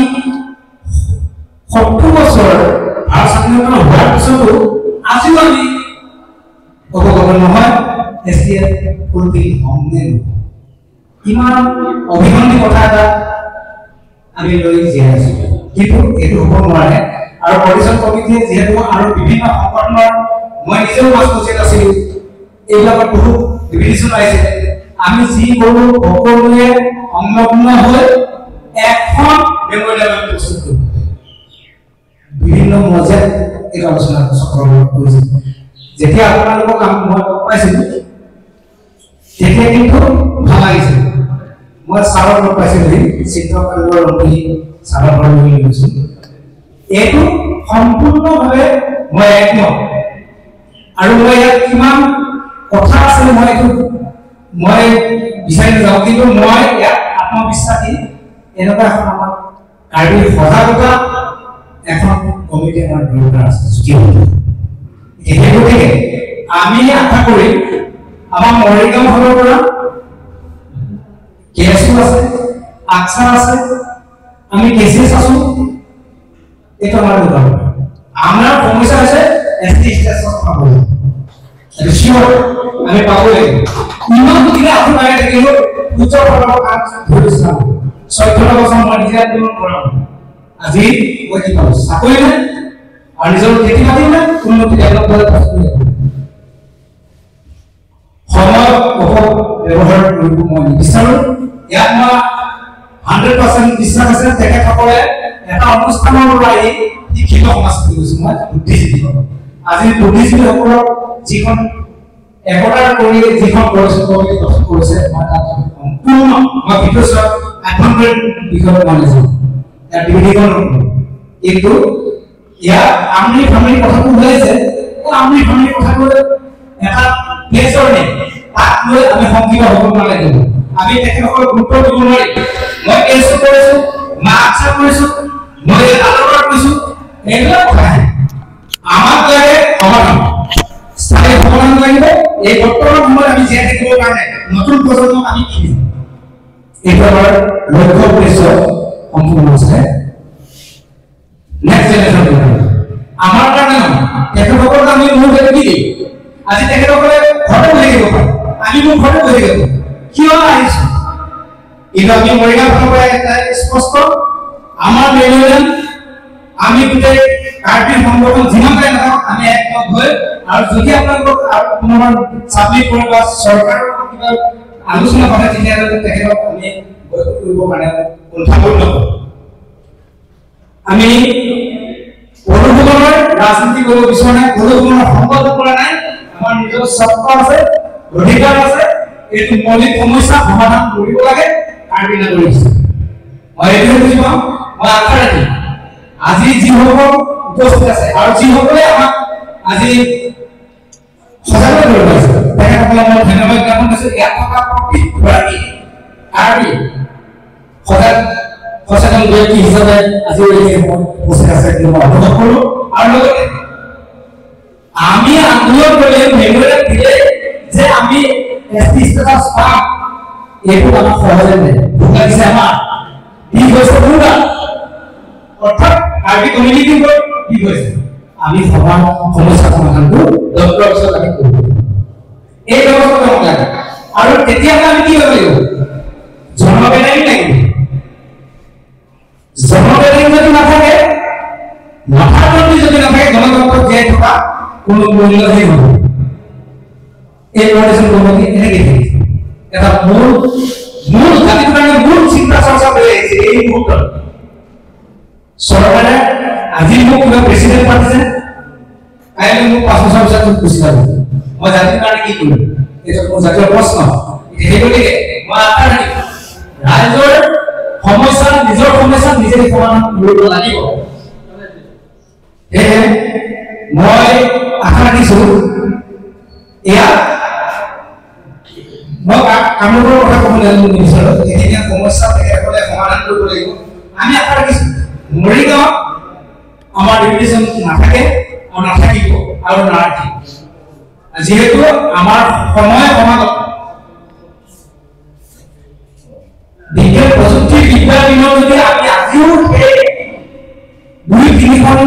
70 বছৰ ভাৰত স্বাধীনতা হোৱাৰ পিছতো আজিও আমি অৱগত নহয় এছটিয়ে ফুলফিল হ'ম নে নহয়। ইমান অভিনন্দী কথা এটা আমি লৈ জীয়াই আছোঁ, কিন্তু এইটো হ'ব নোৱাৰে। আৰু কোঅৰ্ডিনেশ্যন কমিটিয়ে যিহেতু আৰু বিভিন্ন সংগঠনৰ মই নিজেও উপস্থিত আছিলোঁ, এইবিলাকত বহুত ডিভিশ্যন আহিছে। আমি যি কৰোঁ সকলোৱে সংলগ্ন হৈ এখন মেমৰিয়েল আমি প্ৰস্তুত কৰোঁ। বিভিন্ন মজাত এই আলোচনা চক্ৰ কৰিছিল। যেতিয়া আপোনালোকক মই পাইছিলোঁ তেতিয়া কিন্তু ভাল লাগিছিল। মই ছাৰক লগ পাইছিলোঁ, চিত্ৰকালৰ ৰূপী ছাৰৰ ঘৰত গৈছোঁ। এইটো সম্পূৰ্ণভাৱে মই একমত আৰু মই ইয়াত কিমান কথা আছে মই বিচাৰি নাযাওঁ, কিন্তু মই ইয়াত আত্মবিশ্বাসী এনেকুৱা এখন আমাৰ কাৰ্বি সজাগতা এখন কমিটি আমাৰ দৰকাৰ আছে। সেই গতিকে আমি আশা কৰিম আমাৰ মৰিগাঁও ফালৰ পৰা কেএছও আছে, আকছা আছে, আমি কেচিএছ আছো। এইটো আমাৰ দৰকাৰ। আমাৰ সমস্যা হৈছে এছটি ষ্টেটাছ পাব লাগে, এইটো চিয়ৰ আমি পাব লাগিব। ইমান দিনে আপোনাৰ থাকিব উচ্চৰ ফালৰ কাম ধৰিছে 14 বছৰ মই নিজে আন্দোলন কৰা আজি মই কি পাওঁ চাকৰি নাই আৰু নিজৰ খেতি বাতি নাই, উন্নতি ডেভেলপমেণ্ট সময় অপব্যৱহাৰ কৰিব মই নিবিচাৰোঁ। ইয়াত মই 100% বিশ্বাস আছে তেখেতসকলে এটা অনুষ্ঠানৰ পৰা আহি শিক্ষিত সমাজ কৰিছে। মই বুদ্ধিজীৱী, আজি বুদ্ধিজীৱীসকলক যিখন একতাৰ কৰি যিখন কোঅৰ্ডিনেশ্যন কমিটি গঠন কৰিছে মই তাত সম্পূৰ্ণ মই ভিতৰত আভ্যন্তৰীণ বিষয়ত মই নাজানো, ইয়াৰ বিধিখন কিন্তু ইয়াত আমনি ফামনি কথাটো ওলাইছে। আমনি ফামনি কথাটো এটা প্লেচৰ নেই, তাক লৈ আমি সংকিত হ'ব নালাগিব। আমি তেখেতসকলক গুৰুত্ব দিব নোৱাৰিম। মই কেছটো কৰিছোঁ, মই আকছা কৰিছোঁ, মই আদালত কৰিছোঁ, এইবিলাক কথা নাই। আমাক লাগে সমাধান, স্থায়ী সমাধান লাগিব। এই বৰ্তমান সময়ত আমি জীয়াই থাকিবৰ কাৰণে নতুন প্ৰজন্মক আমি কি দিম, এইটো আমাৰ লক্ষ্য উদ্দেশ্য সম্পূৰ্ণ আছে। নেক্সট জেনেৰেশ্যন আমাৰ কাৰণে নহয়, তেখেতসকলক আমি মোৰ কি দিম। আজি তেখেতসকলে ঘৰতে বহি থাকিব পাৰে, আমি মোৰ ঘৰতে বহি থাকিব কিয় আহিছোঁ। কিন্তু আমি মৰিগাঁও ফালৰ পৰা এটা স্পষ্ট আমাৰ মেমৰিয়েল আমি গোটেই কাৰ্বি সংগঠন যিমানটা নাথাকক আমি একমত হৈ আৰু যদি আপোনালোকক পুনৰ চাবমিট কৰে বা চৰকাৰৰ কিবা আলোচনা কৰে তেতিয়াহ'লে তেখেতক আমি কৰিব কাৰণে উত্থাপন নকৰোঁ। আমি প্ৰদূষণৰ ৰাজনীতি কৰিব বিচৰা নাই, প্ৰদূষণৰ সংগত কৰা নাই। আমাৰ নিজৰ স্বত্ব আছে, অধিকাৰ আছে, এইটো মৌলিক সমস্যা সমাধান কৰিব লাগে কাৰ্বি নাগৰিক। মই এইটোৱে বুজি পাওঁ। মই আশা ৰাখিম আজি যিসকল উপস্থিত আছে আৰু যিসকলে আমাক আজি সজাগ কৰি আছে তেখেতসকলক মই ধন্যবাদ জ্ঞাপন কৰিছোঁ। ইয়াত থকা প্ৰতিগৰাকী কাৰ্বি সচেতন ব্যক্তি হিচাপে আজি উপস্থিত আছে মই অনুভৱ কৰোঁ আৰু লগতে আমি আন্দোলন করে মেমোরিয়াল দিলে যে আমি এসটি স্ট্যাটাস পাম এইটো আমার সহজে নেই লাগিছে আমার কি হৈছে পুরা অর্থাৎ কাৰ্বি কমিউনিটিৰ কি হৈছে আমি সমাজ সমস্যা সমাধানটো ডক্টৰ অফিচত আমি কৰিব এই ব্যৱস্থা হ'ব লাগে আৰু তেতিয়া আমি কি কৰিব লাগিব জনবেদায়ী লাগিব জনবেদায়ী যদি নাথাকে মাথাপতি যদি নাথাকে জনগণক জীয়াই থকা কোনো মূল্য হেৰি হ'ব এই প্ৰডাকশ্যন কমিটি এনেকৈ এটা মূল জাতিৰ কাৰণে মূল চিন্তা চৰ্চা কৰি আহিছে এই মুহূৰ্তত চৰকাৰে আজি মোক কিবা প্ৰেচিডেণ্ট পাতিছে কাইলৈ মোক 5 বছৰ পিছত গুচি যাব মই জাতিৰ কাৰণে কি কৰিম এইটো মোৰ জাতীয় প্ৰশ্ন সেইগতিকে মই আশা ৰাখিম ৰাইজৰ সমস্যা নিজৰ সমস্যা নিজে সমাধান কৰিব লাগিব সেয়ে মই আশা ৰাখিছোঁ এয়া মই কামৰূপৰ কথা ক'বলৈ নিবিচাৰোঁ এতিয়া সমস্যা তেখেতসকলে সমাধান কৰিব লাগিব আমি আশা ৰাখিছোঁ মৰিগাঁৱত আমাৰ ডিভিজন নাথাকে আৰু নাথাকিব আৰু নাৰাখিব যিহেতু আমাৰ সময় সমাগত বিজ্ঞান প্ৰযুক্তি বিদ্যাৰ দিনত যদি আমি আজিও সেই 2-3খন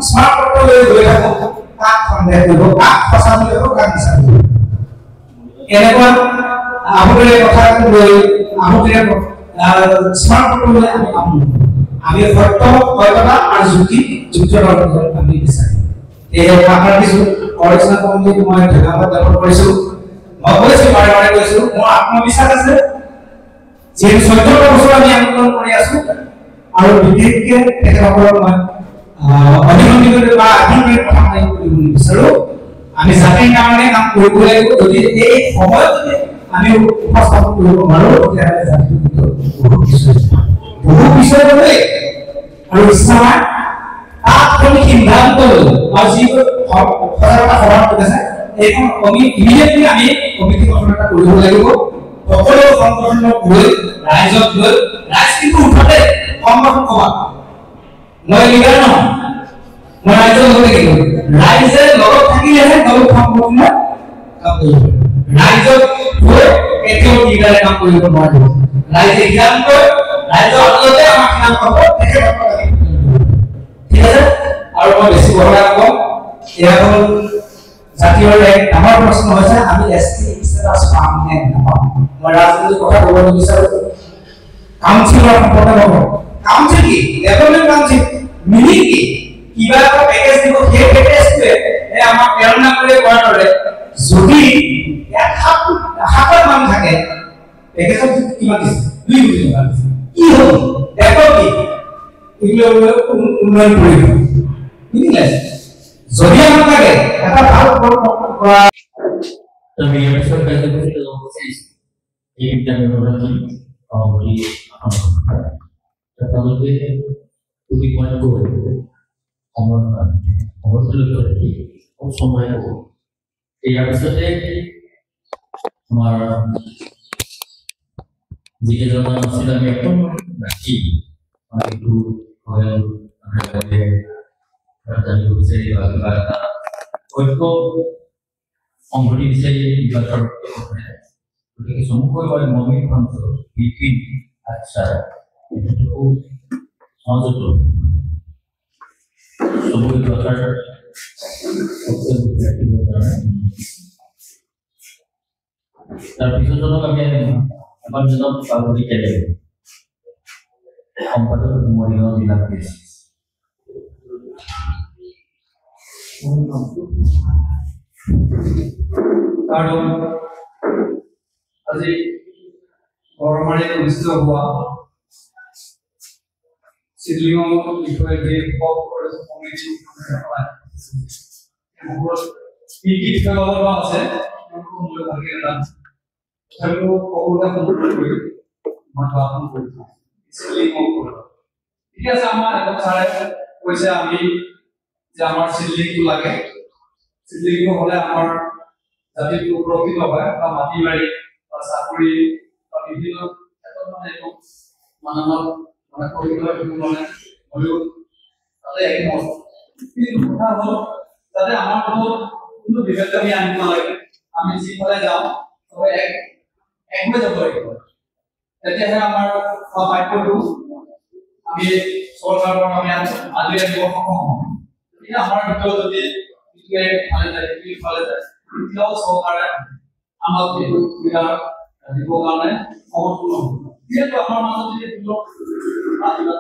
স্মাৰ্ট ফটো লৈ গৈ থাকোঁ কাক সন্দেহ কৰিব কাক সঁচা বুলি ক'ব কাক মিছা বুলি এনেকুৱা আগতে কথা লৈ আগতে স্মাৰ্ট ফটো লৈ আমি সত্যতা আৰু যুক্তিৰ আমি বিচাৰিম এই আশা ৰাখিছোঁ অৰিজিনেল কমিটিক মই ধন্যবাদ জ্ঞাপন কৰিছোঁ মই কৈছোঁ বাৰে বাৰে কৈছোঁ মোৰ আত্মবিশ্বাস আছে যিহেতু 14 বছৰ আমি আন্দোলন কৰি আছোঁ আৰু বিশেষকৈ তেখেতসকলক মই অভিনন্দন বা আশীৰ্বাদ কথা কৰিব বিচাৰোঁ আমি জাতিৰ কাৰণে কাম কৰিব লাগিব যদি এই সময়ত আমি উপস্থাপন কৰিব পাৰোঁ তেতিয়াহ'লে জাতিটো বহু বিষয় লৈ আৰু ইচ্ছা তাত কোনো সিদ্ধান্ত লৈ বা যিবোৰ সজাগতা সভা পাতিছে এইখন আমি ইমিডিয়েটলি আমি কমিটি গঠন কৰিব লাগিব সকলো সংগঠনক লৈ ৰাইজক লৈ ৰাইজ কিন্তু উঠতে সংগঠন সভা মই লিডাৰ নহয় মই ৰাইজৰ লগতে থাকিম ৰাইজে লগত থাকিলেহে দল সংগঠনে কাম কৰিব ৰাইজক লৈ এতিয়াও লিডাৰে কাম কৰিব নোৱাৰিব ৰাইজে সিদ্ধান্ত ৰাইজৰ আদালতে আমাক কাম হ'ব তেখেতসকলে ঠিক আছে আৰু মই বেছি বহলাই নকওঁ এয়া হ'ল জাতীয় এক ডাঙৰ প্ৰশ্ন হৈছে আমি এছটি ষ্টেটাছ পাম নে নাপাম মই ৰাজনীতিৰ কথা ক'ব নিবিচাৰোঁ কাউন্সিলৰ সম্পৰ্কে নকওঁ কাউন্সিল কি ডেভেলপমেণ্ট কাউন্সিল মিনিং কি কিবা এটা পেকেজ দিব সেই পেকেজটোৱে আমাক প্ৰেৰণা কৰি কোৱাৰ দৰে যদি হাতত মানুহ থাকে পেকেজত কিমান দিছে 2 কোটি টকা দিছে কি হ'ব ডেভেলপ কি এগুলো উন্নয়ন কৰিব বুঝিলেন যদি আমাক লাগে এটা ভাল আমি এপিসোড কাজে করে লোক চাইছি এই বিজ্ঞানের কি বলি তাহলে তুমি পয়েন্ট করে আমার করে খুব সময় লাগবে এই এপিসোডে আমার জিকে জানা ছিল আমি একদম রাখি একটু হয় আমাদের রাজধানী বিচারি বা ঐক্য সংগঠি বিচাৰি নিৰ্বাচন গতিকে চমুকৈ মৌমিক প্ৰান্ত বিপিন আচ্ছা এইটো সহযোগ চমুকৈ দৰকাৰ তাৰপিছত আমি আমাৰ জনক পাৰ্বতী কেলে সম্পাদক মৰিগাঁও জিলা পুলিচ আৰু আজি গৰমাৰে অনুষ্ঠিত হোৱা চিডলিঙৰ বিষয়ে যে কমিটি কি কি বিষয়বস্তু আছে মই ভালকৈ এটা তথাপিও সকলোকে সম্পূৰ্ণ কৰি মই আহ্বান কৰিছোঁ চিডলিঙৰ ঠিক আছে আমাৰ এখন ছাৰে কৈছে আমি যে আমাৰ চিডলিংটো লাগে চিডলিংটো হ'লে আমাৰ জাতিটো সুৰক্ষিত হয় বা মাটি বাৰী বা চাকৰি বা বিভিন্ন ক্ষেত্ৰত মানে এইটো মানুহৰ মানে সুৰক্ষিত মানে হ'লেও তাতে একমত কিন্তু কথা হ'ল যাতে আমাৰ লগত কোনো বিভেদ আমি আনিব নালাগে আমি যিফালে যাওঁ তবে এক হৈ যাব লাগিব তেতিয়াহে আমাৰ বাক্যটো আমি চৰকাৰৰ পৰা আমি আজৰি আনিব সক্ষম হ'ম এতিয়া আমাৰ ভিতৰত যদি ফালে যায় তেতিয়াও চৰকাৰে আমাক সুবিধা দিবৰ কাৰণে সমৰ্থন হ'ব যিহেতু আমাৰ মাজত যদি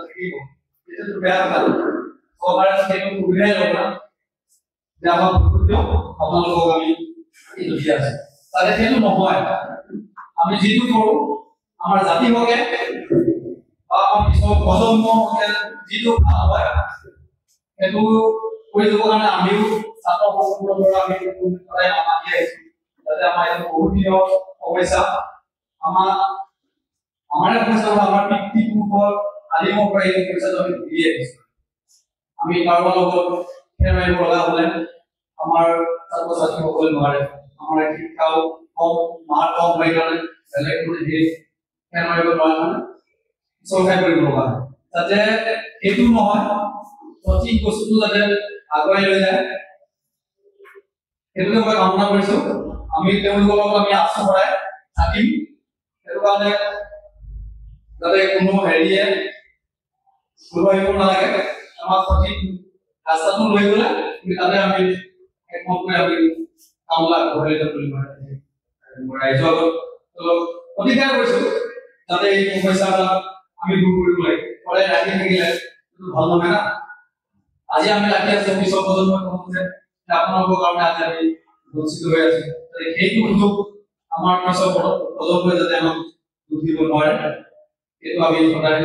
থাকিব তেতিয়াতো বেয়া কথা চৰকাৰে সেইটো সুবিধাই ল'ব না যে আমাক আপোনালোকক আমি এইটো দি আছে তাতে সেইটো নহয় আমি যিটো কৰোঁ আমাৰ জাতি হকে বা আমাৰ পিছৰ প্ৰজন্ম হকে যিটো ভাল হয় সেইটো কৰি যাব কাৰণে আমিও ছাত্ৰ সকলৰ পৰা আমি সদায় মাতি আহিছোঁ যাতে আমাৰ এইটো বহুত দিনৰ সমস্যা আমাৰে সমস্যা আমাৰ পিতৃপুৰুষৰ আদিমৰ পৰা এই সমস্যাটো আমি ভুগি আহিছোঁ আমি কাৰোবাৰ লগত ফেৰ মাৰিব লগা হ'লে আমাৰ ছাত্ৰ ছাত্ৰীসকলে নোৱাৰে আমাৰ শিক্ষাও কম মাৰ কম হৈ কাৰণে বেলেগ কোনো হেৰি ফেৰ মাৰিব নোৱাৰে মানে চৰকাৰে কৰিব লগা হয় যাতে সেইটো নহয় সঠিক বস্তুটো যাতে আগুৱাই লৈ যায় সেইটোকে মই কামনা কৰিছোঁ আমি তেওঁলোকৰ লগত আমি আশা কৰাই থাকিম সেইটো কাৰণে যাতে কোনো হেৰিয়ে কোনো আহিব নালাগে আমাক সঠিক ৰাস্তাটো লৈ গ'লে তাতে আমি একমতকৈ আমি কামলা আগবঢ়াই যাব পাৰিম ৰাইজৰ আগত অলপ অধিকাৰ কৰিছোঁ যাতে এই সমস্যাবিলাক আমি দূৰ কৰিব লাগে সদায় ৰাখি থাকিলে ভাল নহয় না আজি আমি ৰাখি আছোঁ পিছৰ প্ৰজন্মই কম যে আপোনালোকৰ কাৰণে আজি আমি বঞ্চিত হৈ আছোঁ সেইটো সুযোগ আমাৰ পিছৰ প্ৰজন্মই যাতে আমাক দুখ দিব নোৱাৰে সেইটো আমি সদায়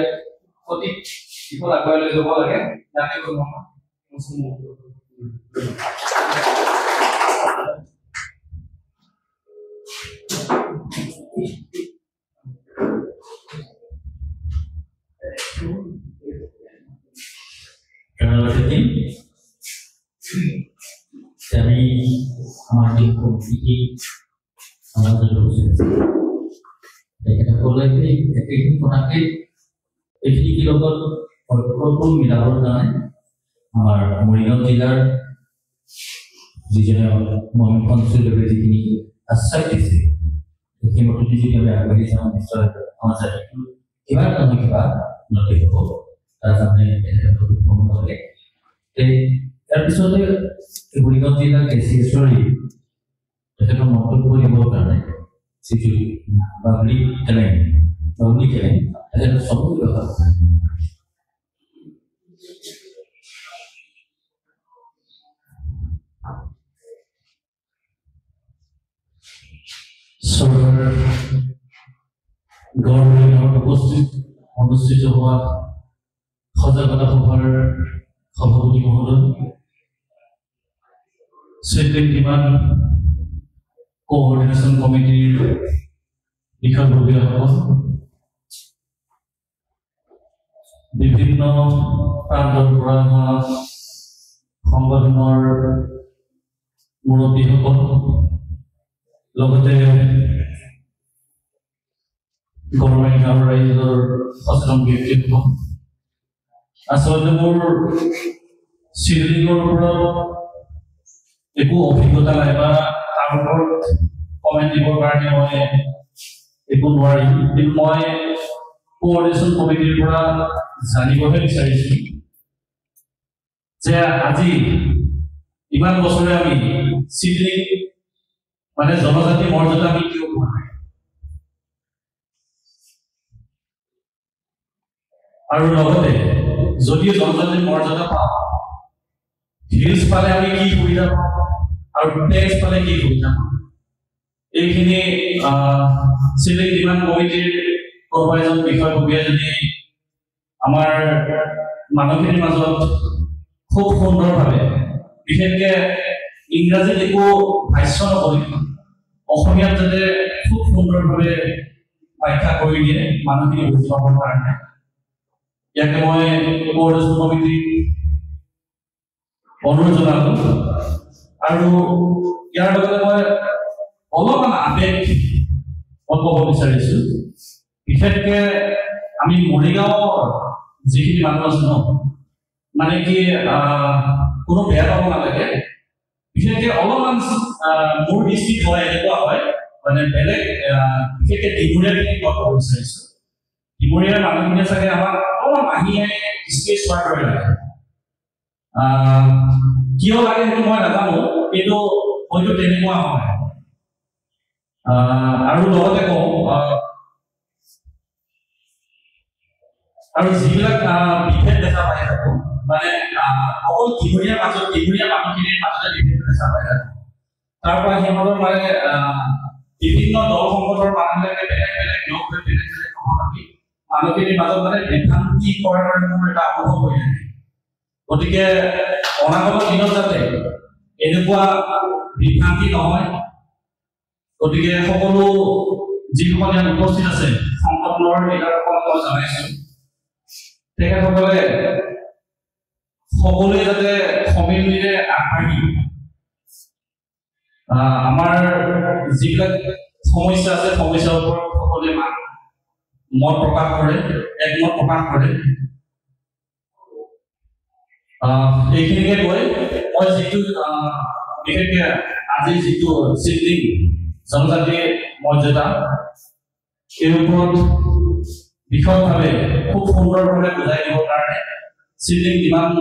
সঠিক দিশত আগুৱাই লৈ যাব লাগে যাতে কোনো আমি আমাৰ যে প্ৰকৃতি আমাদেৰ কথাকে এইখিনি লগত প্ৰকল্প মিলাবৰ কাৰণে আমাৰ মৰিগাঁও জিলাৰ যিজনে মহামিলখন অঞ্চললৈ যিখিনি আশ্বাস দিছে সেই মতে যদি আমি আগবাঢ়ি যাওঁ নিশ্চয় আমাৰ জাতিটো কিবা নহয় কিবা উন্নতি হ'ব তাৰ কাৰণে লাগে ইয়াৰ পিছতে মৰিগাঁও জিলাৰ কেচিয়েশ্বৰী তেখেতৰ মন্তব্য দিবৰ কাৰণে যিটো বাবলি খেলেং তেখেতৰ চবু ব্যৱহাৰ কৰে চৰকাৰৰ গড় উপস্থিত অনুষ্ঠিত হোৱা সজাগতা সভাৰ সভাপতি মহোদয় স্টেট ডিমাণ্ড কোঅৰ্ডিনেশ্যন কমিটিৰ বিষয়ববীয়াসকল বিভিন্ন প্ৰান্তৰ পৰা অহা সংগঠনৰ মুৰব্বীসকল লগতে গাঁৱৰ ৰাইজৰ সচেতন ব্যক্তিসকল আচলতে মোৰ চিৰিলিঙৰ ওপৰত একো অভিজ্ঞতা নাই বা তাৰ ওপৰত কমেণ্ট দিবৰ কাৰণে মই একো নোৱাৰিম কিন্তু মই কোঅৰ্ডিনেশ্যন কমিটিৰ পৰা জানিবহে বিচাৰিছোঁ যে আজি ইমান বছৰে আমি চিৰিলিং মানে জনজাতি মৰ্যাদা আমি কিয় পোৱা নাই আৰু লগতে যদিও জনজাতিৰ মৰ্যাদা পাওঁ হিলছ পালে আমি কি সুবিধা পাওঁ আৰু টেক্স পালে কি সুবিধা পাওঁ এইখিনি চিভিল ডিমাণ্ড কমিটিৰ কোনোবা এজন বিষয়ববীয়া যদি আমাৰ মানুহখিনিৰ মাজত খুব সুন্দৰভাৱে বিশেষকৈ ইংৰাজীত একো ভাষ্য নকৰি অসমীয়াত যাতে খুব সুন্দৰভাৱে ব্যাখ্যা কৰি দিয়ে মানুহখিনি বুজি পাবৰ কাৰণে ইয়াকে মই কোঅৰ্ডিনেশ্যন কমিটিক অনুৰোধ জনালো আৰু ইয়াৰ লগতে মই অলপমান আবেগ ক'ব বিচাৰিছোঁ বিশেষকৈ আমি মৰিগাঁৱৰ যিখিনি মানুহ আছো ন মানে কি কোনো বেয়া পাব নালাগে বিশেষকৈ অলপমান মোৰ দৃষ্টিত হয় এনেকুৱা হয় মানে বেলেগ বিশেষকৈ ডিমুৰীয়াখিনি ক'ব বিচাৰিছোঁ ডিমুৰীয়াৰ মানুহখিনিয়ে চাগে আমাক অলপ আহি স্পেচ হোৱাৰ দৰে লাগে কিয় লাগে সেইটো মই নাজানো কিন্তু হয়তো তেনেকুৱা হয় আৰু লগতে কওঁ আৰু যিবিলাক বিভেদ দেখা পাই থাকোঁ মানে অকল ডিমুৰীয়াৰ মাজত ডিমুৰীয়া মানুহখিনিৰ মাজতে বিভেদ দেখা পাই থাকোঁ তাৰ পৰা সিহঁতৰ মানে বিভিন্ন দল সংগঠনৰ মানুহবিলাকে বেলেগ বেলেগ লগ হৈ বেলেগ বেলেগ কথা পাতি মানুহখিনিৰ মাজত মানে বিভ্ৰান্তি কৰাৰ দৰে মোৰ এটা অনুভৱ হৈ থাকে গতিকে অনাগত দিনত যাতে এনেকুৱা বিভ্ৰান্তি নহয় গতিকে সকলো যিসকল ইয়াত উপস্থিত আছে সংগঠনৰ লিডাৰসকলক মই জনাইছোঁ তেখেতসকলে সকলোৱে যাতে সমিলমিলে আগবাঢ়ি আমাৰ যিবিলাক সমস্যা আছে সমস্যাৰ ওপৰত সকলোৱে মত প্ৰকাশ কৰে একমত প্ৰকাশ কৰে এইখিনিকে কৈ মই যিটো বিশেষকৈ আজি যিটো চিডলিং জনজাতি মৰ্যাদা এই ওপৰত বিশদভাৱে খুব সুন্দৰভাৱে বুজাই দিবৰ কাৰণে চিডলিং ডিমাণ্ড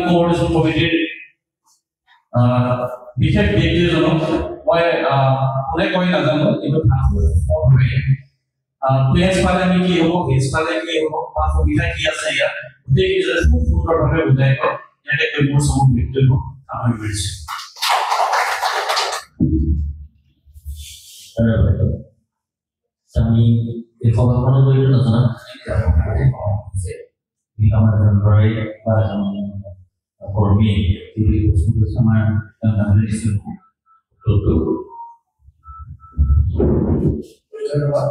কোঅৰ্ডিনেশ্যন কমিটিৰ বিশেষ ব্যক্তি এজনক মই কোনে কৈ নাজানো কিন্তু প্লেছ পালে আমি কি হ'ব ভেজ পালে কি হ'ব বা সুবিধা কি আছে ইয়াত গোটেইকেইজনে খুব সুন্দৰভাৱে বুজাই কয় ইয়াতে কৈ মোৰ চমু বক্তব্য সামৰি কৰিছোঁ আমি এই সভাখনৰ জৰিয়তে নজনা আমাৰ লৰাই বা কৰ্মী আমাৰ নামলৈ দিছিল ধন্যবাদ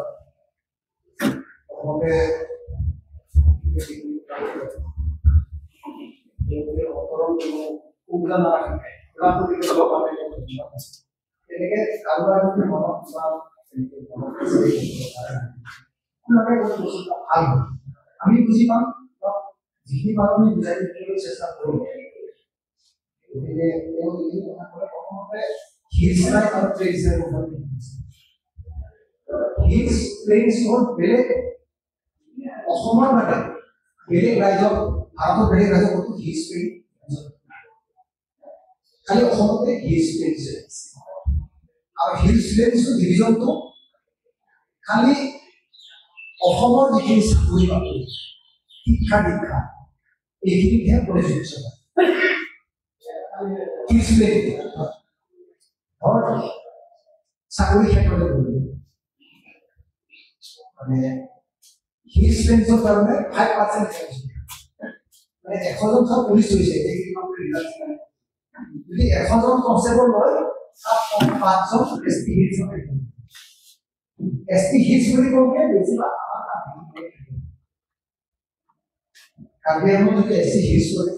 আমি বুজি পাম যিখিনি মানুহ বুজাই দিবলৈ চেষ্টা কৰোঁ গতিকে তেওঁ এই কথাবোৰে প্ৰথমতে হিলছলাই আৰু ট্ৰেডিশ্যনেল হিলছ প্লেইনছ হ'ল বেলেগ অসমৰ বাদে বেলেগ ৰাজ্যত ভাৰতৰ বেলেগ ৰাজ্যত ক'তো হিলছ প্লেইন খালি অসমতে হিলছ প্লেইন আৰু হিলছ প্লেইনছৰ ডিভিজনটো খালি অসমৰ যিখিনি চাকৰি পাব শিক্ষা দীক্ষা এইখিনিহে প্ৰযোজ্য হিলছ প্লেইন চাকৰি ক্ষেত্ৰতে মানে হিলছ প্লেইনছৰ কাৰণে 5% মানে 100জন চব পুলিচ হৈছে যদি 100জন কনষ্টেবল লয় তাত 5জন এছটি হিলছ এছটি হিলছ বুলি কওঁতে বেছিভাগ কাৰ্বি আংলঙত যদি এছটি হিলছ কৰি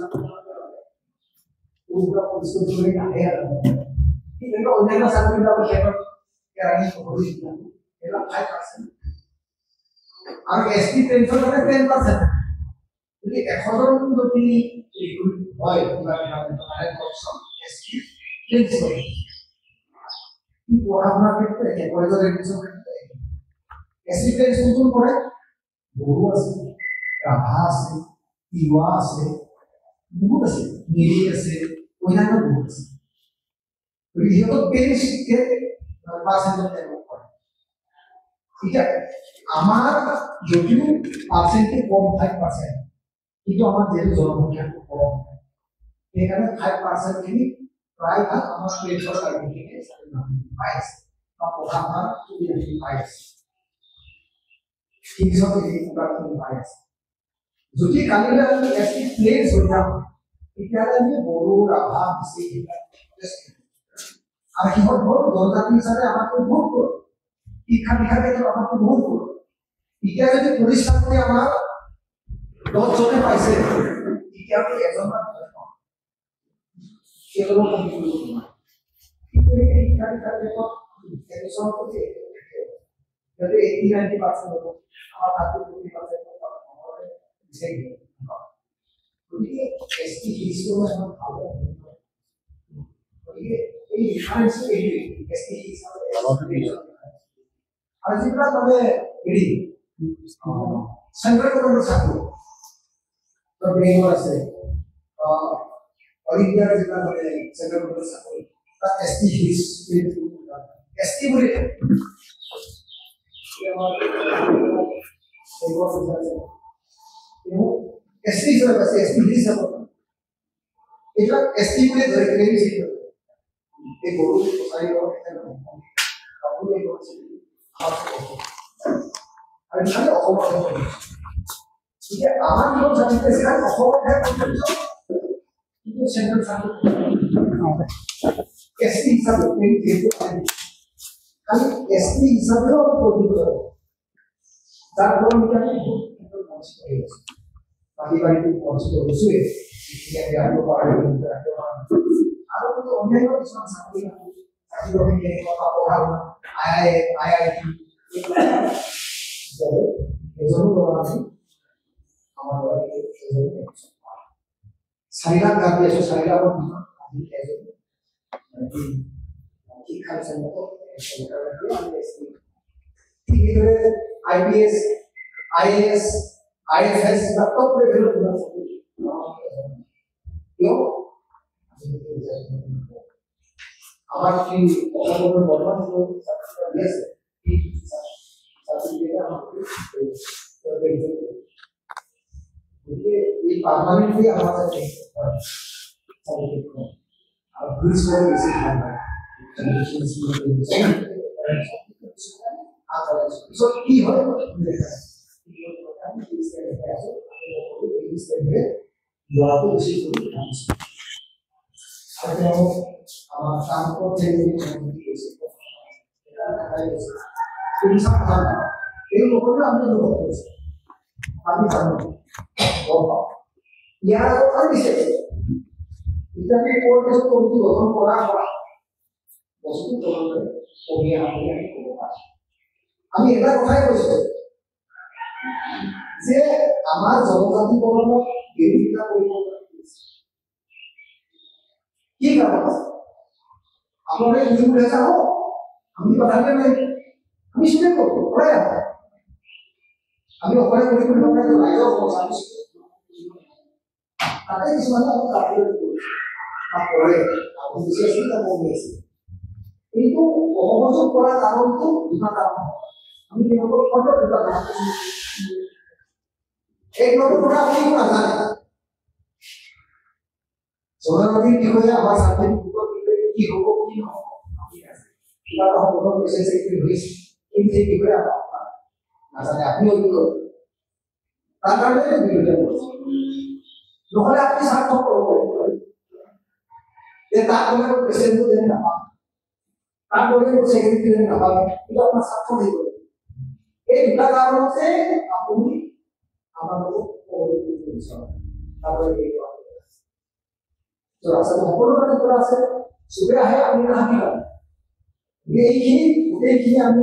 পুলিচ কৰি নাহে কিন্তু অন্যান্য চাকৰিবিলাকৰ ক্ষেত্ৰত কেৰাণী সহযোগী এইবিলাক 5% আৰু এছটি পেঞ্চন মানে 10% যদি 100জন যদি হয় কিবা এছটি পেঞ্চন কি পঢ়া শুনাৰ ক্ষেত্ৰত কলেজৰ এডমিশ্যন এছটি পেঞ্চন কোন কৰে বড়ো আছে ৰাভা আছে তিৱা আছে বহুত আছে মিৰি আছে অন্যান্য বহুত আছে সিহঁতক পেঞ্চনকে পাৰ্চেণ্টেজ কৰে এতিয়া আমাৰ যদিও পাৰ্চেণ্টেজ কম 5% কিন্তু আমাৰ যেহেতু জনসংখ্যা কম সেইকাৰণে 5% খিনি প্ৰায় ভাগ আমাৰ পেঞ্চনৰ কাৰ্যখিনি পাই আছে বা পঢ়া শুনাৰ সুবিধাখিনি পাই আছে শিক্ষক এই প্ৰকাৰখিনি পাই আছে যদি কালিলৈ আমি এছটি প্লেইনছ হৈ যাওঁ তেতিয়াহ'লে আমি বড়ো ৰাভা মিচিং আৰু সিহঁত হ'ল জনজাতি হিচাপে আমাতকৈ বহুত গ'ল শিক্ষা দীক্ষাৰ ক্ষেত্ৰত আমাতকৈ বহুত গ'ল এতিয়া যদি পুলিচ চাকৰি আমাৰ 10জনে পাইছে তেতিয়া আমি এজন সেইজনক কমি কৰিব নোৱাৰোঁ কিন্তু শিক্ষা দীক্ষাৰ ক্ষেত্ৰত এডমিশ্যনৰ প্ৰতি যদি 80-90% হ'ব আমাৰ তাতো 40% বিচাৰি গতিকে এছটি হিলছটো এখন ভাল এই ডিফারেন্স এই এসটি আর যেটা মানে এই সেন্ট্রাল গভর্নমেন্ট ছাত্র তো বেঙ্গল আছে অলিম্পিয়ার যেটা মানে সেন্ট্রাল গভর্নমেন্ট ছাত্র তা এসটি হিস এসটি বলে এসটি হিসাবে আছে এসটি হিসাবে এটা এসটি বলে ধরে নিয়েছি এই গরু সোসাইটি কাবুলে করছে আর এখানে অসমত ঠিক আছে আমার লোক জানতে চাই অসমত কিন্তু সেন্ট্রাল সার্কেল এসটি হিসাবে খালি এসটি হিসাবেও প্রতিযোগ যার কারণে আমি বঞ্চিত হয়ে গেছি বাকি বাড়িতে বঞ্চিত হয়েছে এখানে আরো পারবে আরো কিন্তু অন্যান্য কিছু চাকরি চাকরি নিয়ে কথা পড়ানো আইআইটি এজন্য আমি আমার বাড়িতে সাইলাম গাবি আছে সাইলাম আমি এজন্য কি খাচ্ছেন তো ঠিক আছে আইপিএস আইএএস আইএফএস বা টপ লেভেলের কেউ আমার কি অসাধারণ বর্তমান দিয়েছে এই পার্মানেন্টলি আমাদের আর পুলিশ করে বেশি সো কি হয় লাভ বেশি করে আমার কাম করতে এই লোকগুলো আমি আমি জানি ইয়ার আর বিশেষ ইত্যাদি কোর্টে কমিটি গঠন করা হয় বস্তু তদন্তে কমিয়ে আমি এটা কথাই কৈছো যে আমার জনজাতিকরণক বিৰোধিতা কৰিব কি কারণ আপনারা কিছু বলে যাও আমি কথা বলি আমি শুনে করব পড়ে আমি ওখানে করি করি আমরা তো লাইভ সমস্যা তাতে কিছু মানে আমি কাটলে পড়ে আপনি বিশেষটা বলেছি কিন্তু অবগত করার কারণ তো দুটো কারণ আমি কেবল ফটো দুটো কারণ এক নম্বর আপনি না জানেন জনগণের কি হয়ে আমার সাথে কি হবো কি হবে এটা তো কোনো বিশেষ একটি হইছে কিন্তু কি করে না জানে আপনি ওই করুন তার কারণে ভিডিওটা করছি নহলে আপনি সার্থক করবেন যে তার কোনো প্রেসিডেন্ট দেন না তার কোনো সেক্রেটারি দেন না এটা আপনার সার্থক হয়ে যাবে এই দুটা কারণ হচ্ছে আপনি আমার পরিবর্তন করছেন তারপরে এই तो रास्ता तो पूर्ण करने को रास्ते सुबह है अपनी राह की बात ये ही हमें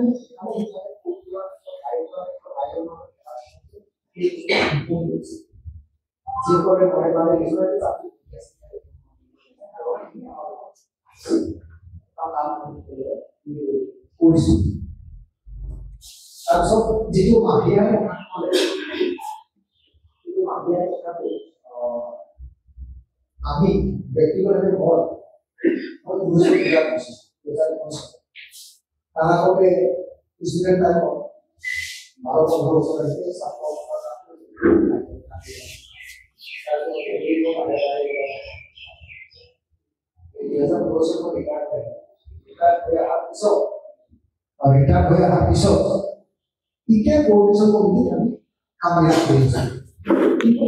जो कोई बड़े बड़े इसमें काफी पुलिस अब सब जो माफिया है আমি ব্যক্তিগতভাবে বল আমি বুঝে দিলাম বেচারি মানুষ তারা হবে স্টুডেন্ট টাইম 12-15 বছর আগে ছাত্র অবস্থা রিটায়ার হয়ে আর পিছত ইকে কোঅর্ডিনেশন কমিটি আমি কামাইয়া করেছি কিন্তু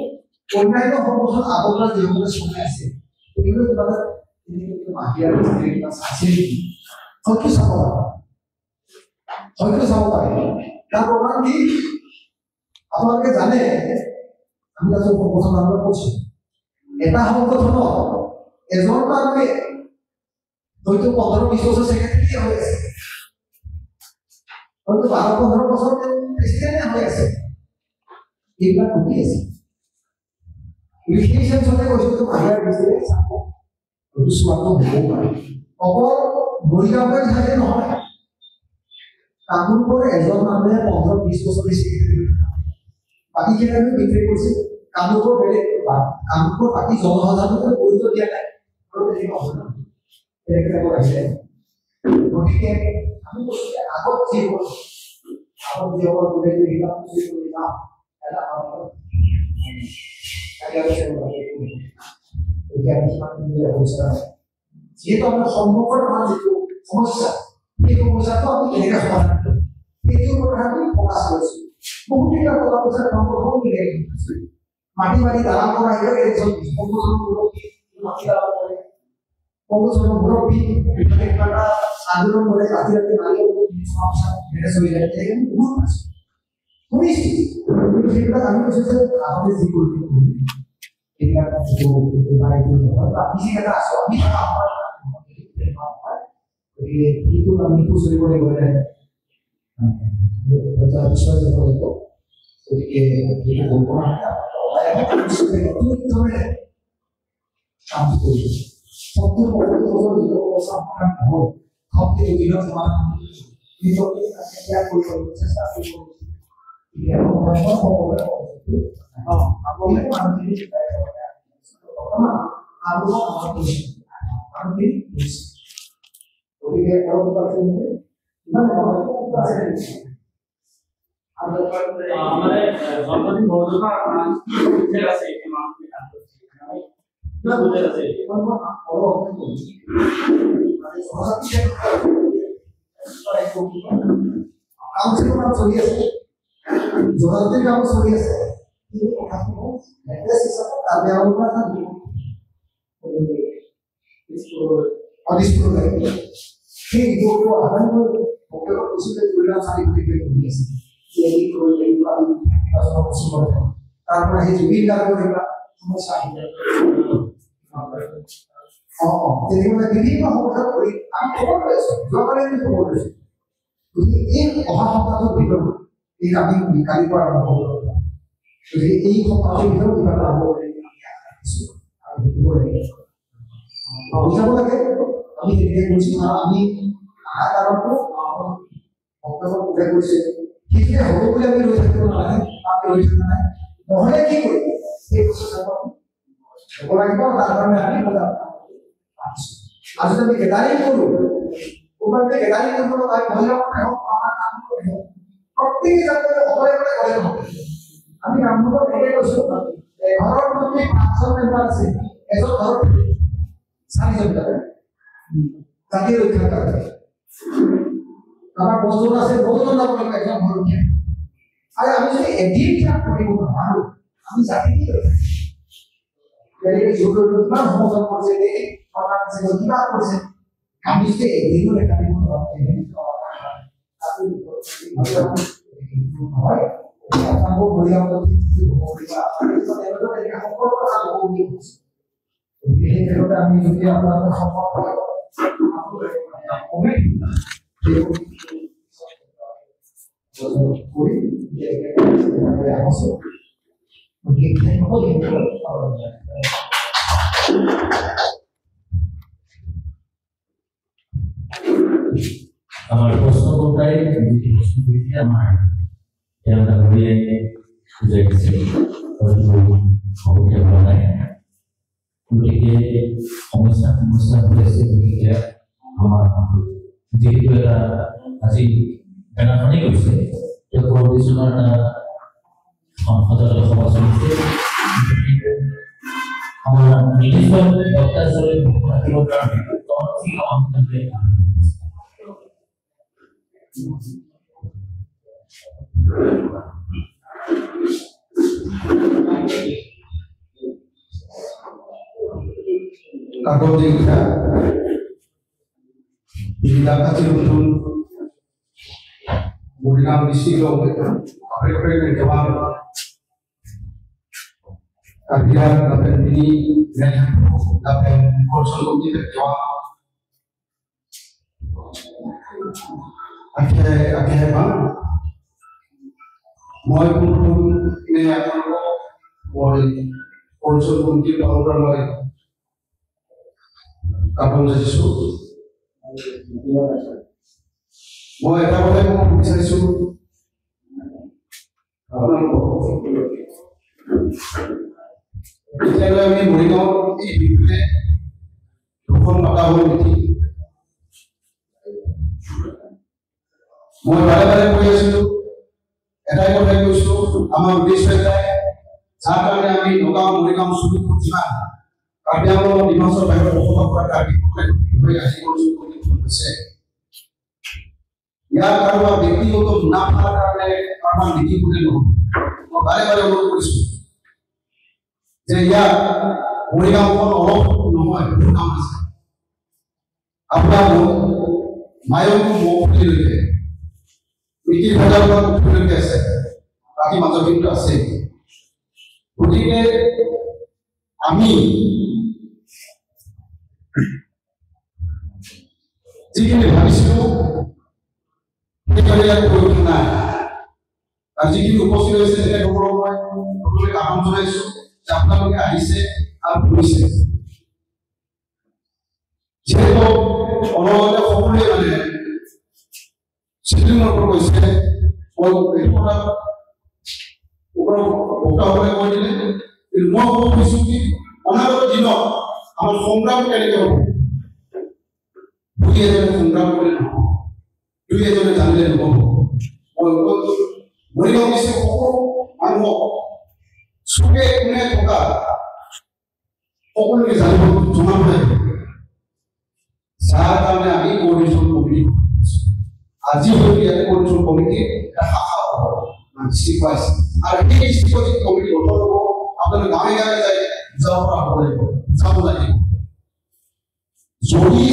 অন্যান্য সংগঠন আগৰপৰা যেগুলো শুনে আছে এগুলো তাৰা মাহিয়াৰ ক্লাস আছে হয়তো চাব পাৰে তাৰ প্ৰমাণ কি আপোনালোকে জানে আমি তাতে সংগঠন আৰম্ভ কৰিছো এটা সংগঠন এজন মানুহে হয়তো 15-20 বছর সেক্রেটারি হয়ে আছে হয়তো 12-15 বছর প্রেসিডেন্ট হয়ে আছে এইবিলাক ঘটি আছে ইলেকশন চলে গৈছে তো বাহিৰ বিজনেছ এইটো চোৱাটো হ'বও পাৰে অকল মৰিগাঁৱতে থাকে নহয় কামৰূপৰ এজন মানুহে 15-20 বছৰ বেছি বাকীখিনি আমি বিক্ৰী কৰিছে কামৰূপৰ বেলেগ কামৰূপৰ বাকী জনসাধাৰণে গুৰুত্ব দিয়া নাই আৰু তেনেকুৱা হ'ব না তেনেকৈ আহিলে গতিকে আমি আগত যি হ'ল গোটেই এইবিলাক কৰি যাম এটা যিহেতু আমাৰ সন্মুখৰ আমাৰ যিটো সমস্যা সেই সমস্যাটো আমি কেনেকৈ সমাধান কৰিম সেইটোৰ কথা আমি ফ'কাছ কৰিছোঁ বহুতকেইটা টকা পইচাৰ সম্পৰ্কও মিলাই মাটি বাৰী দালাল কৰা আহিলে এজন সংগঠনৰ মুৰব্বী মাটি দালাল কৰে সংগঠনৰ মুৰব্বী এটা আন্দোলন কৰে ৰাতি ৰাতি মালিক সমস্যা মেনেজ হৈ যায় তেনেকৈ বহুত আছে শুনিছোঁ কিন্তু সেইবিলাক আমি কৈছোঁ যে আগতে যি কৰিব এইবিলাক যিটো বাৰীটো নহয় বা আমি যিকেইটা আছোঁ আমি গতিকে এইটো আমি খুচৰিবলৈ গ'লে গতিকে এইটো কাম কৰিছোঁ 70 বছৰ যিটো অৱস্থা নহ'ল ঘপকৈ দিনত সমাধান নিজকে কৰিব চেষ্টা কৰিব চলি আছে জনজাতিৰ কাম চলি আছে কিন্তু কথাটো নেক্লেছ হিচাপে তাৰ ব্যৱহাৰ এটা দিব সেই ভিডিঅ'টো আদান বক্তব্য কৈছিলে দুইটা চাৰি ঘণ্টা কৰি আছে এই কৰি আমি তাৰ পৰা সেই জুবিন গাৰ্গৰ এটা সমস্যা আহিলে তেনেকুৱা বিভিন্ন সমস্যা কৰি আমি খবৰ লৈ আছোঁ যোৱাকালি আমি খবৰ লৈছোঁ গতিকে এই অহা সপ্তাহটোৰ ভিতৰত এই আমি কালিৰ পৰা আৰম্ভ কৰিব গতিকে এই সপ্তাহটোৰ ভিতৰত কিবা এটা আৰম্ভ কৰি বুজাব লাগে আমি তেনেকৈ কৰিছোঁ আমি অহা কাৰণটো বক্তব্য পূজা কৰিছে সেইখিনি হ'ব বুলি আমি ৰৈ থাকিব নালাগে আমি ৰৈ থকা নাই নহ'লে কি কৰিম সেই বস্তু হ'ব লাগিব তাৰ কাৰণে আমি আজি আমি গেদাৰিং কৰোঁ কোনোবাই গেদাৰিং কৰিবলৈ হয় মহিলাসকলে হওক আমাৰ কাম কৰে হওক প্ৰত্যেক হিচাপে অকলে অকলে কৰে নহ'ব আমি কামবোৰ এনেকৈ কৈছোঁ ঘৰৰ প্ৰতি 5জন মেম্বাৰ আছে এজন ঘৰত 4জন থাকে জাতীয় ৰক্ষা কৰে আমাৰ 5জন আছে 5জন যাব লাগিব একজন ঘৰত আৰু আমি যদি এদিন কাম কৰিব নোৱাৰোঁ আমি জাতি কি কৰিম কিমান সমৰ্থন কৰিছে কিবা কৰিছে আমি যদি এদিনো দেখা দিব হয় আপোনালোকৰ মহিলাসকল আমি যদি আপোনালোকৰ সম্পৰ্ক আমার প্রশ্ন কোটায় যদি প্রশ্ন করেছে আমার এটা ঘুরিয়ে বুঝে গেছে খবরটা ভালো নাই গতিকে সমস্যা হয়েছে গতিকে আমার যেহেতু এটা আজি বেনাখনি গৈছে পৰৱৰ্তীজনৰ এটা সজাগতা সভা চলিছে আমাৰ নিৰ্দিষ্ট বক্তা হিচাপে থাকিবৰ কাৰণে কাগজে जिला खातिर betul murina misi lo apa yang jawab kajian apa ini dan apa kursus kita jawab akhir apa moi pun ini apa moi kursus kita orang lain কাপোৰ যাইছো মই এটা কথাই ক'ব বিচাৰিছো এতিয়ালৈ আমি মৰিগাঁও এই বিহুতে দুখন পাতা হ'ল নেকি মই বাৰে বাৰে কৈ আছিলো এটাই কথাই কৈছো আমাৰ উদ্দেশ্য এটাই যাৰ কাৰণে আমি নগাঁও মৰিগাঁও শ্ৰমিক যিমান কাৰ্বি আংলং ডিমাচৰ বাহিৰত বসবাস কৰা কাৰ্বিসকলে আজি হৈছে ইয়াৰ কাৰোবাৰ ব্যক্তিগত মুনাফাৰ কাৰণে কাৰোবাৰ নীতি বুলি নহয় মই বাৰে বাৰে অনুৰোধ কৰিছো যে ইয়াৰ মৰিগাঁওখন অলপ নহয় বহুত কাম আছে আপোনাৰ মায়ংকু মৌফুলিলৈকে মিটিৰ ভেজাল পৰা মুক্তিলৈকে আছে বাকী মাজৰ কিন্তু আছে গতিকে আমি যিখিনি ভাবিছিলো সেইকাৰণে ইয়াত প্ৰয়োজন নাই আৰু যিখিনি উপস্থিত হৈছে তেখেতসকলক মই সকলোকে আহ্বান জনাইছো যে আপোনালোকে আহিছে আৰু ঘূৰিছে যিহেতু অনবৰতে সকলোৱে মানে চিডিউলৰ ওপৰত কৈছে ওপৰত কৈ দিলে কিন্তু মই ক'ব খুজিছো কি অনাগত দিনত আমাৰ সংগ্ৰাম কেনেকৈ হ'ব দুই এজনে সংগ্ৰাম কৰি নহ'ব দুই এজনে জানিলে নহ'ব মৰিগাঁও ডিষ্ট্ৰিক্ট সকলো মানুহক চুকে কোনে থকা সকলোকে জানিব জনাব লাগিব যাৰ কাৰণে আমি কোঅৰ্ডিনেশ্যন কমিটি আজি হয়তো ইয়াতে কোঅৰ্ডিনেশ্যন কমিটি এটা শাখা হ'ব ডিষ্ট্ৰিক্ট ৱাইজ আৰু এই ডিষ্ট্ৰিক্টত যি কমিটি গঠন হ'ব আপোনালোকে গাঁৱে গাঁৱে যাই বুজাব পৰা হ'ব লাগিব বুজাব লাগিব যদি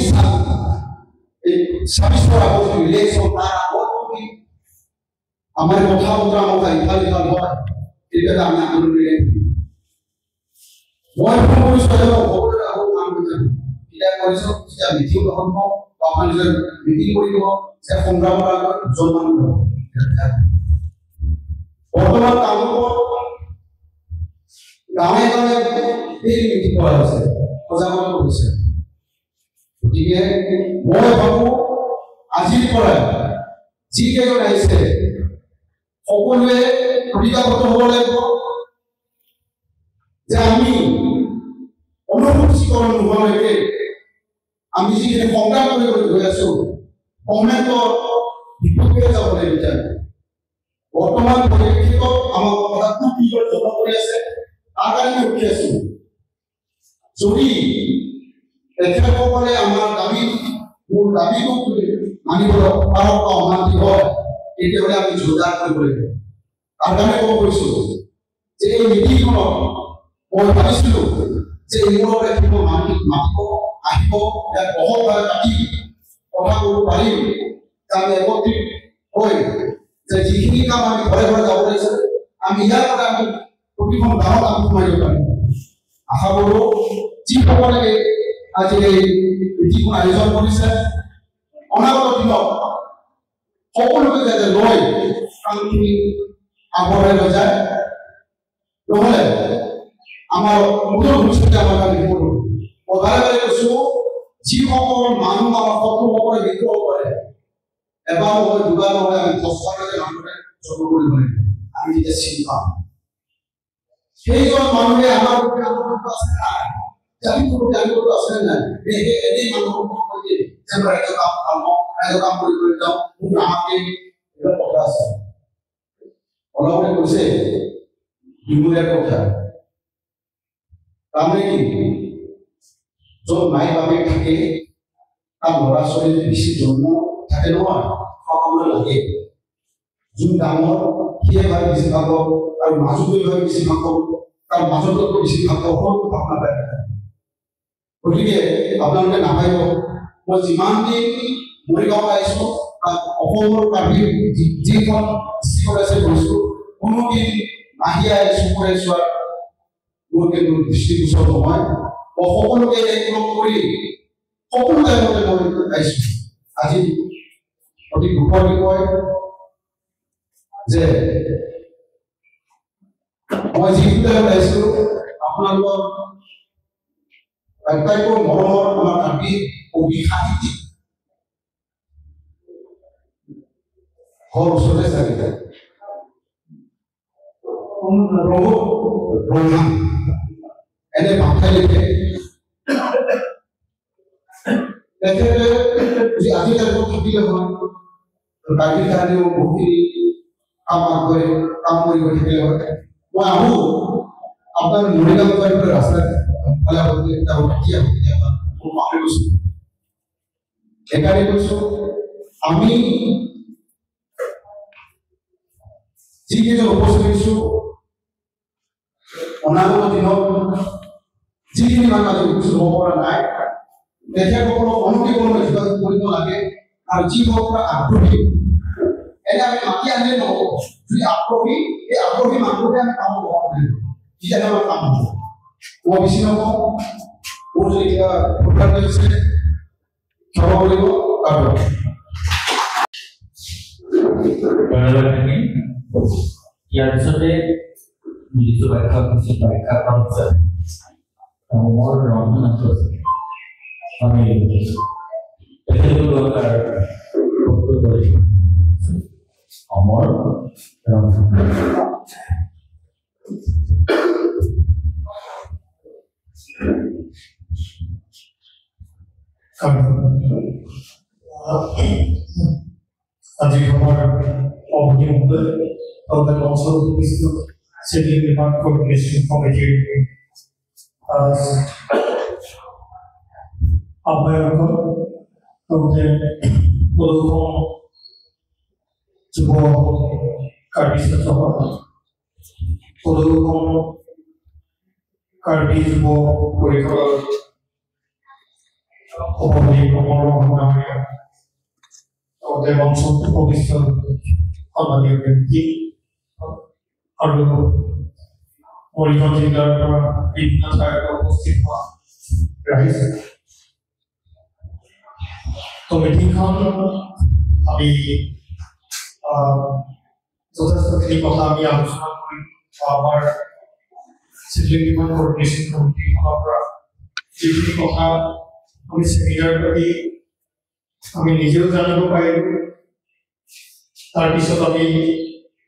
এই ২৬ আগষ্ট ইলেকশ্যন তাৰ আগত যদি আমাৰ কথা বতৰা মতা ইফাল সিফাল হয় তেতিয়াহ'লে আমি আন্দোলন মই ফোন কৰিছো সকলোৰে আকৌ কাম কৰি এতিয়া কৰিছো যেতিয়া মিটিং গ্ৰহণ হওক বা আপোনাৰ নিজৰ মিটিং কৰিব যে সংগ্ৰামৰ আগত দুজন মানুহ হ'ব বৰ্তমান কামৰূপত গাঁৱে গাঁৱে এই মিটিং কৰা হৈছে সজাগতা কৰিছে গতিকে মই ভাবো আজিৰ পৰা যিকেইজন আহিছে সকলোৱে প্ৰতিজ্ঞাবদ্ধ হ'ব লাগিব যে আমি অনুসূচীকৰণ নোহোৱালৈকে আমি যিখিনি সংগ্ৰাম কৰিবলৈ গৈ আছো কমেণ্টৰ বিপক্ষে যাব লাগিব বৰ্তমান পৰিপ্ৰেক্ষিতত আমাক পদাৰ্থ কি কৰি জমা কৰি আছে তাৰ কাৰণে ৰখি আছো যদি তেখেতসকলে আমাৰ দাবী মোৰ দাবীটো মানিবলৈ পাৰক বা অমান্তি হয় তেতিয়াহ'লে আমি যোগদান কৰিব লাগিব তাৰ কাৰণে ক'ব কৈছো যে এই মিটিংখনত মই ভাবিছিলো যে এইবোৰৰ ৰাখিব মাতিব আহিব ইয়াত বহলভাৱে পাতি কথা ক'ব পাৰিম আমি একত্ৰিত হৈ যে যিখিনি কাম আমি ঘৰে ঘৰে যাব লাগিছে আমি ইয়াৰ পৰা আমি প্ৰতিখন গাঁৱত আমি সোমাই দিব পাৰিম আশা কৰোঁ যিসকলে আজি এই মিটিংখন আয়োজন কৰিছে অনাগত দিনত সকলোকে যাতে লৈ কামখিনি আগবঢ়াই লৈ যায় নহ'লে আমাৰ মূল ভৱিষ্যতে আমাৰ কাৰণে বিপদ হ'ব মই বাৰে বাৰে কৈছো যিসকল মানুহ আমাৰ শত্ৰুসকলে বিদ্ৰোহ কৰে এবাৰ নহয় দুবাৰ নহয় আমি 10বাৰলৈকে মানুহে জন্ম কৰিব লাগিব আমি যেতিয়া চিনি পাম সেইজন মানুহে আমাৰ ওপৰত আক্ৰমণ আছে নাই জানিব আছে নাই এনেই মানুহক কৈ দিয়ে যে ৰাইজৰ কাম কৰি যাওঁ মোক আমাকে এটা কথা আছে অলপতে কৈছে বিমূলীয়া কথা তাৰমানে কি য'ত মাই বাপেক থাকে তাৰ ল'ৰা ছোৱালী বেছি জন্ম থাকে নহয় সকলোৱে লাগে যোন ডাঙৰ সিয়ে ভাই বেছি ভাল পাব আৰু মাজুকৈ ভাই বেছি ভাল পাব তাৰ মাজতকৈ বেছি ভাল পাব সকলো ভাৱনা পাই গতিকে আপোনালোকে নাভাবিব মই যিমান দিন মৰিগাঁও আহিছো অসমৰ কাৰ্বি যিখন ডিষ্ট্ৰিক্টত আছে গৈছো কোনোদিন নাহিয়াই চকুৰে চোৱাৰ মোৰ কিন্তু দৃষ্টিগোচৰ নহয় মই সকলোকে একলগ কৰি সকলো টাইমতে মই আহিছো আজি অতি দুখৰ বিষয় যে মই যিটো টাইমত আহিছিলো আপোনালোকৰ আটাইতকৈ মৰমৰ আমাৰ কাৰ্বি কবি সাহিত্যিক ঘৰ ওচৰতে চাগে প্ৰভু ব্ৰহ্মা এনে ভাষাই লিখে তেখেতে যি আজি তাৰিখত থাকিলে হয় কাৰ্বিৰ কাৰণেও বহুখিনি কাম কৰি থাকিলে হয় মই আহোঁ আপোনাৰ মৰিগাঁও যোৱাৰ ৰাস্তাত সেইকাৰণে কৈছো আমি যিকেইজন উপস্থিত হৈছো অনাগত দিনত যিখিনি মানুহ আজি উপস্থিত হ'ব পৰা নাই তেখেতসকলক অনতিক্ৰমে যোগাযোগ কৰিব লাগে আৰু যিসকল আগ্ৰহী এনে আমি মাতি আনিলে নহ'ব যদি আগ্ৰহী এই আগ্ৰহী মানুহকে আমি কাম কৰিব লাগিব তেতিয়াহে আমাৰ কাম হ'ব মই বেছি নকওঁ মোৰ যদি কিবা প্ৰকাশ হৈছে ক্ষমা কৰিব আৰু ইয়াৰ পিছতে নিৰ্দিষ্ট ব্যাখ্যা মোৰ ৰন্ধন আছে আমি দৰকাৰ অমৰ ৰন্ধন আজি আমাৰ অভিনন্দন of the Council of City Department Coordination Committee as Abayaka of the Polon Jibo Kardisatova Polon Kardisbo Kurika of the Pomoro of the Council Commission on the আৰু মৰিগাঁও জিলাৰ পৰা বিভিন্ন ঠাইত উপস্থিত হোৱা ৰাইজ কমিটিখন আমি যথেষ্টখিনি কথা আমি আলোচনা কৰি আমাৰ চিভিল ডিমাণ্ড কোঅৰ্ডিনেশ্যন কমিটিখনৰ পৰা যিখিনি কথা আমি চেমিনাৰ পাতি আমি নিজেও জানিব পাৰিলোঁ তাৰপিছত আমি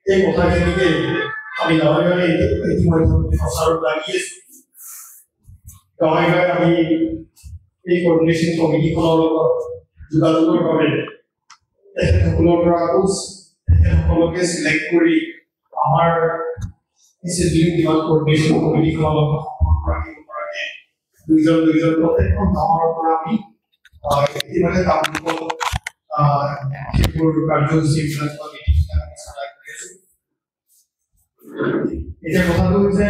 এই কথাখিনিকে আমি গাঁৱে গাঁৱে ইতিমধ্যে প্ৰচাৰত লাগি আছো গাঁৱে গাঁৱে আমি এই কোঅৰ্ডিনেশ্যন কমিটিখনৰ লগত যোগাযোগৰ বাবে তেখেতসকলৰ পৰা তেখেতসকলকে চিলেক্ট কৰি আমাৰ চিভিল ডিমাণ্ড কোঅৰ্ডিনেশ্যন কমিটিখনৰ লগত সম্পৰ্ক ৰাখিব পৰাকৈ দুইজন প্ৰত্যেকখন গাঁৱৰ পৰা আমি ইতিমধ্যে কামবোৰ সেইবোৰ কাৰ্যসূচীবিলাক এতিয়া কথাটো হৈছে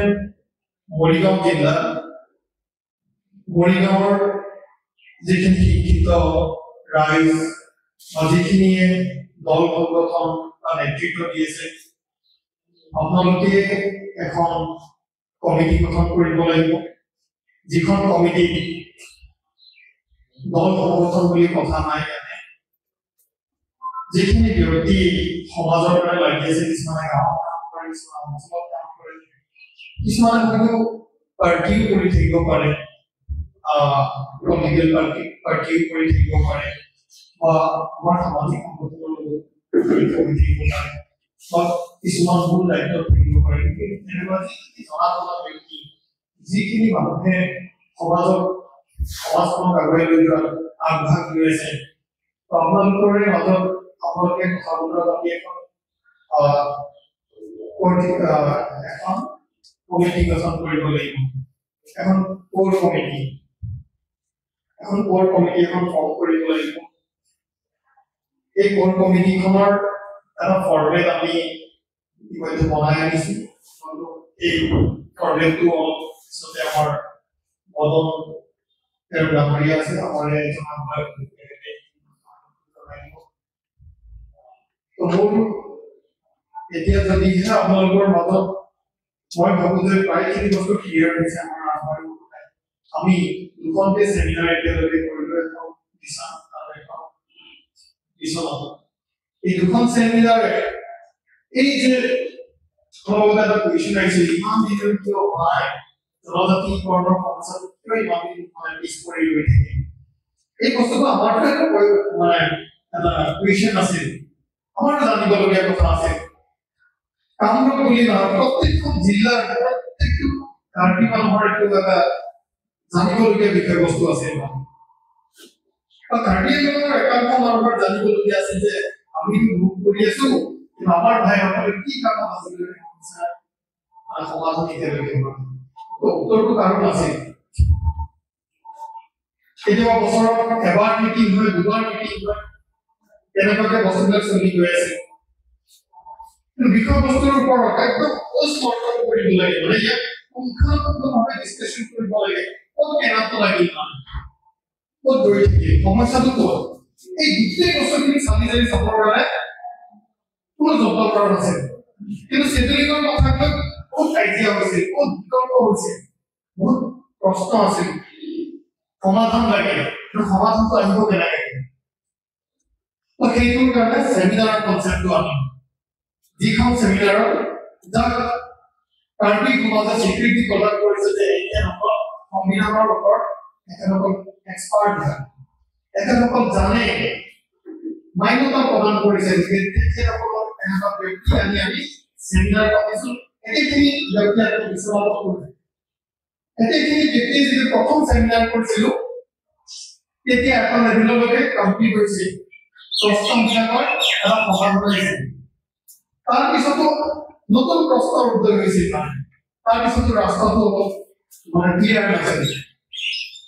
মৰিগাঁও জিলা মৰিগাঁৱৰ যিখিনি শিক্ষিত ৰাইজ বা যিখিনিয়ে দল সংগঠন বা নেতৃত্ব দি আছে আপোনালোকে এখন কমিটি গঠন কৰিব লাগিব যিখন কমিটি দল সংগঠন বুলি কথা নাই ইয়াতে যিখিনি ব্যক্তি সমাজৰ পৰা লাগি আছে কিছুমানে গাঁৱত কিছুমানে হয়তো পাৰ্টিও কৰি থাকিব পাৰে পলিটিকেল পাৰ্টিও কৰি থাকিব পাৰে বা আমাৰ সামাজিক সংগঠনৰ লগত কৰি থাকিব পাৰে বা কিছুমান ভুল দায়িত্বত থাকিব পাৰে এনেকুৱা জনা ব্যক্তি যিখিনি মানুহে সমাজখনক আগুৱাই লৈ যোৱাত আগভাগ লৈ আছে আপোনালোকৰে মাজত আপোনালোকে কথা বতৰা পাতি এখন কমিটি গঠন কৰিব লাগিব এখন কোৰ কমিটি এখন ফৰ্ম কৰিব লাগিব এই কোৰ কমিটিখনৰ এটা ফৰ্মেট আমি ইতিমধ্যে বনাই আনিছো এই ফৰ্মেটটো পিছতে আমাৰ মদন ডাঙৰীয়া আছে আমাৰ মোৰ এতিয়া যদিহে আপোনালোকৰ মাজত মই ভাবো যে প্ৰায়খিনি বস্তু ক্লিয়াৰ হৈছে আমাৰ আমি দুখনকে চেমিনাৰ এতিয়ালৈকে কৰিলো এখন দিছান আৰু এখন বিশ্বনাথ এই দুখন চেমিনাৰে এই যে এটা কুৱেশ্যন আহিছে ইমান দিনৰ কিয় নাই জনজাতিকৰণৰ সমস্যাটো কিয় ইমান মানে পিছ পৰি ৰৈ থাকে এই বস্তুটো আমাৰ মানে এটা কুৱেশ্যন আছিল আমাৰ জানিবলগীয়া কথা আছিল কামৰূপ বুলি নহয় প্ৰত্যেকখন জিলাৰ প্ৰত্যেকটো কাৰ্বি মানুহৰ এইটো এটা জানিবলগীয়া বিষয়বস্তু আছে কাৰ্বি আংলঙৰ একাংশ মানুহৰ জানিবলগীয়া আছিল যে আমি ভোগ কৰি আছো কিন্তু আমাৰ ভাইসকলে কি কামত আছিলে সমাজত এতিয়ালৈকে উত্তৰটো কাৰণ আছিল কেতিয়াবা বছৰত এবাৰ মিটিং হয় দুবাৰ মিটিং হয় তেনেকুৱাকে বস্তুবিলাক চলি গৈ আছে বিষয়বস্তুৰ ওপৰত একদম স্পষ্ট কৰিব লাগে মানে ইয়াক পুংখানুপুংখভাৱে ডিছকাশ্যন কৰিব লাগে ক'ত কেনেকৈ লাগিল ক'ত গৈ থাকে সমস্যাটো ক'ত এই গোটেই বস্তুখিনি চালি জাৰি চাবৰ কাৰণে কোনো যত্ন কৰা নাছিল কিন্তু চেডুলিঙৰ কথাবিলাক বহুত কাজিয়া হৈছিল বহুত বিতৰ্ক হৈছিল বহুত প্ৰশ্ন আছিল সমাধান লাগে কিন্তু সমাধানটো আহিব কেনেকৈ সেইটোৰ কাৰণে চেমিনাৰৰ কনচেপ্টটো আনিম যিখন চেমিনাৰৰ যাক কাৰ্বি সমাজে স্বীকৃতি প্ৰদান কৰিছে যে এখেতসকল সংবিধানৰ ওপৰত এখেতসকল এক্সপাৰ্ট এখেতসকল জানে মান্যতা প্ৰদান কৰিছে যে তেখেতসকলক এনেকুৱা ব্যক্তি আনি আমি চেমিনাৰ পাতিছোঁ একেখিনি ব্যক্তি আমি বিচৰাব কৰিছে একেখিনি ব্যক্তি যেতিয়া প্ৰথম চেমিনাৰ কৰিছিলোঁ তেতিয়া এখন লেভেললৈকে কমপ্লিট হৈছে প্ৰশ্ন বিলাকৰ এটা সমাধান হৈছে তাৰপিছতো নতুন প্ৰশ্নৰ উদ্ভৱ হৈছিল তাৰপিছতো ৰাস্তাটো মানে ক্লিয়াৰ নাছিল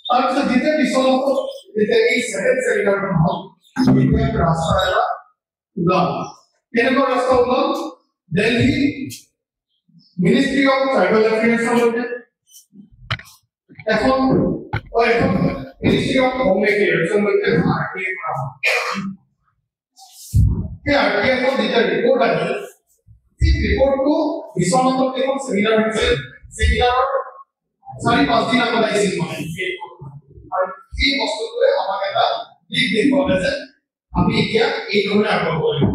তাৰপিছত যেতিয়া পিছতো যেতিয়া এই ছেকেণ্ড চেমিনাৰখন হ'ল তেতিয়া ৰাস্তা এটা ওলাল কেনেকুৱা ৰাস্তা ওলাল দিল্লী মিনিষ্ট্ৰী অফ ট্ৰাইবেল এফেয়াৰ্ছলৈকে এখন মিনিষ্ট্ৰী অফ হোম এফেয়াৰ্ছলৈকে আৰটিআই কৰা হ'ল এই আৰটিআইখন যেতিয়া ৰিপৰ্ট আহিল এই ৰিপৰ্টটো বিশ্বনাথত এখন চেমিনাৰ হৈছিল চেমিনাৰৰ 4-5 দিন আগত আহিছিল মানে আৰু এই বস্তুটোৱে আমাক এটা দিশ দেখুৱালে যে আমি এতিয়া এই ধৰণে আগবাঢ়িব লাগিব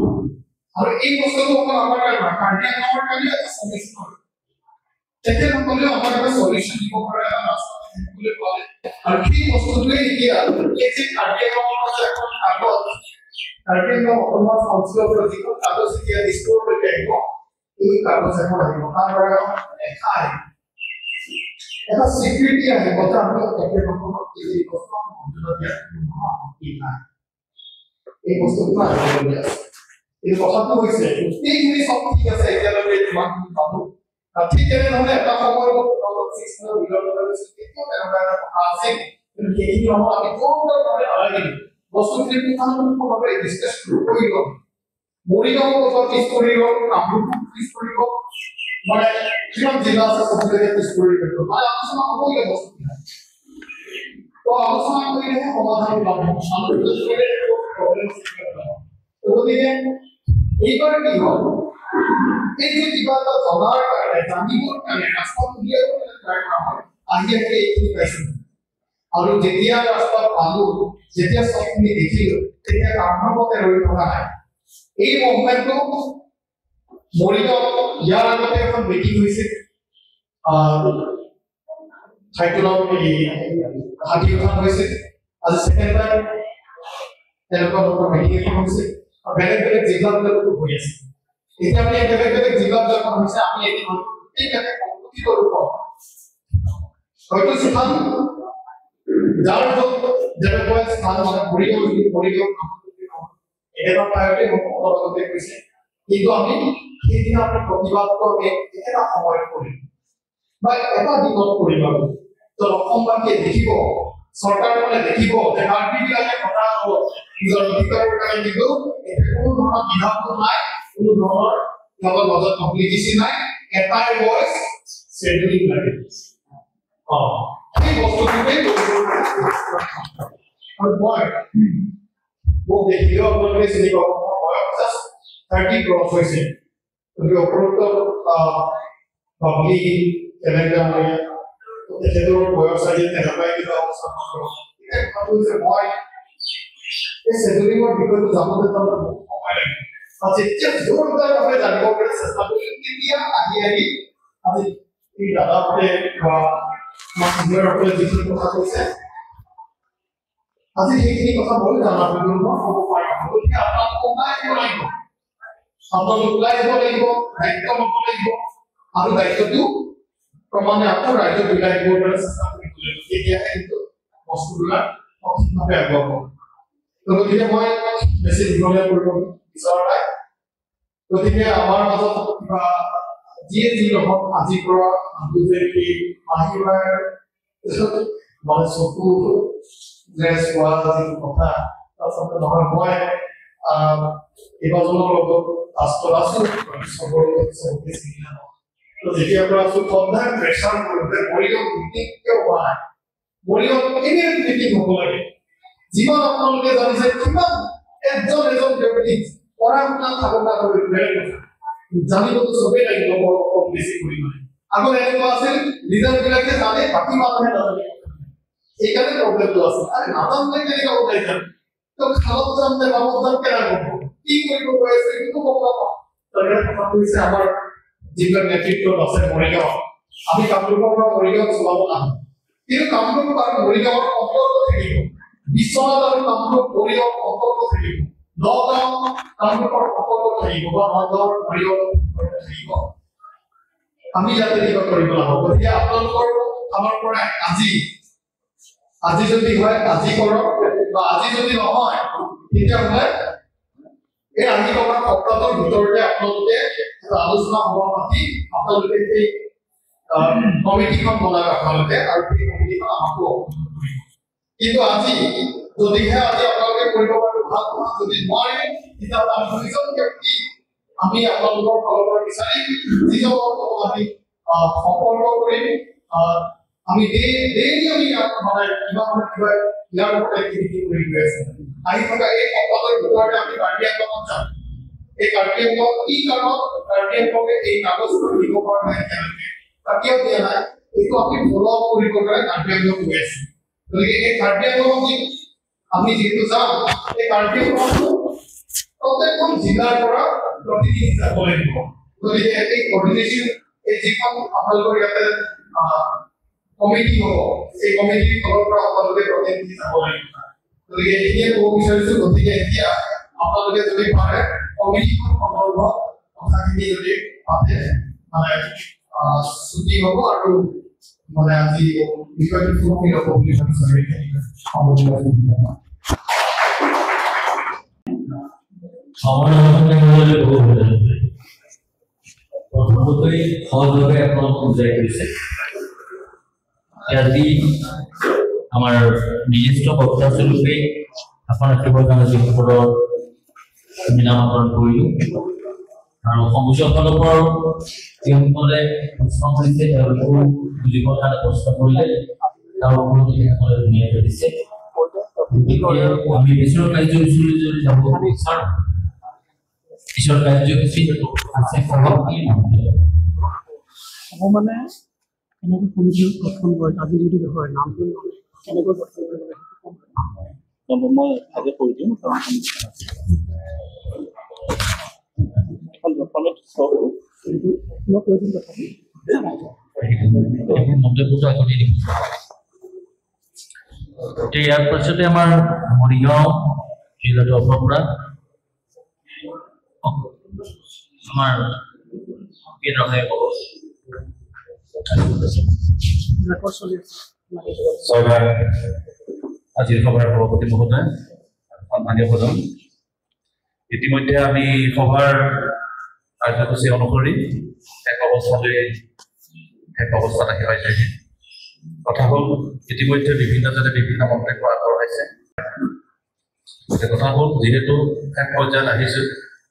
আৰু এই বস্তুটো অকল আমাৰ কাৰ্বি আংলঙৰ কাৰণে এটা সলিউশ্যন হয় তেখেতসকলেও আমাক এটা সলিউশ্যন দিব পৰা এটা ৰাস্তা তেখেতসকলে পালে আৰু সেই বস্তুটোৱে এতিয়া এই যে কাৰ্বি আংলঙৰ যে এখন কাগজ কাৰ্বি আংলং অটোনমাছ কাউন্সিলৰ পৰা যিখন কাগজ এতিয়া ডিস্ক'ৰলৈকে আহিব এই কাগজ এখন আহিব তাৰ পৰা লেখা আহিব এটা স্বীকৃতি আহিব যে আমি তেখেতসকলক এই বস্তু মন্ত্ৰণা দিয়াৰ কোনো আপত্তি নাই এই বস্তুটো আহিবলগীয়া আছে এই কথাটো হৈছে গোটেইখিনি চব ঠিক আছে এতিয়ালৈকে যিমানখিনি পালোঁ ঠিক তেনেধৰণে এটা সময়ত 2006 কেতিয়াও তেনেকুৱা এটা কথা আছিল কিন্তু সেইখিনি সময় আমি কোনোধৰণে নালাগিল বস্তুখিনি পুংখানুপুংখভাৱে ডিছকাশ্যন কৰিব মৰিগাঁও কথা পিছ কৰি গ'ল কামৰূপ পিছ কৰি গ'ল মানে কিমান জিলা আছে চবলৈকে পিছ কৰি গ'ল মানে আলোচনা হ'বই বস্তুখিনি তো আলোচনা কৰিলেহে সমাধান পাব গতিকে এইবাৰ কি হ'ল এই যে কিবা এটা জনাৰ কাৰণে জানিবৰ কাৰণে ৰাস্তা উলিয়াবৰ ট্ৰাই কৰা হয় আহি এইখিনি পাইছোঁ আৰু যেতিয়া ৰাস্তা পালোঁ যেতিয়া চবখিনি দেখিলোঁ তেতিয়া কামৰূপতে ৰৈ থকা নাই এই মুভমেণ্টটো মৰিগাঁও ইয়াৰ আগতে এখন মিটিং হৈছিল ঠাইটোৰ নাম হাতীখন হৈছিল আজি ছেকেণ্ড টাইম তেনেকুৱা ধৰণৰ মিটিং এখন হৈছে আৰু বেলেগ বেলেগ জিলাবিলাকতো হৈ আছে এতিয়া আমি বেলেগ বেলেগ জিলাবিলাকত হৈছে আমি এদিন গোটেইকেইটা সংগঠিত ৰূপত হয়তো স্থান যাৰ যেনেকুৱা স্থান মানে মৰিগাঁও এটা প্ৰায়তে লগতে কৈছে কিন্তু আমি সেইদিনা আমি প্ৰতিবাদটো আমি এটা সময়ত কৰিম বা এটা দিনত কৰিম আৰু তো অসমবাসীয়ে দেখিব চৰকাৰখনে দেখিব যে কাৰ্বিবিলাকে কথা হ'ব নিজৰ অধিকাৰৰ কাৰণে কিন্তু কোনো ধৰণৰ বিধানটো নাই কোনো ধৰণৰ লগত মাজত কমপ্লিকেশ্যন নাই এটাই ভইচ চেডুলিং লাগে সেই বস্তুটোকে আৰু মোক দেখিলেও আপোনালোকে চিনি পাব মোৰ বয়স 30 ক্ৰছ হৈছে গতিকে উপৰোক্ত বাবলি তেনেকৈ তেখেতৰ বয়স চাই তেনেকুৱাই কিবা অৱস্থা ভাবোঁ যে মই এই চেডুলিঙৰ বিষয়টো জানোতে তাৰমানে বহুত সময় লাগে যেতিয়া জোৰদাৰভাৱে জানিব পাৰে চেষ্টা কৰিলোঁ তেতিয়া আহি আজি এই দাদাহঁতে বা সিনিয়ৰসকলে যিখিনি কথা কৈছে আজি সেইখিনি কথা মই জানাব হ'ব পাৰিম গতিকে আপোনালোক ওলাই আহিব লাগিব আপোনালোক ওলাই আহিব লাগিব দায়িত্ব ল'ব লাগিব আৰু দায়িত্বটো ক্ৰমান্বয়ে আকৌ ৰাজ্য বিলাই দিবলৈ চেষ্টা কৰিব লাগিব তেতিয়াহে কিন্তু বস্তুবিলাক সঠিকভাৱে আগবাঢ়িব গতিকে মই বেছি দীঘলীয়া কৰিব বিচৰা নাই গতিকে আমাৰ মাজত কিবা যিয়ে যি নহওক আজিৰ পৰা আহিবাৰ মানে চকু ড্ৰেছ হোৱা যিটো কথা আচলতে নহয় মই কেইবাজনৰ লগত আছোঁ চবৰ চবকে চিনি নাপাওঁ যেতিয়াৰ পৰা আছোঁ সদায় প্ৰেছাৰ কৰোঁতে মৰিগাঁও মিটিং কিয় হোৱা নাই মৰিগাঁও কেনেকৈ মিটিং হ'ব লাগে যিমান আপোনালোকে জানিছে কিমান এজন ব্যক্তি পঢ়া শুনা থাকোঁতা কৰি বেলেগ কথা জানিবতো চবেই লাগিব কম বেছি পৰিমাণে আগত এনেকুৱা আছিল লিডাৰবিলাকে জানে বাকী মানুহে নাজানে সেইকাৰণে প্ৰব্লেমটো আছে আৰু নাজানিলে কেনেকৈ ওলাই যাম তো খালত যাম নে বামত যাম কেনেকৈ হ'ব কি কৰিব গৈ আছে সেইটো গম নাপাওঁ তাৰকাৰণে কথাটো হৈছে আমাৰ যিবিলাক নেতৃত্বত আছে মৰিগাঁও আমি কামৰূপৰ পৰা মৰিগাঁও চলাব নাহোঁ কিন্তু কামৰূপ আৰু মৰিগাঁৱৰ সম্পৰ্ক থাকিব বিশ্বনাথ আৰু কামৰূপ মৰিগাঁৱৰ সম্পৰ্ক থাকিব নগাঁও কামৰূপৰ সম্পৰ্ক থাকিব বা নগাঁৱৰ মৰিগাঁৱৰ সম্পৰ্ক থাকিব আমি যাতে কিবা কৰিব নহ'ব গতিকে আপোনালোকৰ আমাৰ পৰা আজি যদি হয় আজি কৰক বা আজি যদি নহয় তেতিয়াহ'লে এই আজি কৰা সপ্তাহটোৰ ভিতৰতে আপোনালোকে আলোচনা সভা পাতি আপোনালোকে সেই কমিটিখন বনাই আপোনালোকে আৰু সেই কমিটিখন আমাকো কিন্তু আজি যদিহে আজি আপোনালোকে কৰিব পাৰে ভাল কথা যদি নোৱাৰে তেতিয়াহ'লে আমি দুইজন ব্যক্তি আমি আপোনালোকৰ ফালৰ পৰা বিচাৰিম যিজনক আমি সম্পৰ্ক কৰিম আমি ডেইলি আমি মানে কিবা ইয়াৰ ওপৰত এক্টিভিটি কৰি গৈ আছে আহি থকা এই সপ্তাহৰ ভিতৰতে আমি কাৰ্বি আংলঙত যাম এই কাৰ্বি আংলং কি কাৰণত কাৰ্বি আংলঙে এই কাগজখন দিব পৰা নাই কিয় দিয়া নাই এইটো আমি ফ'ল' আপ কৰিব কাৰণে কাৰ্বি আংলং গৈ আছোঁ গতিকে এই কাৰ্বি আংলঙত আমি যিহেতু যাম এই কাৰ্বি আংলঙটো প্ৰত্যেকখন জিলাৰ পৰা প্ৰতিনিধি যাব লাগিব গতিকে এই কৰ্ডিনেশ্যন এই যিখন আপোনালোকৰ ইয়াতে কমিটি হ'ব এই কমিটিৰ ফালৰ পৰা আপোনালোকে প্ৰতিনিধি যাব লাগিব গতিকে এইখিনিয়ে ক'ব বিচাৰিছোঁ গতিকে এতিয়া আপোনালোকে যদি পাৰে কমিটিখন সন্দৰ্ভত কথাখিনি যদি পাতে মানে ছুটি হ'ব আৰু মানে আজি বিষয়টো ফুলফিল হ'ব বুলি ভাবিছোঁ প্ৰথমতে সহজভাৱে আপোনালোকক বুজাই কৰিছে আজি আমাৰ বিশিষ্ট বক্তাস্বৰূপে আসন ৰাখিবৰ কাৰণে যিসকলৰ আমি নামাকৰণ কৰিলোঁ আৰু সমুচৰ ফালৰ পৰাও যিসকলে প্ৰশ্ন কৰিছে তেওঁলোকেও বুজিবৰ কাৰণে প্ৰশ্ন কৰিলে তাৰ ওপৰত তেখেতসকলে ধুনীয়াকৈ দিছে গতিকে আমি ঈশ্বৰৰ কাৰ্যসূচীলৈ যদি যাব বিচাৰোঁ ঈশ্বৰৰ কাৰ্যসূচী আছে মানে এনেকৈ কমিটিও গঠন কৰে আজি যদি হয় নামটো কেনেকৈ গঠন কৰিব লাগে মই আজি কৈ দিম ইয়াৰ পাছতে আমাৰ মৰিগাঁও জিলাটোৰ পৰা আমাৰ আজিৰ সভাৰ সভাপতি মহোদয় সন্মানীয় প্ৰধান ইতিমধ্যে আমি সভাৰ কাৰ্যসূচী অনুসৰি শেষ অৱস্থাত আহি পাইছে কথা হ'ল ইতিমধ্যে বিভিন্নজনে বিভিন্ন মন্তব্য আগবঢ়াইছে কথা হ'ল যিহেতু শেষ পৰ্যায়ত আহিছোঁ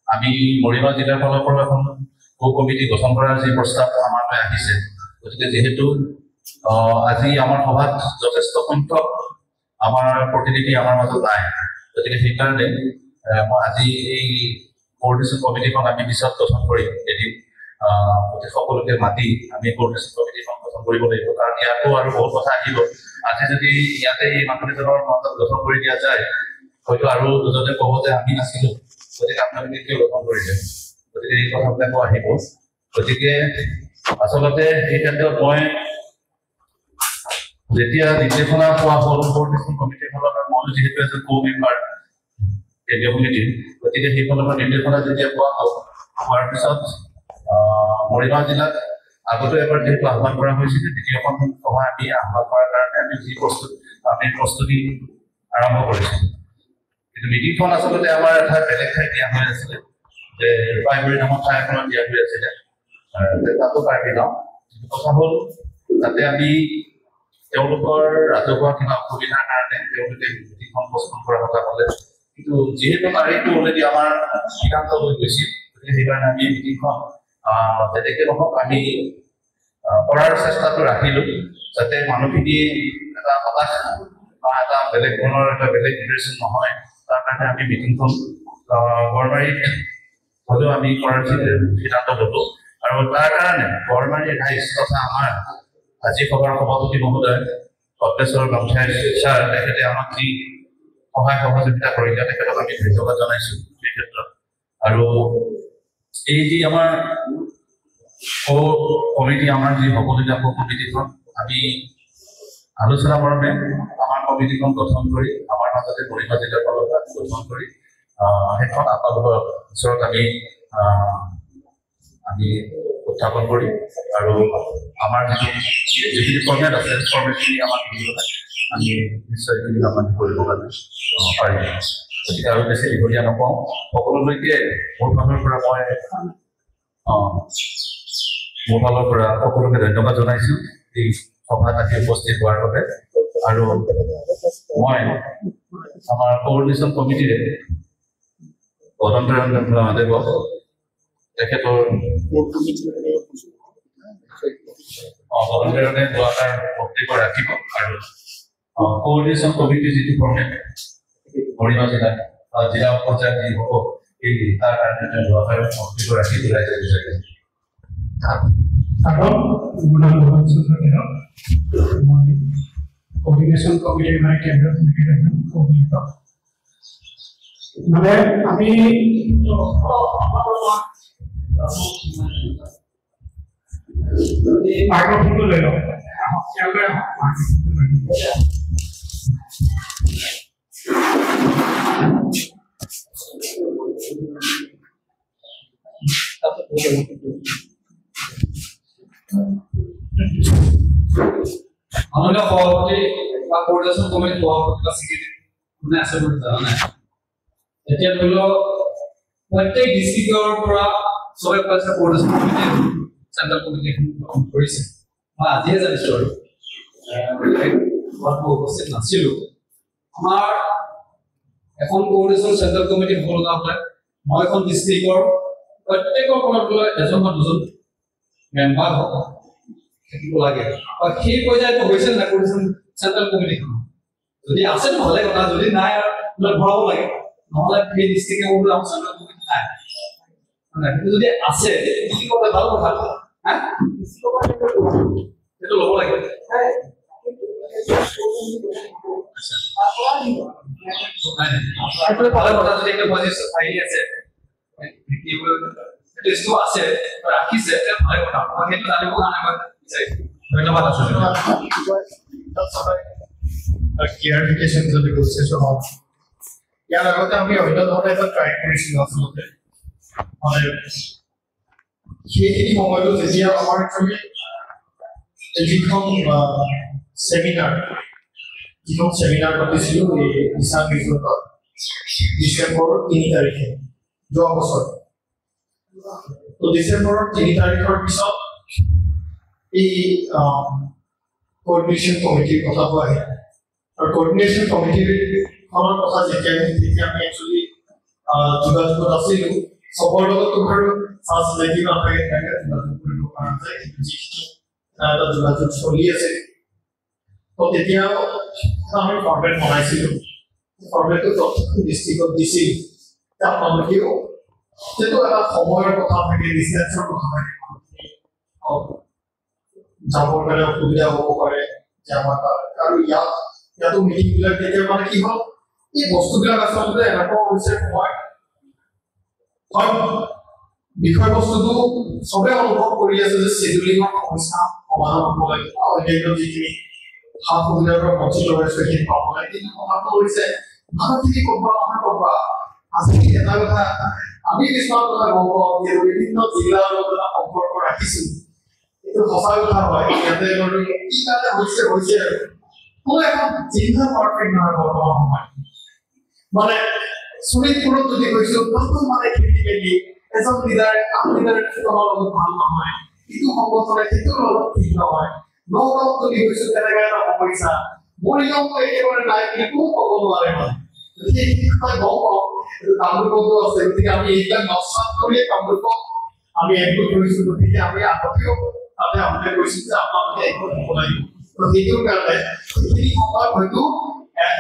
আমি মৰিগাঁও জিলাৰ ফালৰ পৰা এখন কমিটি গঠন কৰাৰ যি প্ৰস্তাৱ আমালৈ আহিছে গতিকে যিহেতু আজি আমাৰ সভাত যথেষ্ট সংখ্যক আমাৰ প্ৰতিনিধি আমাৰ মাজত নাই গতিকে সেইকাৰণে মই আজি এই কোঅৰ্ডিনেশ্যন কমিটিখন আমি পিছত গঠন কৰিম এদিন গতিকে সকলোকে মাতি আমি কোঅৰ্ডিনেশ্যন কমিটিখন গঠন কৰিব লাগিব কাৰণ ইয়াতো আৰু বহুত কথা আহিব আজি যদি ইয়াতে এই মানুহকেইজনৰ মাজত গঠন কৰি দিয়া যায় হয়তো আৰু দুজনে ক'ব যে আমি নাছিলোঁ গতিকে আপোনালোকে কিয় গঠন কৰিলে গতিকে এই কথাবিলাকো আহিব গতিকে আচলতে এই ক্ষেত্ৰত মই যেতিয়া নিৰ্দেশনা পোৱা হ'ল কোঅৰ্ডিনেশ্যন কমিটিৰ ফালৰ পৰা মই যিহেতু এজন কো-মেম্বাৰ কেন্দ্ৰীয় কমিটিৰ, গতিকে সেইফালৰ পৰা নিৰ্দেশনা যেতিয়া পোৱা হ'ল হোৱাৰ পিছত মৰিগাঁও জিলাত আগতে এবাৰ যিহেতু আহ্বান কৰা হৈছিল, দ্বিতীয়খন সভা আমি আহ্বান কৰাৰ কাৰণে আমি প্ৰস্তুতি আৰম্ভ কৰিছিলোঁ। কিন্তু মিটিংখন আচলতে আমাৰ এটা বেলেগ ঠাইত দিয়া হৈ আছিলে, যে ৰূপাইগুৰি নামৰ ঠাই এখনত দিয়া হৈ আছিলে, তাতো কাৰ্বি গাঁও। কথা হ'ল তাতে আমি তেওঁলোকৰ ৰাজহুৱা কিবা অসুবিধাৰ কাৰণে তেওঁলোকে মিটিংখন পষ্টপন কৰাৰ কথা ক'লে, কিন্তু যিহেতু তাৰিখটো অলৰেডি আমাৰ সিদ্ধান্ত হৈ গৈছিল, গতিকে সেইকাৰণে আমি মিটিংখন যেনেকৈ নহওক আমি কৰাৰ চেষ্টাটো ৰাখিলোঁ, যাতে মানুহখিনি এটা হতাশ বা এটা বেলেগ ধৰণৰ এটা বেলেগ ইম্প্ৰেশ্যন নহয়, তাৰ কাৰণে আমি মিটিংখন গড়মাৰীত হ'লেও আমি কৰাৰ সিদ্ধান্ত ল'লোঁ। আৰু তাৰ কাৰণে গড়মাৰী ৰাইজ তথা আমাৰ আজি সভাৰ সভাপতি মহোদয় কপেশ্বৰ গামঠাই ছাৰ, তেখেতে আমাক যি সহায় সহযোগিতা কৰিলে তেখেতক আমি ধন্যবাদ জনাইছোঁ এই ক্ষেত্ৰত। আৰু এই যি আমাৰ কমিটি, আমাৰ যি হ'বলগীয়া কমিটিখন আমি আলোচনা মৰ্মে আমাৰ কমিটিখন গঠন কৰি আমাৰ মাজতে মৰিগাঁও জিলাৰ ফালৰ পৰা গঠন কৰি সেইখন আপোনালোকৰ ওচৰত আমি উত্থাপন কৰিম। আৰু আমাৰ যিখিনি ফৰ্মেট আছে ফৰ্মেটখিনি আমাক আমি নিশ্চয় এইখিনি আমাক কৰিব কাৰণে পাৰিম। গতিকে আৰু বেছি দীঘলীয়া নকওঁ, সকলোলৈকে মোৰ ফালৰ পৰা সকলোকে ধন্যবাদ জনাইছোঁ এই সভাত আজি উপস্থিত হোৱাৰ বাবে। আৰু মই আমাৰ কোঅৰ্ডিনেশ্যন কমিটিৰে গণতন্ত্ৰ দেৱক তেখেতৰ যোৱাকাৰ বক্তব্য ৰাখিব। আৰু কোঅৰ্ডিনেশ্যন কমিটিৰ যিটো ফৰ্মেট মৰিগাঁও জিলাত জিলা পৰ্যায়ত যি হ'ব এই তাৰ কাৰণে যোৱাকাৰ বক্তব্য ৰাখি ওলাই যাব বিচাৰিছে। কোঅৰ্ডিনেশ্যন কমিটিৰ মানে কেন্দ্ৰীয় কমিটিৰ একজন কৰ্মীত মানে আমি মাইক্ৰফোনটো লৈ লওঁ। আমাদেৰ সভাপতি বা কোঅৰ্ডিনেশন কমিটিৰ সভাপতি বা সেক্ৰেটাৰি কোনে আছে বলে জানা নাই। এতিয়া ধৰি লওক প্ৰত্যেক ডিস্ট্ৰিক্টৰ পৰা সবে কৈছে কোঅৰ্ডিনেশন কমিটি চেন্ট্ৰেল কমিটি গঠন কৰিছে। মই আজিহে জানিছোঁ আৰু মই উপস্থিত নাছিলোঁ। আমাৰ এখন কোঅৰ্ডিনেশন চেন্ট্ৰেল কমিটি হ'ব লগা হ'লে মই এখন ডিস্ট্ৰিক্টৰ প্ৰত্যেকৰ পৰা এজন বা দুজন মেম্বাৰ থাকিব লাগে। সেই পৰ্যায়ত হৈছে না কোঅৰ্ডিনেশন চেন্ট্ৰেল কমিটিখন যদি আছে ভালে কথা, যদি নাই আৰু ভৰাব লাগে, নহ'লে সেই ডিস্ট্ৰিক্টে বোলে আমাৰ চেন্ট্ৰেল কমিটি নাই। কিন্তু যদি আছে কি কথা, ভাল কথা, সেইটো ল'ব লাগে। ভালে কথা যদি একটা পজিশন আহি আছে আছে ৰাখিছে ভালে কথা, সেইটো জানিব কাৰণে ধন্যবাদ আছো। ক্লিয়াৰিফিকেশ্যন যদি কৈছে ইয়াৰ আগতে আমি অন্য ধৰণে এটা ট্ৰাই কৰিছিলোঁ আচলতে, মানে সেইখিনি সময়তো যেতিয়া আমাৰ যিখন চেমিনাৰ পাতিছিলোঁ এই দিশা নিৰ্দেশত ডিচেম্বৰৰ ৩ তাৰিখে যোৱা বছৰ। তো ডিচেম্বৰৰ ৩ তাৰিখৰ পিছত এই কোঅৰ্ডিনেশ্যন কমিটিৰ কথাটো আহে। আৰু কোঅৰ্ডিনেশ্যন কমিটিখনৰ কথা যেতিয়া আমি একচুৱেলি যোগাযোগত আছিলোঁ, চবৰ লগত তোমাৰ চিনাকি নাথাকে, যোগাযোগ কৰিব পৰা যায়, যিখিনি এটা যোগাযোগ চলি আছে। তো তেতিয়াও আমি ফৰ্মেট বনাইছিলোঁ, ফৰ্মেটটো ডিষ্ট্ৰিক্টত দিছিলোঁ। আপোনালোকেও যিটো এটা সময়ৰ কথা থাকে, ডিষ্টেঞ্চৰ কথা থাকে, যাবৰ কাৰণে অসুবিধা হ'ব পাৰে যে আমাৰ তাত। আৰু ইয়াতো মিটিংবিলাক তেতিয়া মানে কি হ'ল, এই বস্তুবিলাক আচলতে এনেকুৱা হৈছে সময় বিষয়বস্তুটো চবে অনুভৱ কৰি আছে যে চিডুলিঙৰ সমস্যা সমাধান হ'ব লাগে। অন্যান্য যিখিনি সুবিধাৰ বঞ্চিত হৈছে সেই পাবলৈ কিন্তু কথাটো হৈছে মানুহখিনি ক'বা নহয় ক'বা আজি এটা কথা আমি কিছুমান কথা গম পাওঁ যে বিভিন্ন জিলাৰ লগত সম্পৰ্ক ৰাখিছো এইটো সঁচা কথা হয় ইয়াতে কি কাৰণে হৈছে কোনো এখন জিলা পাৰফেক্ট নহয় বৰ্তমান সময় মানে শোণিতপুৰত যদি গৈছো নতুন মানে খেলি মেলি এজন লিডাৰে আন লিডাৰে লগত ভাল নহয় ইটো সংগঠনে সিটোৰ লগত ঠিক নহয় নগাঁৱত যদি গৈছো তেনেকৈ এটা সমস্যা মৰিগাঁৱতো একেবাৰে নাই একো ক'ব নোৱাৰে মানে কামৰূপতো আছে গতিকে আমি এইবিলাক নষ্ট কৰিয়ে কামৰূপক আমি একো কৰিছো গতিকে আমি আগতেও তাতে আপোনালোকে কৈছিল যে আপোনালোকে একো হ'ব লাগিব তো সেইটোৰ কাৰণে সেইখিনি সময় হয়তো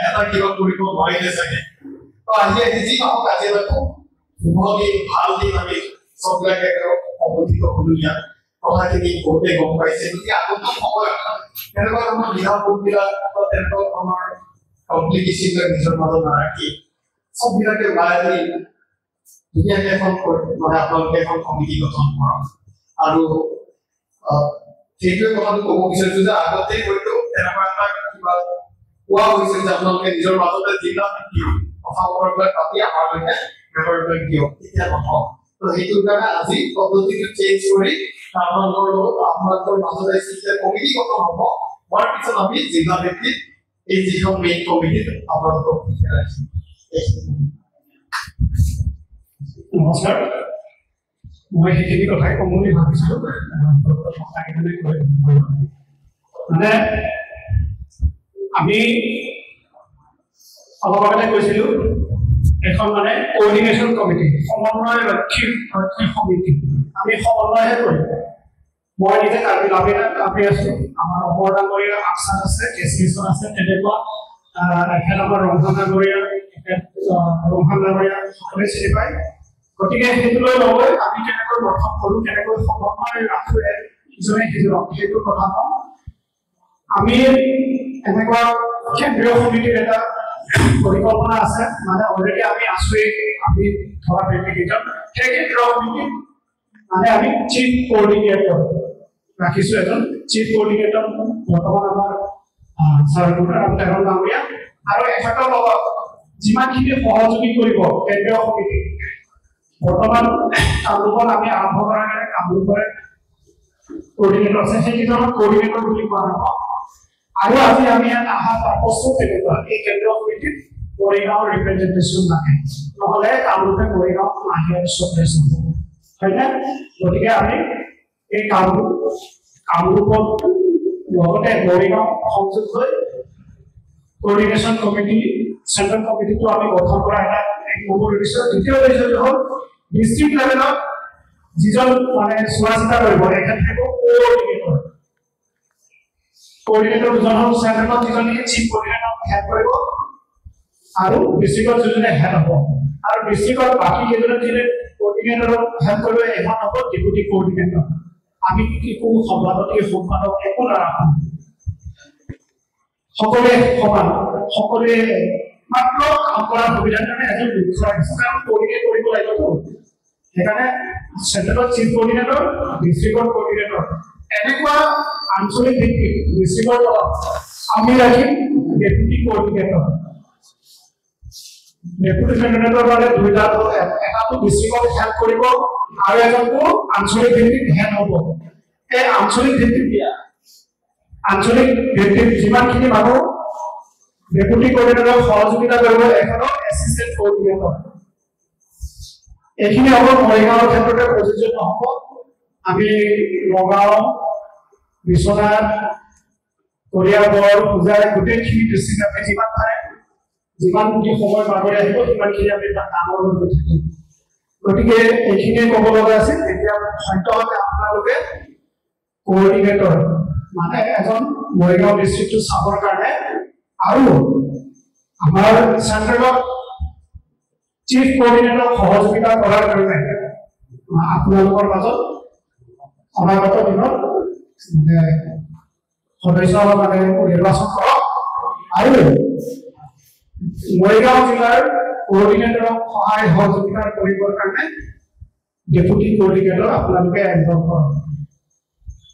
এটা কিবা কৰিব নোৱাৰিলে চাগে তো আজি যি নহওক আজি এটা খুব শুভ দিন ভাল দিন আমি চববিলাকে অৱধিত হ'লো ইয়াত কথাখিনি বহুতে গম পাইছে গতিকে আগন্তুক সময়ত তেনেকুৱা ধৰণৰ দিহাপোটবিলাক বা তেনেকুৱা ধৰণৰ কমপ্লিকেশ্যনবিলাক নিজৰ মাজত নাৰাখি চববিলাকে ওলাই আনি ধুনীয়াকৈ এখন মানে আপোনালোকে এখন কমিটি গঠন কৰক আৰু সেইটোৱে কথাটো ক'ব বিচাৰিছো যে আগতেই হয়তো তেনেকুৱা এটা কিবা কোৱা হৈছিল যে আপোনালোকে নিজৰ মাজতে জিলা কথা বতৰাবিলাক পাতি আমাৰলৈকে ব্যৱহাৰবিলাক দিয়ক তেতিয়া নহওক তো সেইটোৰ কাৰণে আজি পদ্ধতিটো চেঞ্জ কৰি আপোনালোকৰ মাজতে কমিটি গঠন হ'ব হোৱাৰ পিছত আমি জিলা ভিত্তিত এই যিখন মেইন কমিটিত আপোনালোকক নমস্কাৰ মই সেইখিনি কথাই ক'ম বুলি ভাবিছিলো মানে আমি অলপ আগতে কৈছিলো এখন মানে কোঅৰ্ডিনেশ্যন কমিটি সমন্বয় ৰক্ষী সমিতি আমি সমন্বয়হে কৰিম মই নিজে কাৰ্বি আছো আমাৰ অপৰ ডাঙৰীয়া আকচান আছে কেচিছন আছে তেনেকুৱা এখেত আমাৰ ৰমহান ডাঙৰীয়া ৰমহান ডাঙৰীয়া সকলোৱে চিনি পায় গতিকে সেইটো লৈ লবলৈ আমি কেনেকৈ গঠন কৰোঁ কেনেকৈ সমন্বয় ৰাখোঁ ইজনে সিজনক সেইটো কথা কওঁ আমি এনেকুৱা কেন্দ্ৰীয় সমিতিৰ এটা পৰিকল্পনা আছে মানে অলৰেডি আমি আছোৱেই আমি ধৰা ব্যক্তিকেইজন সেই কেন্দ্ৰীয় সমিতিত মানে আমি চিফ কোঅৰ্ডিনেটৰ ৰাখিছো এজন চিফ কোঅৰ্ডিনেটৰ বৰ্তমান আমাৰ ছাৰ গুণৰাম তেৰণ ডাঙৰীয়া আৰু এখেতৰ লগত যিমানখিনি সহযোগী কৰিব কেন্দ্ৰীয় সমিতি বৰ্তমান কামৰূপত আমি আৰম্ভ কৰাৰ কাৰণে কামৰূপৰে কোঅৰ্ডিনেটৰ আছে সেইকেইজনক কোঅৰ্ডিনেটৰ বুলি কোৱা হ'ব আৰু আজি আমি ইয়াত অহা পাৰ্পচটো তেনেকুৱা এই কেন্দ্ৰীয় সমিতিত মৰিগাঁৱৰ ৰিপ্ৰেজেণ্টেশ্যন লাগে নহ'লে কামৰূপে মৰিগাঁও নাহে চবেছ হ'ব হয়নে গতিকে আমি এই কামৰূপত লগতে মৰিগাঁও সংযোগ হৈ কোঅৰ্ডিনেশ্যন কমিটি চেণ্ট্ৰেল কমিটিটো আমি গঠন কৰা এটা এক নম্বৰ উদ্দেশ্য দ্বিতীয় উদ্দেশ্যটো হ'ল ডিষ্ট্ৰিক্ট লেভেলত যিজন মানে চোৱা চিতা কৰিব এখেত থাকিব কোঅৰ্ডিনেটৰ দুজন হ'ল চেণ্ট্ৰেলত যিজনে চিফ কোঅৰ্ডিনেটৰ হেড কৰিব আৰু ডিষ্ট্ৰিক্টত যিজনে হেড হ'ব আৰু ডিষ্ট্ৰিক্টত বাকী কেইজনে যিজনে কোঅৰ্ডিনেটৰক হেড কৰিব এখন হ'ব ডেপুটি কোঅৰ্ডিনেটৰ আমি একো সম্পাদক একো নাৰাখোঁ সকলোৱে সমান সকলোৱে মাত্ৰ কাম কৰাৰ সুবিধাৰ কাৰণে এজন ব্যৱস্থা ৰাখিছে কাৰণ কোঅৰ্ডিনেট কৰিব লাগিবতো সেইকাৰণে চেণ্ট্ৰেলত চিফ কোঅৰ্ডিনেটৰ ডিষ্ট্ৰিক্টৰ কোঅৰ্ডিনেটৰ এনেকুৱা আঞ্চলিক ভিত্তিত ডিষ্ট্ৰিক্টৰ তলত আমি ৰাখিম ডেপুটি কোঅৰ্ডিনেটৰ ডেপুটি কোঅৰ্ডিনেটৰ মানে দুইটা এটাটো ডিষ্ট্ৰিক্টত হেল্প কৰিব আৰু এজনটো আঞ্চলিক ভিত্তিত হেড হ'ব এই আঞ্চলিক ভিত্তিত যিমানখিনি মানুহ ডেপুটি কোঅৰ্ডিনেটৰক সহযোগিতা কৰিব এখনৰ এছিষ্টেণ্ট কোঅৰ্ডিনেটৰ এইখিনি হ'ব মৰিগাঁৱৰ ক্ষেত্ৰতে প্ৰযোজ্য নহ'ব আমি নগাঁও বিশ্বনাথ কলিয়াবৰ পূজাৰ গোটেইখিনি ডিষ্ট্ৰিক্ট আমি যিমান ঠাই যিমানখিনি সময় বাগৰি আহিব সিমানখিনি আমি তাত ডাঙৰ হৈ গৈ থাকিম গতিকে এইখিনিয়ে ক'ব লগা আছিল এতিয়া সত্যভাৱে আপোনালোকে কোঅৰ্ডিনেটৰ মানে এজন মৰিগাঁও ডিষ্ট্ৰিক্টটো চাবৰ কাৰণে আৰু আমাৰ চেণ্ট্ৰেলত চিফ কোঅৰ্ডিনেটৰক সহযোগিতা কৰাৰ কাৰণে আপোনালোকৰ মাজত অনাগত দিনত সদস্য মানে নিৰ্বাচন কৰক আৰু মৰিগাঁও জিলাৰ কোঅৰ্ডিনেটৰক সহায় সহযোগিতা কৰিবৰ কাৰণে ডেপুটি কোঅৰ্ডিনেটৰ আপোনালোকে এনভলভ কৰক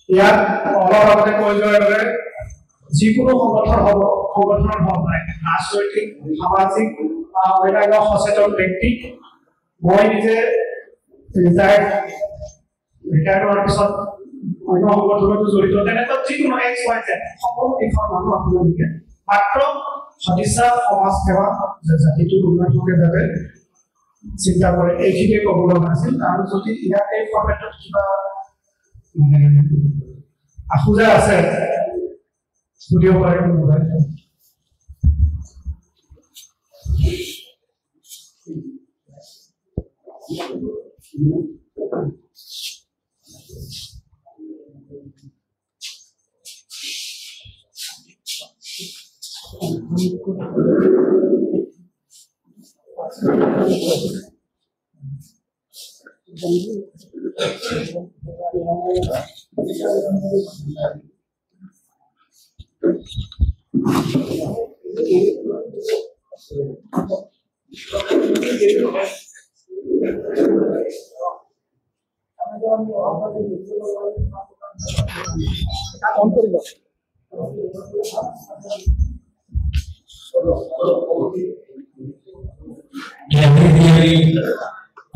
ইয়াত অলপ আগতে কৈ যোৱাৰ দৰে যিকোনো সংগঠনৰ হওক ৰাজনৈতিক সামাজিক বা অন্যান্য সচেতন ব্যক্তি মই নিজে ৰিটায়াৰ হোৱাৰ পিছত অন্য সংগঠনতো জড়িত তেনেকৈ যিকোনো XYZ সকলো দিশৰ মানুহ আপোনালোকে মাত্ৰ সদিচ্ছা সমাজ সেৱা জাতিটোৰ উন্নয়নৰ বাবে চিন্তা কৰে এইখিনিয়ে ক'ব লগা আছিল আৰু যদি ইয়াত এই ফৰ্মেটত কিবা আখোজা আছে সুধিব পাৰে মোবাইল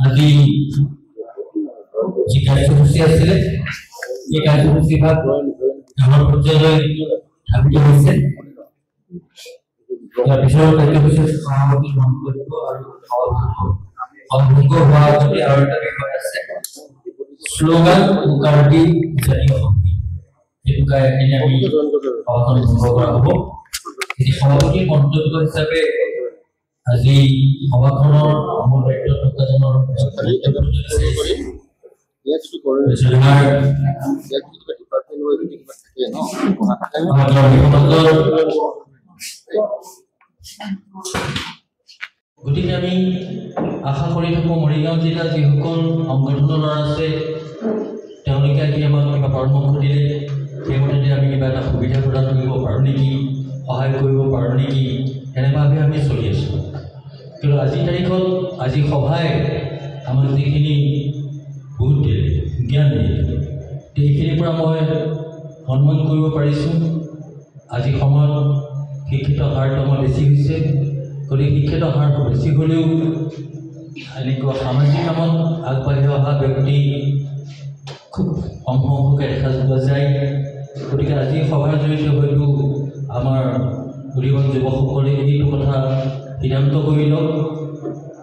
আজি যি কাৰ্যসূচী আছিলে এই কাৰ্যসূচীভাগ ডাঙৰ পৰ্যায়লৈ ধাবিত হৈছে ইয়াৰ পিছৰ কাৰ্যসূচী সভাপতি মন্তব্য আৰু অভংগ হোৱা যদি আৰু এটা বিষয় আছে শ্লোগান কাৰ্বি জাতীয় শক্তি এইটো কাৰণে আমি সভাখন ভংগ কৰা হ'ব এই সভাপতিৰ মন্তব্য হিচাপে আজি সভাখনৰ মূল দায়িত্ব থকাজনৰ গতিকে আমি আশা কৰি থাকোঁ মৰিগাঁও জিলাৰ যিসকল সংগঠনৰ ল'ৰা আছে তেওঁলোকে আহি আমাক কিবা পৰামৰ্শ দিলে সেইমতে আমি কিবা এটা সুবিধা প্ৰদান কৰিব পাৰোঁ নেকি সহায় কৰিব পাৰোঁ নেকি এনেকুৱাভাৱে আমি চলি আছোঁ কিন্তু আজিৰ তাৰিখত আজি সভাই আমাক যিখিনি বহুত দিলে জ্ঞান দিলে এইখিনিৰ পৰা মই সন্মান কৰিব পাৰিছোঁ আজি সময়ত শিক্ষিত হাৰটো আমাৰ বেছি হৈছে গতিকে শিক্ষিত হাৰটো বেছি হ'লেও এনেকুৱা সামাজিক কামত আগবাঢ়ি অহা ব্যক্তি খুব কম সংখ্যকে দেখা পোৱা যায় গতিকে আজি সভাৰ জৰিয়তে হয়তো আমাৰ উদীয়মান যুৱকসকলে এইটো কথা সিদ্ধান্ত কৰি লওক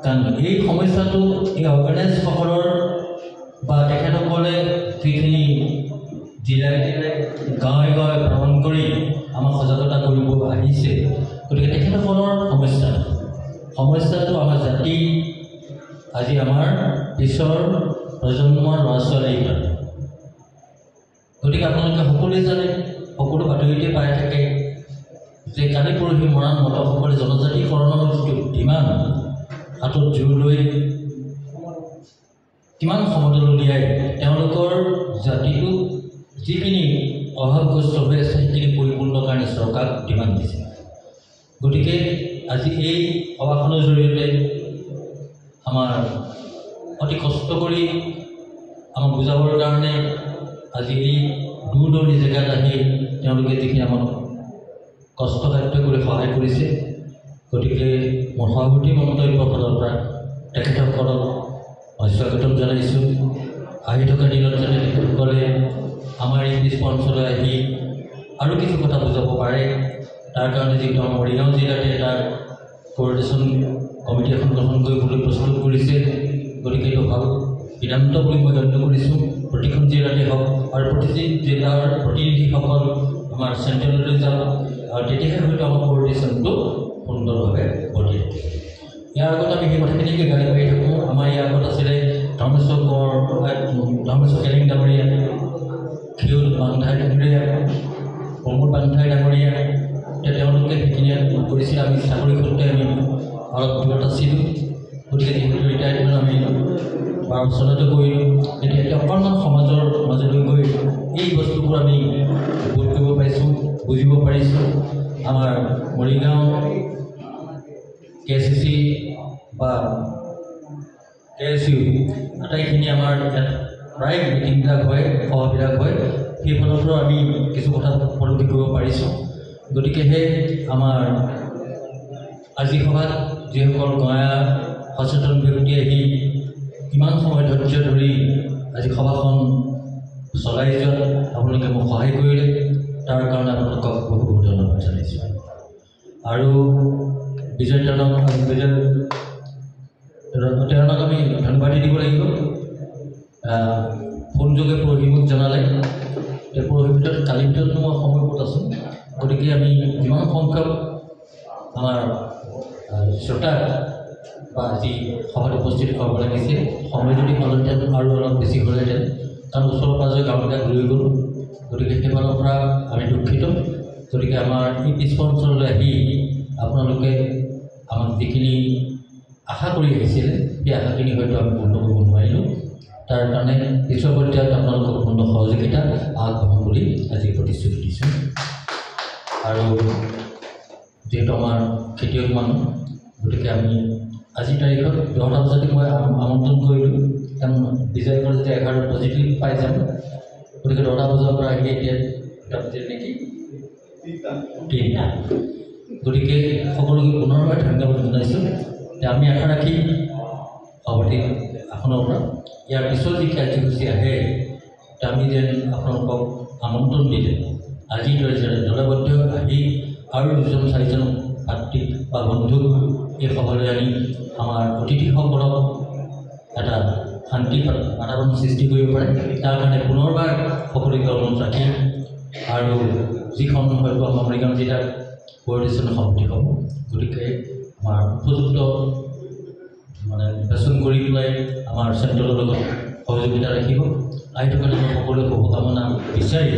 কাৰণ এই সমস্যাটো এই অৰ্গেনাইজসকলৰ বা তেখেতসকলে যিখিনি জিলাই জিলাই গাঁৱে গাঁৱে ভ্ৰমণ কৰি আমাক সজাগতা কৰিব আহিছে গতিকে তেখেতসকলৰ সমস্যাটো আমাৰ জাতি আজি আমাৰ পিছৰ প্ৰজন্মৰ ল'ৰা ছোৱালীৰ কাৰণে গতিকে আপোনালোকে সকলোৱে জানে সকলো বাতৰিতে পাই থাকে যে কালি পৰহি মৰাণ মটকসকলে জনজাতিকৰণৰ যিটো ডিমাণ্ড হাতত জোৰ লৈ কিমান সমদল উলিয়াই তেওঁলোকৰ জাতিটো যিখিনি অভাৱগ্ৰস্ত হৈ আছে সেইখিনি পৰিপূৰ্ণৰ কাৰণে চৰকাৰক ডিমাণ্ড দিছে গতিকে আজি এই সভাখনৰ জৰিয়তে আমাৰ অতি কষ্ট কৰি আমাক বুজাবৰ কাৰণে আজি এই দূৰ দূৰণি জেগাত আহি তেওঁলোকে যিখিনি আমাক কষ্টসাধ্য কৰি সহায় কৰিছে গতিকে মোৰ সভাপতি মন্তব্যৰ ফালৰ পৰা তেখেতসকলক মই স্বাগতম জনাইছোঁ আহি থকা দিনত যাতে তেখেতসকলে আমাৰ এই নিজ অঞ্চললৈ আহি আৰু কিছু কথা বুজাব পাৰে তাৰ কাৰণে যিটো আমাৰ মৰিগাঁও জিলাতে এটা কোঅৰ্ডিনেশ্যন কমিটি এখন গঠন কৰিবলৈ প্ৰস্তুত কৰিছে গতিকে এইটো ভাল সিদ্ধান্ত বুলি মই গণ্য কৰিছোঁ প্ৰতিখন জিলাতে হওক আৰু প্ৰতি জিলাৰ প্ৰতিনিধিসকল আমাৰ চেণ্ট্ৰেললৈ যাব আৰু তেতিয়াহে হয়তো আমাৰ কোঅৰ্ডিনেশ্যনটো সুন্দৰভাৱে গঢ়ি থাকে ইয়াৰ আগত আমি সেই কথাখিনিকে গাড়ী পাই থাকোঁ আমাৰ ইয়াৰ আগত আছিলে ধৰ্মেশ্বৰ কেলেং ডাঙৰীয়া খেউল বান্ধাই ডাঙৰীয়া প্ৰমোদ বান্ধাই ডাঙৰীয়া তেওঁলোকে সেইখিনি কৰিছিল আমি চাকৰি কৰোঁতে আমি অলপ দূৰত আছিলোঁ গতিকে যিহেতু ৰিটায়াৰমেণ্ট আমি 12 বছৰতে কৰিলোঁ এতিয়া অকণমান সমাজৰ মাজলৈ গৈ এই বস্তুবোৰ আমি বোধ কৰিব পাৰিছোঁ বুজিব পাৰিছোঁ আমাৰ মৰিগাঁও KCC বা KSU আটাইখিনি আমাৰ ইয়াত প্ৰায় মিটিংবিলাক হয় সভাবিলাক হয় সেইফালৰ পৰা আমি কিছু কথা উপলব্ধি কৰিব পাৰিছোঁ গতিকেহে আমাৰ আজি সভাত যিসকল গঞা সচেতন ব্যক্তি আহি কিমান সময় ধৈৰ্য ধৰি আজি সভাখন চলাই যোৱাত আপোনালোকে মোক সহায় কৰিলে তাৰ কাৰণে আপোনালোকক বহু বহু ধন্যবাদ জনাইছোঁ। আৰু বিজয় তেৰণক আমি ধন্যবাদ দিব লাগিব। ফোনযোগে পৰহি মোক জনালে পৰহিৰ ভিতৰত কালিৰ ভিতৰতনো মই সময় ক'ত আছোঁ, গতিকে আমি যিমান সংখ্যক আমাৰ শ্ৰোতা বা আজি সভাত উপস্থিত হ'ব লাগিছে সময় যদি পালোহেঁতেন আৰু অলপ বেছি হ'লেহেঁতেন, কাৰণ ওচৰ পাজৰে গাঁওবিলাক লৈ গ'লোঁ। গতিকে সেইফালৰ পৰা আমি দুখিত। গতিকে আমাৰ এই পিছপৰা অঞ্চললৈ আহি আপোনালোকে আমাক যিখিনি আশা কৰি আহিছিলে সেই আশাখিনি হয়তো আমি পূৰ্ণ কৰিব নোৱাৰিলোঁ। তাৰ কাৰণে পিছৰ পৰ্যায়ত আপোনালোকক পূৰ্ণ সহযোগিতা আগবঢ়াম বুলি আজি প্ৰতিশ্ৰুতি দিছোঁ। আৰু যিহেতু আমাৰ খেতিয়ক মানুহ, গতিকে আমি আজিৰ তাৰিখত 10টা বজাতে মই আমন্ত্ৰণ কৰিলোঁ, কাৰণ বিজয় কৰে যেতিয়া 11 পজিটিভ পাই যাম। গতিকে 10টা বজাৰ পৰা আহি এতিয়া নেকি 3টা। গতিকে সকলোকে পুনৰবাৰ ধন্যবাদ জনাইছোঁ। আমি আশা ৰাখি সভাপতি আসনৰ পৰা ইয়াৰ পিছত যি কাৰ্যসূচী আহে আমি যেন আপোনালোকক আমন্ত্ৰণ দিলে আজিৰ দৰে যেনে দলবদ্ধ আহি আৰু 2-4জন ভাতৃ বা বন্ধুক এই সভালৈ আনি আমাৰ অতিথিসকলক এটা শান্তি বাতাবৰণ সৃষ্টি কৰিব পাৰে, তাৰ কাৰণে পুনৰবাৰ সকলোকে অনুৰোধ ৰাখি আৰু যিখন হয়তো আমাৰ মৰিগাঁও জিলাৰ পৰিৱেশন সমিতি হ'ব, গতিকে আমাৰ উপযুক্ত নিৰ্বাচন কৰি পেলাই আমাৰ চেণ্ট্ৰেলৰ লগত সহযোগিতা ৰাখিব। আহি থকা দিনৰ সকলোৱে শুভকামনা বিচাৰি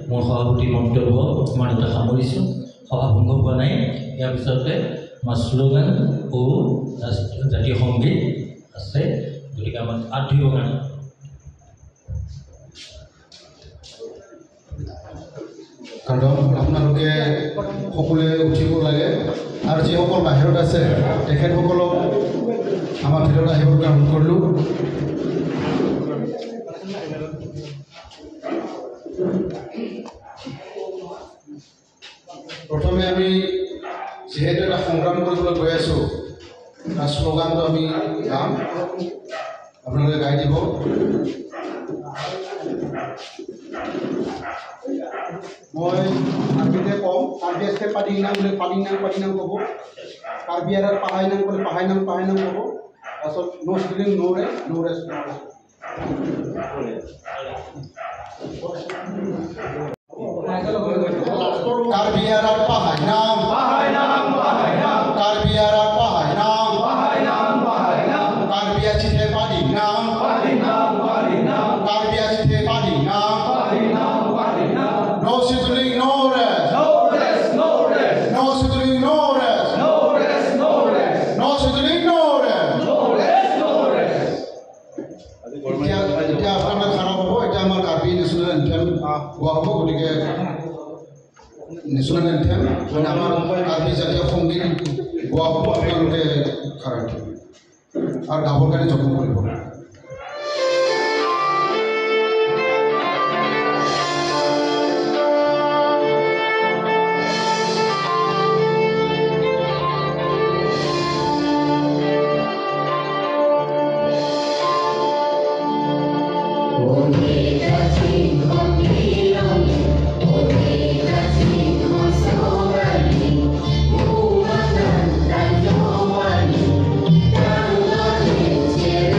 মোৰ সভাপতি মন্তব্য ইমানতে সামৰিছোঁ। সভা ভংগ হোৱা নাই। ইয়াৰ পিছতে আমাৰ শ্লোগান ও জাতীয় সংগীত আছে, গতিকে আমাক হাত ধৰিবৰ কাৰণে কাৰণ আপোনালোকে সকলোৱে উঠিব লাগে আৰু যিসকল বাহিৰত আছে তেখেতসকলক আমাৰ ভিতৰত আহিবলৈ অনুৰোধ কৰিলোঁ। প্ৰথমে আমি যিহেতু এটা সংগ্ৰাম কৰিবলৈ গৈ আছোঁ, তাৰ শ্লোগানটো আমি গাম, আপোনালোকে গাই দিব। মই আৰ্মিতে কওঁ, কাৰ্বি আছে পাদিং নাম ক'ব, কাৰ্বি আৰু পাহাই নাম ক'লে পাহাই নাম ক'ব। তাৰপিছত ন' চিডিং ন' ৰেষ্ট কাৰ্বি আৰু পাহাই নাম কাৰ্বি আৰু পাহাই নাম কাৰ্বি আছে পাদিং নাম কাৰ্বি আছে পাদিং নাম No settling, no rest. No rest, no rest. No settling, no rest. No rest, no rest. No settling, no rest. No rest, no rest. এতিয়া আপোনাৰ খানা হ'ব, এতিয়া আমাৰ কাৰ্বি নেশ্যনেল এন্থেম গোৱা হ'ব। গতিকে নেশ্যনেল এন্থেম মানে আমাৰ কাৰ্বি জাতীয় সংগীত গোৱা হ'ব। আপোনালোকে খাৰা আৰু গাবৰ কাৰণে যত্ন কৰিব।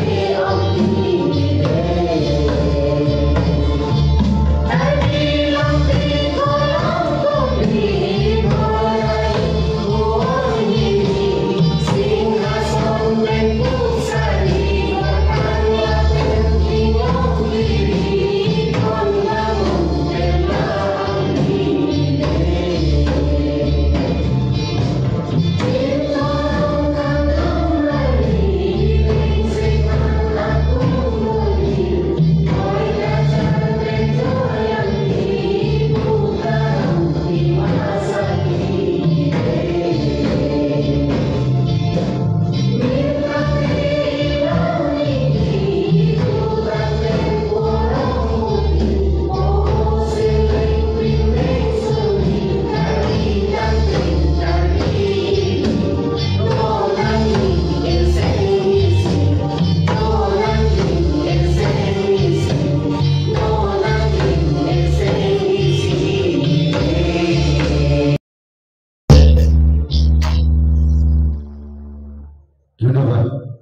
Yeah. ধন্যবাদ।